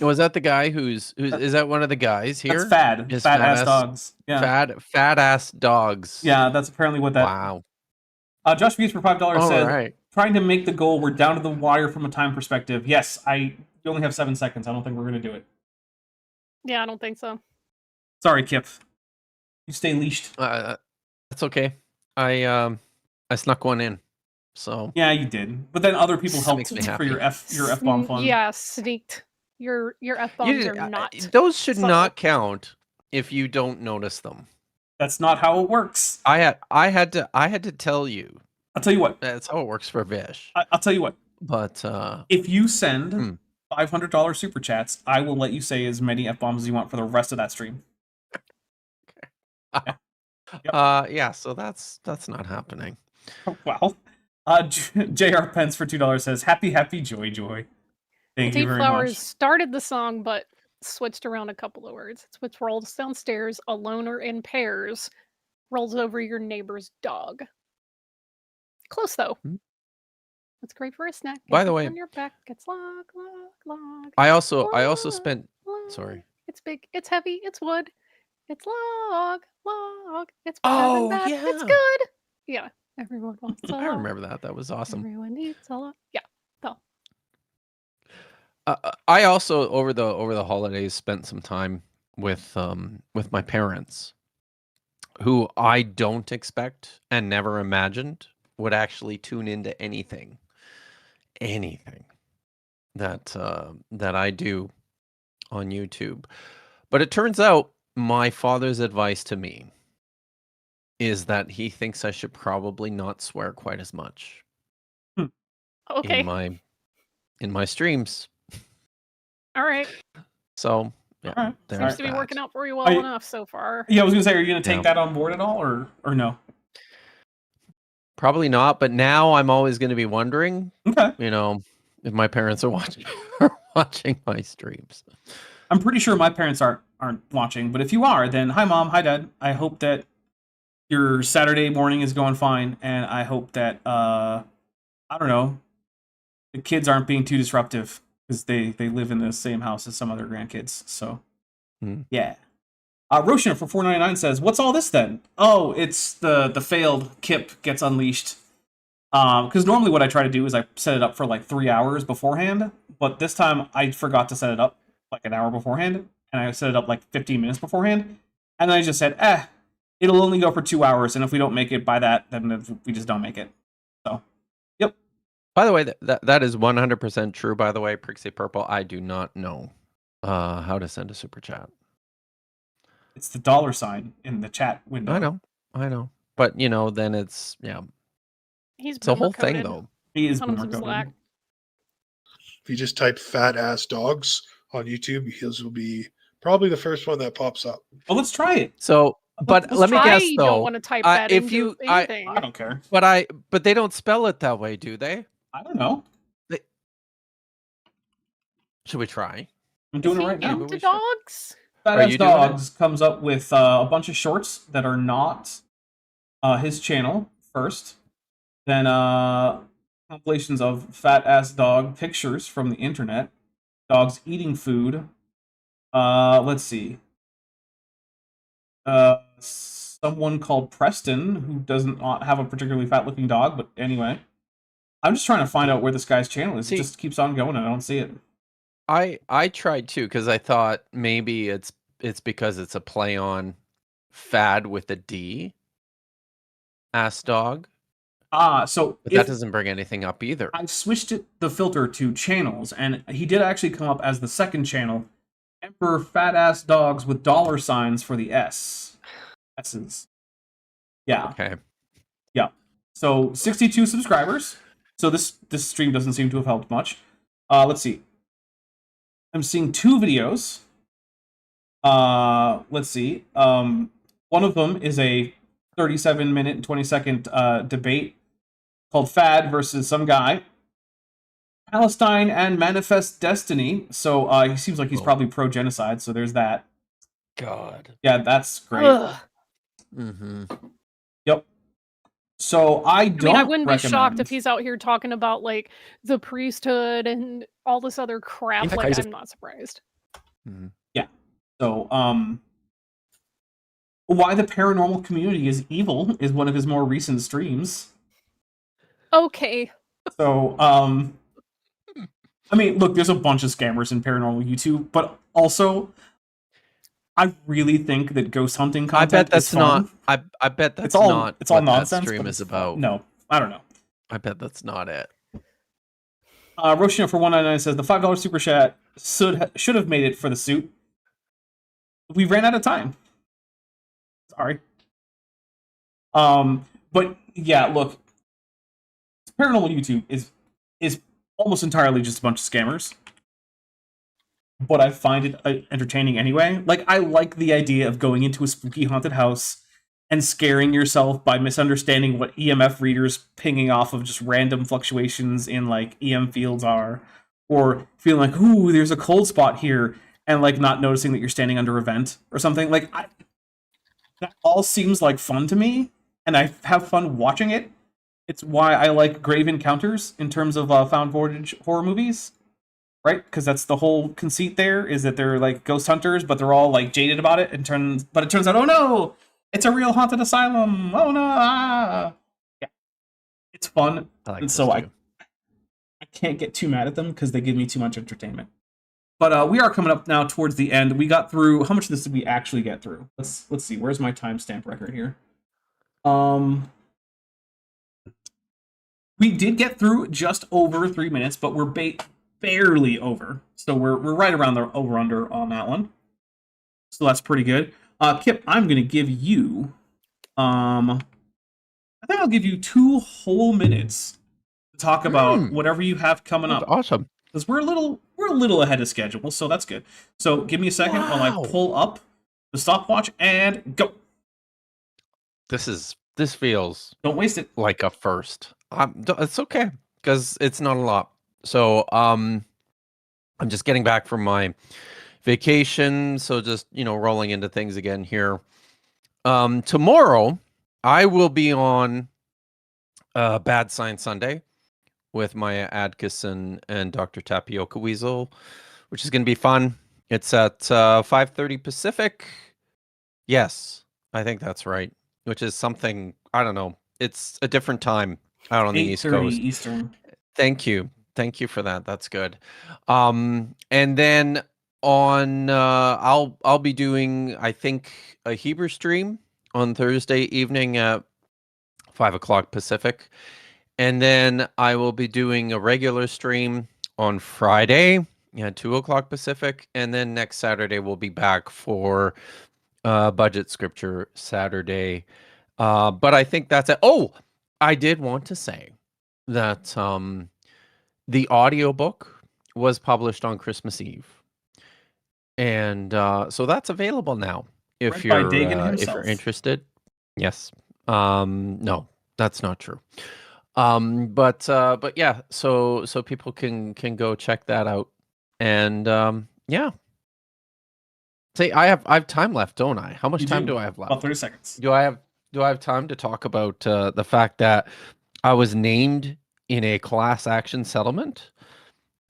D: Was that the guy who's is that one of the guys here?
C: That's FAD.
D: Is
C: Fat Ass Dogs. Yeah.
D: Fat ass dogs.
C: Yeah, that's apparently what that...
D: Wow.
C: Josh Beats for $5
D: All
C: said,
D: right.
C: trying to make the goal, we're down to the wire from a time perspective. Yes, you only have 7 seconds. I don't think we're going to do it.
E: Yeah, I don't think so.
C: Sorry, Kip. You stay leashed.
D: That's okay. I snuck one in. So
C: Yeah, you did. But then other people
D: This
C: helped
D: makes me
C: for
D: happy.
C: your F-bomb fun.
E: Yeah, sneaked. Your F-bombs are not...
D: those should
E: subtle.
D: not count if you don't notice them.
C: That's not how it works.
D: I had to tell you.
C: I'll tell you what.
D: That's how it works for Vish.
C: I'll tell you what.
D: But
C: if you send $500 super chats, I will let you say as many F-bombs as you want for the rest of that stream.
D: yeah, so that's not happening.
C: Well, JR Pence for $2 says, happy joy. Thank you
E: Deep
C: very
E: Flowers
C: much.
E: started the song, but switched around a couple of words. It's which rolls downstairs alone or in pairs, rolls over your neighbor's dog. Close though. It's great for a snack.
D: By
E: Gets
D: the way-
E: on your back. It's log.
D: I also
E: Log,
D: spent
E: log.
D: sorry.
E: It's big. It's heavy. It's wood. It's log. It's better
D: Oh,
E: than that. It's
D: yeah.
E: good. Yeah. Everyone wants a
D: I
E: log.
D: remember that. That was awesome.
E: Everyone needs a log. Yeah. So
D: I also over the holidays spent some time with my parents, who I don't expect and never imagined would actually tune into anything that I do on YouTube. But it turns out my father's advice to me is that he thinks I should probably not swear quite as much
E: okay.
D: in my streams.
E: All right.
D: So yeah,
C: All right.
D: there's
E: Seems to be
D: that.
E: working out for you well
C: Are you-
E: enough so far.
C: Yeah, I was going to say, are you going to take
D: Yeah.
C: that on board at all, or no?
D: Probably not, but now I'm always going to be wondering,
C: Okay.
D: if my parents are watching my streams.
C: I'm pretty sure my parents aren't watching, but if you are, then hi Mom, hi Dad. I hope that your Saturday morning is going fine, and I hope that I don't know, the kids aren't being too disruptive because they live in the same house as some other grandkids. So yeah. Roshan for $4.99 says, "What's all this then?" Oh, it's the failed Kip gets unleashed. Because normally what I try to do is I set it up for like 3 hours beforehand, but this time I forgot to set it up like an hour beforehand, and I set it up like 15 minutes beforehand, and then I just said, it'll only go for 2 hours, and if we don't make it by that, then we just don't make it. So, yep.
D: By the way, that is 100% true. By the way, Prixie Purple, I do not know how to send a super chat.
C: It's the $sign in the chat window.
D: I know, but then it's
E: He's
D: it's a whole
E: boomer-coded.
D: thing though.
C: He is
E: Put him some
C: boomer
E: slack.
C: coded.
F: If you just type Fat Ass Dogs on YouTube, his will be probably the first one that pops up.
C: Well, let's try it.
D: So, but
C: Let's
D: let me guess
E: I
D: though.
E: don't want to type that
D: if
E: into
D: you-
E: anything.
C: I don't care.
D: But they don't spell it that way, do they?
C: I don't know.
D: Should we try?
C: I'm doing it right
E: Is he
C: now.
D: Maybe
E: into
D: we should.
E: dogs?
C: Fat
D: Are
C: Ass
D: you doing it?
C: Dogs comes up with a bunch of shorts that are not his channel first. Then compilations of Fat Ass Dog pictures from the internet. Dogs eating food. Let's see. Someone called Preston, who doesn't not have a particularly fat looking dog, but anyway. I'm just trying to find out where this guy's channel is.
D: See-
C: It just keeps on going and I don't see it.
D: I tried too because I thought maybe it's because it's a play on fad with a D, ass dog.
C: So
D: But that doesn't bring anything up either.
C: I switched the filter to channels, and he did actually come up as the second channel. Emperor fat ass dogs with dollar signs for the S's. Yeah.
D: Okay.
C: Yeah. So 62 subscribers. So this stream doesn't seem to have helped much. Let's see. I'm seeing 2 videos. Let's see. One of them is a 37-minute and 20-second debate called Fad versus some guy. Palestine and Manifest Destiny. So he seems like he's probably pro-genocide, so there's that.
D: God.
C: Yeah, that's great.
D: Mm-hmm.
C: Yep. So I
E: wouldn't be shocked if he's out here talking about like the priesthood and all this other crap. Like, I'm not surprised.
D: Mm-hmm.
C: Yeah. So why the paranormal community is evil is one of his more recent streams.
E: Okay.
C: So I mean, look, there's a bunch of scammers in paranormal YouTube, but also I really think that ghost hunting content
D: I bet that's
C: is fun.
D: not. I bet that's
C: it's all
D: not.
C: It's all
D: what
C: nonsense.
D: That stream is about.
C: No, I don't know.
D: I bet that's not it.
C: Roshino for 199 says the $5 super chat should have made it for the suit. We ran out of time. Sorry. But yeah, look, paranormal YouTube is almost entirely just a bunch of scammers. But I find it entertaining anyway. Like, I like the idea of going into a spooky haunted house and scaring yourself by misunderstanding what EMF readers pinging off of just random fluctuations in, like, EM fields are. Or feeling like, ooh, there's a cold spot here, and, like, not noticing that you're standing under a vent or something. Like, that all seems like fun to me, and I have fun watching it. It's why I like Grave Encounters in terms of found footage horror movies. Right? Because that's the whole conceit there, is that they're like ghost hunters, but they're all like jaded about it, but it turns out, oh no, it's a real haunted asylum. Oh no, yeah, it's fun, and so I can't get too mad at them because they give me too much entertainment. But we are coming up now towards the end. We got through. How much of this did we actually get through? Let's see. Where's my timestamp record here? We did get through just over 3 minutes, but we're barely over, so we're right around the over-under on that one, so that's pretty good. Kip, I'm gonna give you I think I'll give you 2 whole minutes to talk about whatever you have coming up.
D: Awesome,
C: because we're a little ahead of schedule, so that's good. So give me a second while I pull up the stopwatch and go.
D: This feels,
C: don't waste it,
D: like a first. It's okay because it's not a lot. So I'm just getting back from my vacation, so just, rolling into things again here. Tomorrow I will be on Bad Science Sunday with Maya Adkison and Dr. Tapioca Weasel, which is going to be fun. It's at 5:30 Pacific. Yes, I think that's right, which is something, I don't know. It's a different time out on the East Coast.
C: Eastern.
D: Thank you for that. That's good. And then on I'll be doing, I think, a Hebrew stream on Thursday evening at 5:00 Pacific, and then I will be doing a regular stream on Friday at 2:00 Pacific, and then next Saturday we'll be back for Budget Scripture Saturday. But I think that's it. Oh, I did want to say that the audiobook was published on Christmas Eve. And so that's available now if you're interested. Yes. No, that's not true. But yeah, so people can go check that out. And yeah. Say I have time left, don't I? How much time do I have left?
C: About 30 seconds.
D: Do I have time to talk about the fact that I was named in a class action settlement?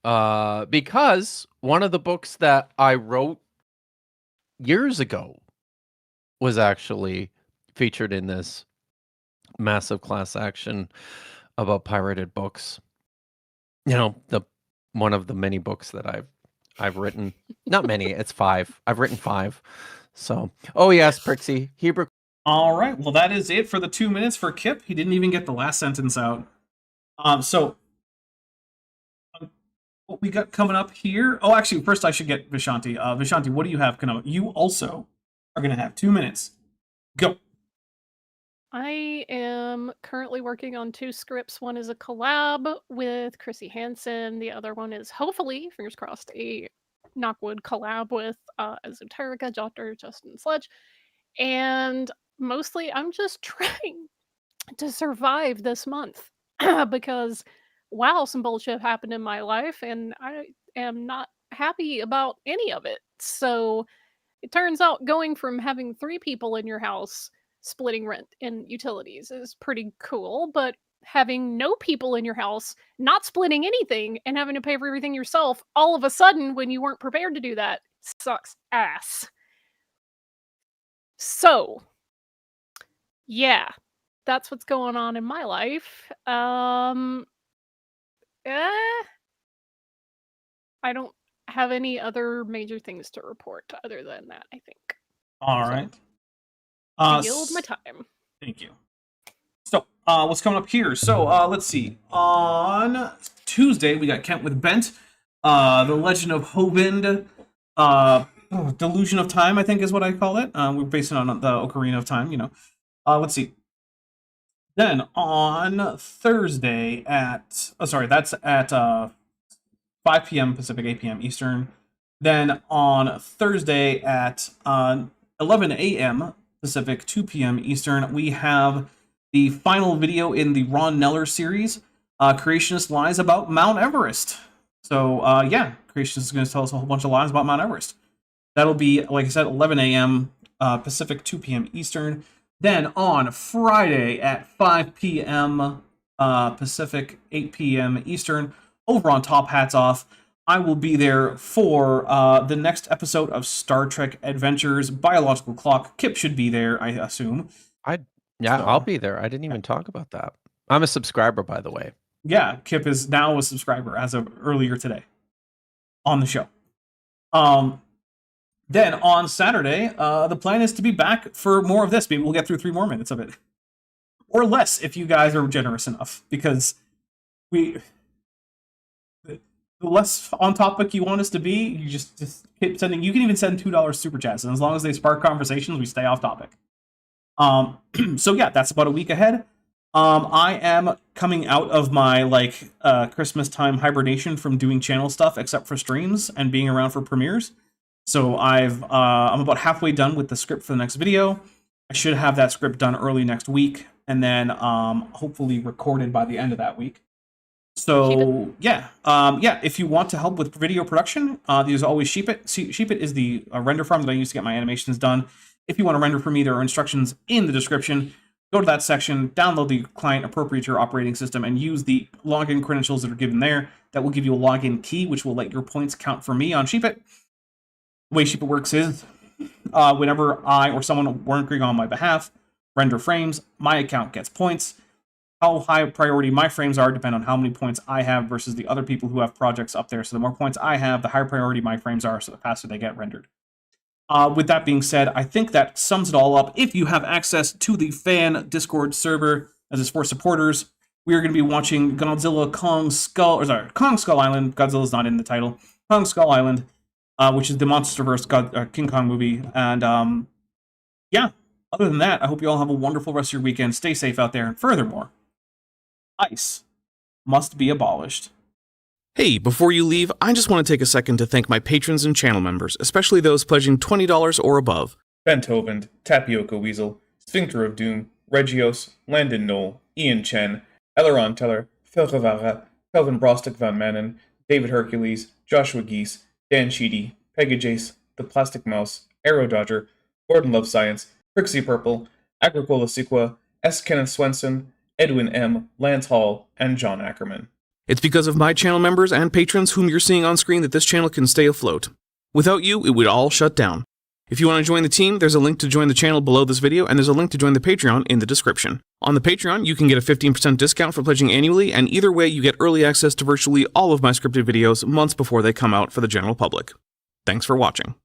D: Because one of the books that I wrote years ago was actually featured in this massive class action about pirated books. One of the many books that I've written. Not many, it's 5. I've written 5. So, oh yes, Prixie, Hebrew
C: All right. Well, that is it for the 2 minutes for Kip. He didn't even get the last sentence out. So what we got coming up here? Oh, actually, first I should get Vishanti. Vishanti, what do you have coming up? You also are going to have 2 minutes. Go.
E: I am currently working on 2 scripts. One is a collab with Chrissy Hansen. The other one is hopefully, fingers crossed, a Knockwood collab with Esoterica, Dr. Justin Sledge. And mostly I'm just trying to survive this month because, wow, some bullshit happened in my life and I am not happy about any of it. So it turns out going from having 3 people in your house splitting rent and utilities is pretty cool, but having no people in your house, not splitting anything, and having to pay for everything yourself all of a sudden when you weren't prepared to do that sucks ass. So, yeah, that's what's going on in my life. I don't have any other major things to report other than that, I think.
C: All right.
E: Yield my time.
C: Thank you. So, what's coming up here? So, let's see. On Tuesday, we got Kent with Bent. The Legend of Hovind. Delusion of Time, I think is what I call it. We're basing it on the Ocarina of Time, you know. Let's see. Then, on Thursday at... Oh, sorry, that's at 5 p.m. Pacific, 8 p.m. Eastern. Then, on Thursday at 11 a.m. Pacific, 2 p.m. Eastern, we have the final video in the Ron Neller series, Creationist Lies About Mount Everest. So, yeah, Creationist is going to tell us a whole bunch of lies about Mount Everest. That'll be, like I said, 11 a.m. Pacific, 2 p.m. Eastern. Then on Friday at 5 p.m. Pacific, 8 p.m. Eastern, over on Top Hats Off, I will be there for the next episode of Star Trek Adventures Biological Clock. Kip should be there, I assume.
D: I'll be there. I didn't even talk about that. I'm a subscriber, by the way.
C: Yeah, Kip is now a subscriber as of earlier today on the show. Then on Saturday, the plan is to be back for more of this. Maybe we'll get through 3 more minutes of it. Or less if you guys are generous enough, because the less on topic you want us to be, you just keep sending. You can even send $2 super chats, and as long as they spark conversations, we stay off topic. So yeah, that's about a week ahead. I am coming out of my Christmas time hibernation from doing channel stuff, except for streams and being around for premieres. So I'm about halfway done with the script for the next video. I should have that script done early next week, and then hopefully recorded by the end of that week. So yeah, if you want to help with video production, there's always Sheepit. Sheepit is the render farm that I use to get my animations done. If you want to render for me, there are instructions in the description. Go to that section, download the client appropriate to your operating system, and use the login credentials that are given there. That will give you a login key, which will let your points count for me on Sheepit. The way Sheepit works is, whenever I or someone working on my behalf render frames, my account gets points. How high priority my frames are depend on how many points I have versus the other people who have projects up there. So the more points I have, the higher priority my frames are, so the faster they get rendered. With that being said, I think that sums it all up. If you have access to the fan Discord server, as is for supporters, we are going to be watching Kong Skull Island. Godzilla's not in the title. Kong Skull Island, which is the MonsterVerse King Kong movie. And yeah, other than that, I hope you all have a wonderful rest of your weekend. Stay safe out there. And furthermore, ICE must be abolished. Hey, before you leave, I just want to take a second to thank my patrons and channel members, especially those pledging $20 or above. Benthovind, Tapioca Weasel, Sphincter of Doom, Regios, Landon Knoll, Ian Chen, Eleron Teller, Phil Rivara, Kelvin Brostick Van Manen, David Hercules, Joshua Geese, Dan Sheedy, Pegajace, The Plastic Mouse, Arrow Dodger, Gordon Love Science, Prixie Purple, Agricola Sequa, S. Kenneth Swenson, Edwin M., Lance Hall, and John Ackerman. It's because of my channel members and patrons whom you're seeing on screen that this channel can stay afloat. Without you, it would all shut down. If you want to join the team, there's a link to join the channel below this video, and there's a link to join the Patreon in the description. On the Patreon, you can get a 15% discount for pledging annually, and either way, you get early access to virtually all of my scripted videos months before they come out for the general public. Thanks for watching.